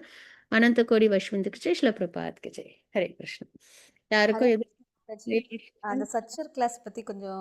அனந்த கோடி வைஷ்ணவந்துக்கு ஜெய். ஸ்ரீல பிரபாத்க்கு ஜெய். ஹரே கிருஷ்ணா. யாருக்கும் ஹரே எது கிருஷ்ணா மாதாஜி. அந்த சச்சர் கிளாஸ் பத்தி கொஞ்சம்